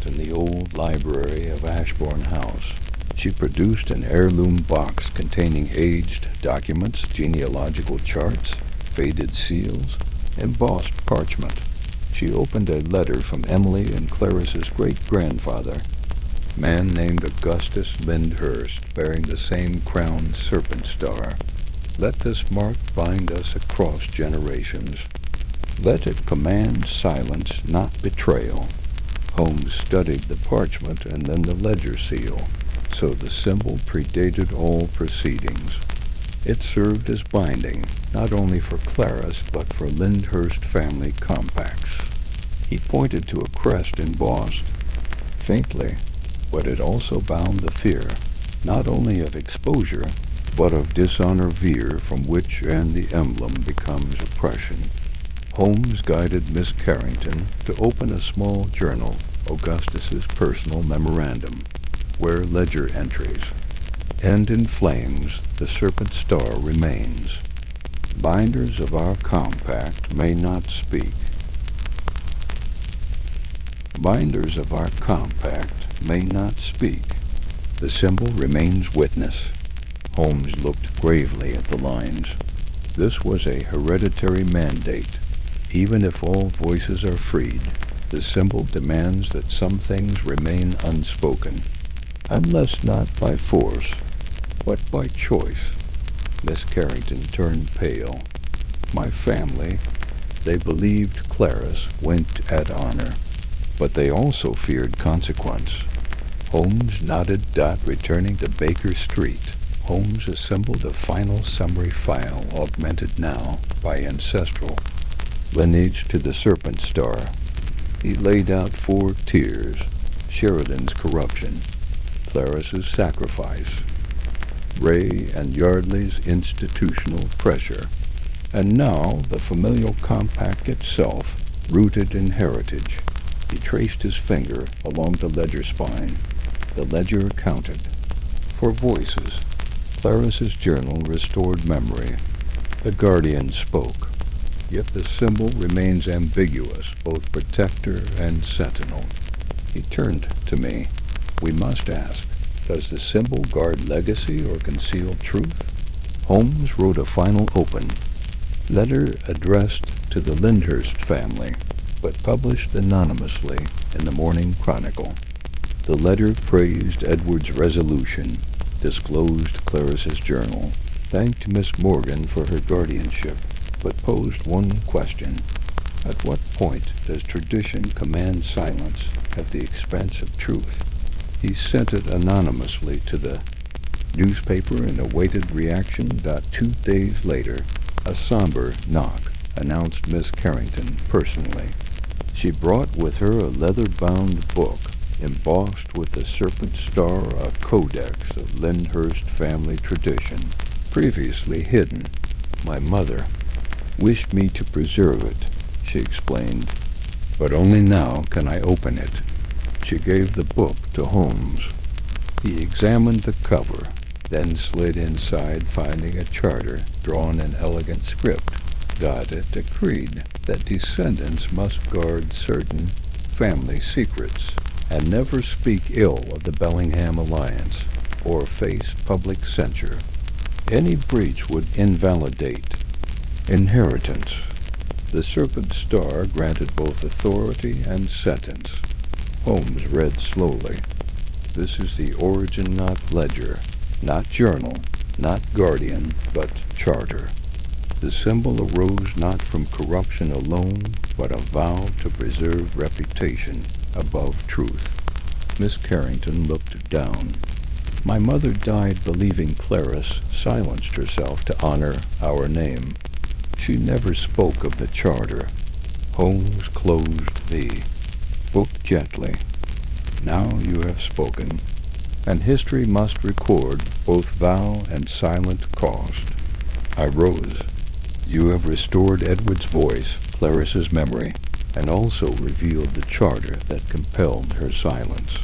In the old library of Ashbourne House. She produced an heirloom box containing aged documents, genealogical charts, faded seals, embossed parchment. She opened a letter from Emily and Clarice's great-grandfather, man named Augustus Lyndhurst, bearing the same crowned serpent star. "Let this mark bind us across generations. Let it command silence, not betrayal." Holmes studied the parchment and then the ledger seal, so the symbol predated all proceedings. It served as binding, not only for Clarice, but for Lyndhurst family compacts. He pointed to a crest embossed, faintly, but it also bound the fear, not only of exposure, but of dishonor veer from which and the emblem becomes oppression. Holmes guided Miss Carrington to open a small journal, Augustus's personal memorandum, where ledger entries. "And in flames the serpent star remains. Binders of our compact may not speak. Binders of our compact may not speak. The symbol remains witness." Holmes looked gravely at the lines. This was a hereditary mandate. Even if all voices are freed, the symbol demands that some things remain unspoken, unless not by force, but by choice. Miss Carrington turned pale. "My family, they believed Clarice winked at honor, but they also feared consequence." Holmes nodded. Returning to Baker Street, Holmes assembled a final summary file augmented now by ancestral lineage to the Serpent Star. He laid out 4 tiers: Sheridan's corruption, Clarice's sacrifice, Ray and Yardley's institutional pressure, and now the familial compact itself, rooted in heritage. He traced his finger along the ledger spine. The ledger counted. For voices, Clarice's journal restored memory. The Guardian spoke, yet the symbol remains ambiguous, both protector and sentinel. He turned to me. We must ask, does the symbol guard legacy or conceal truth? Holmes wrote a final open letter addressed to the Lyndhurst family, but published anonymously in the Morning Chronicle. The letter praised Edward's resolution, disclosed Clarice's journal, thanked Miss Morgan for her guardianship, but posed one question. At what point does tradition command silence at the expense of truth? He sent it anonymously to the newspaper and awaited reaction. 2 days later, a somber knock announced Miss Carrington personally. She brought with her a leather-bound book, embossed with the Serpent Star, a codex of Lyndhurst family tradition, previously hidden. My mother wished me to preserve it, she explained, but only now can I open it. She gave the book to Holmes. He examined the cover, then slid inside, finding a charter drawn in elegant script. It decreed that descendants must guard certain family secrets and never speak ill of the Bellingham alliance or face public censure. Any breach would invalidate inheritance. The Serpent Star granted both authority and sentence. Holmes read slowly. This is the origin, not ledger, not journal, not guardian, but charter. The symbol arose not from corruption alone, but a vow to preserve reputation above truth. Miss Carrington looked down. My mother died believing Clarice silenced herself to honor our name. She never spoke of the charter. Holmes closed the book gently. Now you have spoken, and history must record both vow and silent cost. I rose. You have restored Edward's voice, Clarice's memory, and also revealed the charter that compelled her silence.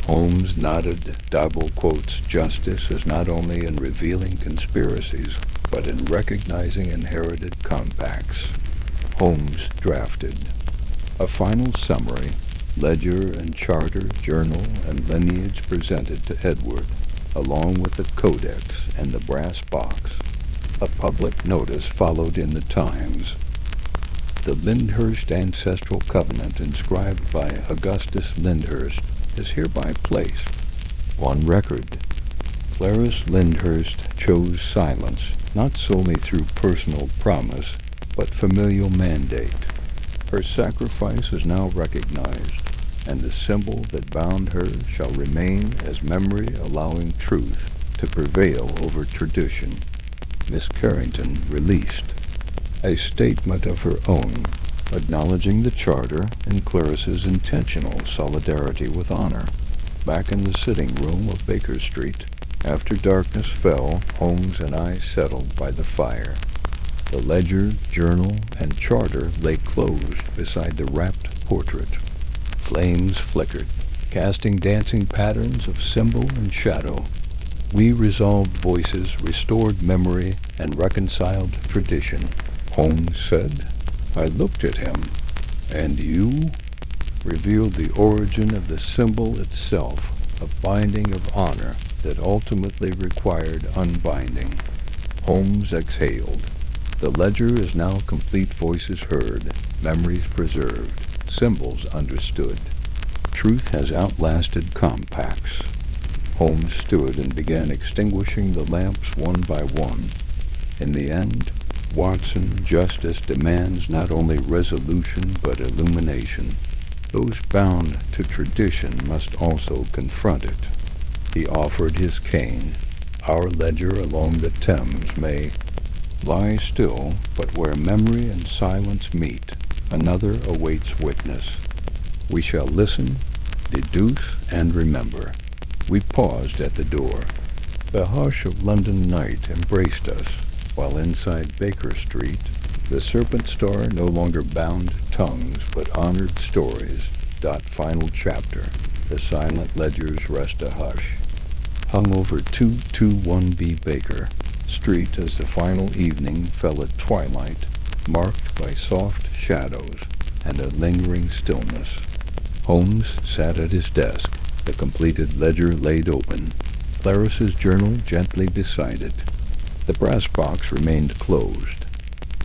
Holmes nodded. Double quotes justice is not only in revealing conspiracies, but in recognizing inherited compacts. Holmes drafted a final summary, ledger and charter, journal and lineage presented to Edward, along with the codex and the brass box. A public notice followed in the Times. The Lyndhurst ancestral covenant inscribed by Augustus Lyndhurst is hereby placed on record. Clarice Lyndhurst chose silence, not solely through personal promise, but familial mandate. Her sacrifice is now recognized, and the symbol that bound her shall remain as memory allowing truth to prevail over tradition. Miss Carrington released a statement of her own, acknowledging the charter and Clarice's intentional solidarity with honor. Back in the sitting room of Baker Street, after darkness fell, Holmes and I settled by the fire. The ledger, journal, and charter lay closed beside the wrapped portrait. Flames flickered, casting dancing patterns of symbol and shadow. We resolved voices, restored memory, and reconciled tradition. Holmes said. I looked at him. And you? Revealed the origin of the symbol itself, a binding of honor that ultimately required unbinding. Holmes exhaled. The ledger is now complete, voices heard, memories preserved, symbols understood. Truth has outlasted compacts. Holmes stood and began extinguishing the lamps one by one. In the end, Watson, justice demands not only resolution but illumination. Those bound to tradition must also confront it. He offered his cane. Our ledger along the Thames may lie still, but where memory and silence meet, another awaits witness. We shall listen, deduce, and remember. We paused at the door. The hush of London night embraced us, while inside Baker Street, the Serpent Star no longer bound tongues, but honored stories. Final chapter. The silent ledgers rest a hush. Hung over 221B Baker Street as the final evening fell at twilight, marked by soft shadows and a lingering stillness. Holmes sat at his desk, the completed ledger laid open, Clarice's journal gently beside it. The brass box remained closed,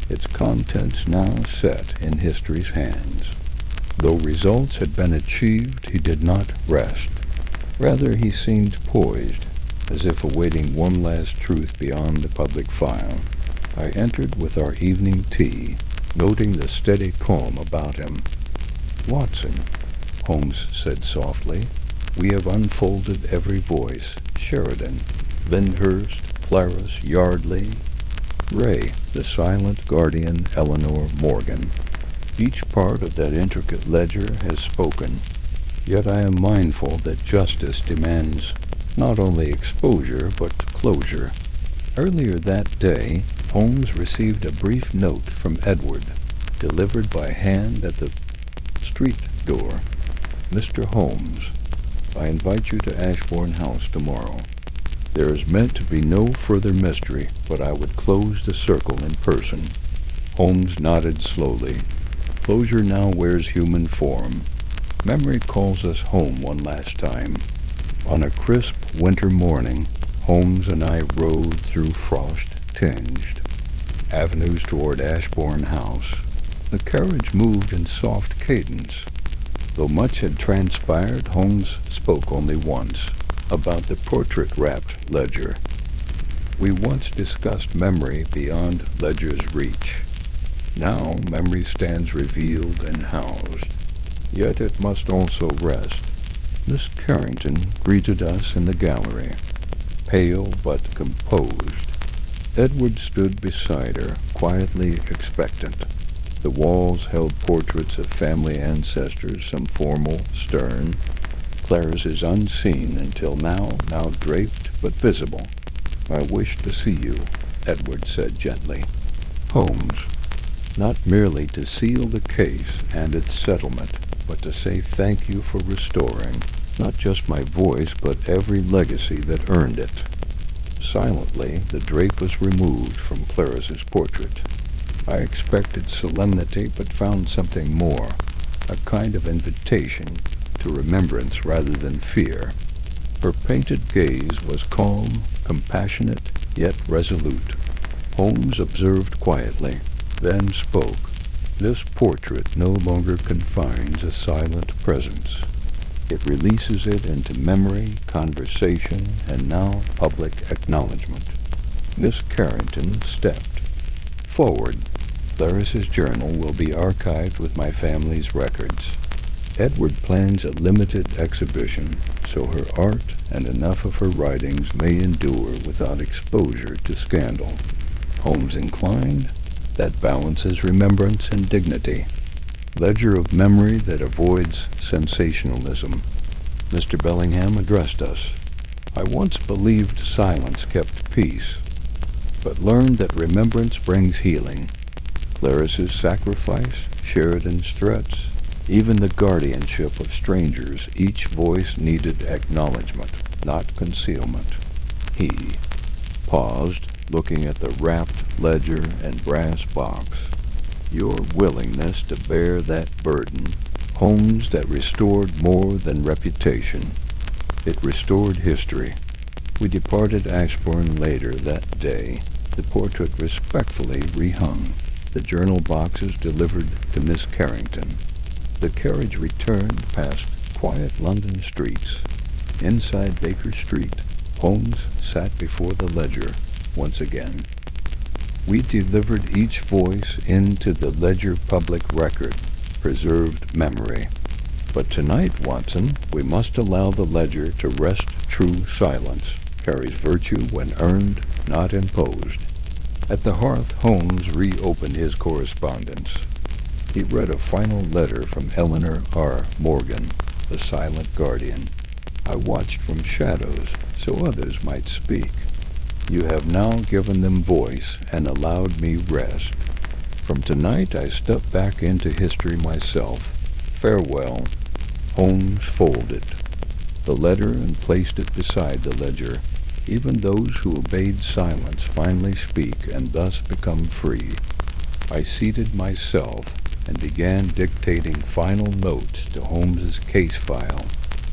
its contents now set in history's hands. Though results had been achieved, he did not rest. Rather, he seemed poised, as if awaiting one last truth beyond the public file. I entered with our evening tea, noting the steady calm about him. "Watson," Holmes said softly, "we have unfolded every voice. Sheridan, Lyndhurst, Clarice, Yardley, Ray, the silent guardian, Eleanor, Morgan. Each part of that intricate ledger has spoken. Yet I am mindful that justice demands not only exposure, but closure." Earlier that day, Holmes received a brief note from Edward, delivered by hand at the street door. "Mr. Holmes, I invite you to Ashbourne House tomorrow. There is meant to be no further mystery, but I would close the circle in person." Holmes nodded slowly. Closure now wears human form. Memory calls us home one last time. On a crisp winter morning, Holmes and I rode through frost-tinged avenues toward Ashbourne House. The carriage moved in soft cadence. Though much had transpired, Holmes spoke only once, about the portrait-wrapped ledger. We once discussed memory beyond ledger's reach. Now memory stands revealed and housed. Yet it must also rest. Miss Carrington greeted us in the gallery, pale but composed. Edward stood beside her, quietly expectant. The walls held portraits of family ancestors, some formal, stern. Clarice is unseen until now draped but visible. "I wish to see you," Edward said gently. "Holmes, not merely to seal the case and its settlement, but to say thank you for restoring not just my voice, but every legacy that earned it." Silently, the drape was removed from Clarice's portrait. I expected solemnity, but found something more, a kind of invitation to remembrance rather than fear. Her painted gaze was calm, compassionate, yet resolute. Holmes observed quietly, then spoke. "This portrait no longer confines a silent presence. It releases it into memory, conversation, and now public acknowledgement." Miss Carrington stepped forward. "Clarice's journal will be archived with my family's records. Edward plans a limited exhibition, so her art and enough of her writings may endure without exposure to scandal." Holmes inclined. "That balances remembrance and dignity. Ledger of memory that avoids sensationalism." Mr. Bellingham addressed us. "I once believed silence kept peace, but learned that remembrance brings healing. Clarice's sacrifice, Sheridan's threats, even the guardianship of strangers, each voice needed acknowledgement, not concealment." He paused, looking at the wrapped ledger and brass box. "Your willingness to bear that burden, Holmes, that restored more than reputation. It restored history." We departed Ashbourne later that day, the portrait respectfully rehung, the journal boxes delivered to Miss Carrington. The carriage returned past quiet London streets. Inside Baker Street, Holmes sat before the ledger once again. We delivered each voice into the ledger public record, preserved memory. But tonight, Watson, we must allow the ledger to rest. True silence carries virtue when earned, not imposed. At the hearth, Holmes reopened his correspondence. He read a final letter from Eleanor R. Morgan, the silent guardian. I watched from shadows so others might speak. You have now given them voice and allowed me rest. From tonight I step back into history myself. Farewell. Holmes folded the letter and placed it beside the ledger. Even those who obeyed silence finally speak and thus become free. I seated myself and began dictating final notes to Holmes's case file,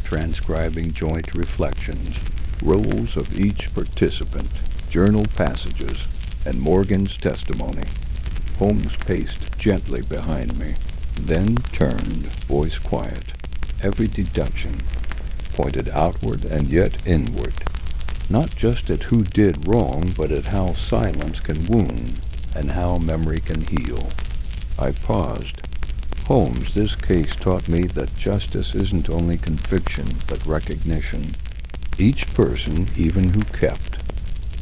transcribing joint reflections, roles of each participant, journal passages, and Morgan's testimony. Holmes paced gently behind me, then turned, voice quiet. Every deduction pointed outward and yet inward, not just at who did wrong, but at how silence can wound and how memory can heal. I paused. Holmes, this case taught me that justice isn't only conviction, but recognition. Each person, even who kept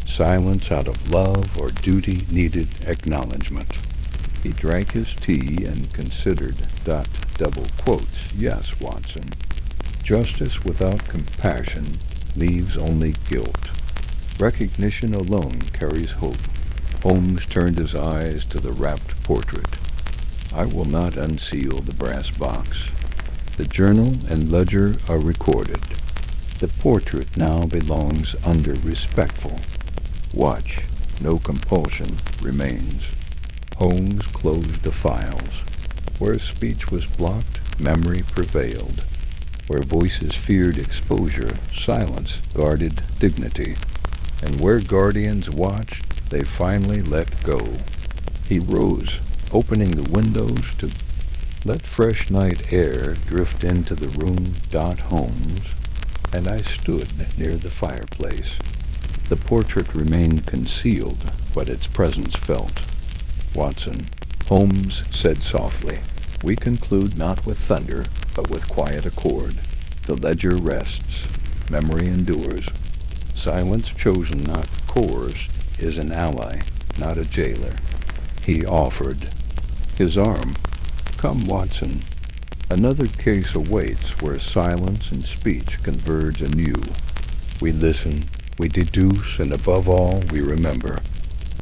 silence out of love or duty, needed acknowledgement. He drank his tea and considered, double quotes, yes, Watson. Justice without compassion leaves only guilt. Recognition alone carries hope. Holmes turned his eyes to the wrapped portrait. I will not unseal the brass box. The journal and ledger are recorded. The portrait now belongs under respectful watch. No compulsion remains. Holmes closed the files. Where speech was blocked, memory prevailed. Where voices feared exposure, silence guarded dignity. And where guardians watched, they finally let go. He rose, opening the windows to let fresh night air drift into the room. Holmes, and I stood near the fireplace. The portrait remained concealed, but its presence felt. Watson, Holmes said softly, we conclude not with thunder, but with quiet accord. The ledger rests, memory endures. Silence chosen, not coerced, is an ally, not a jailer. He offered his arm. Come, Watson. Another case awaits where silence and speech converge anew. We listen, we deduce, and above all, we remember.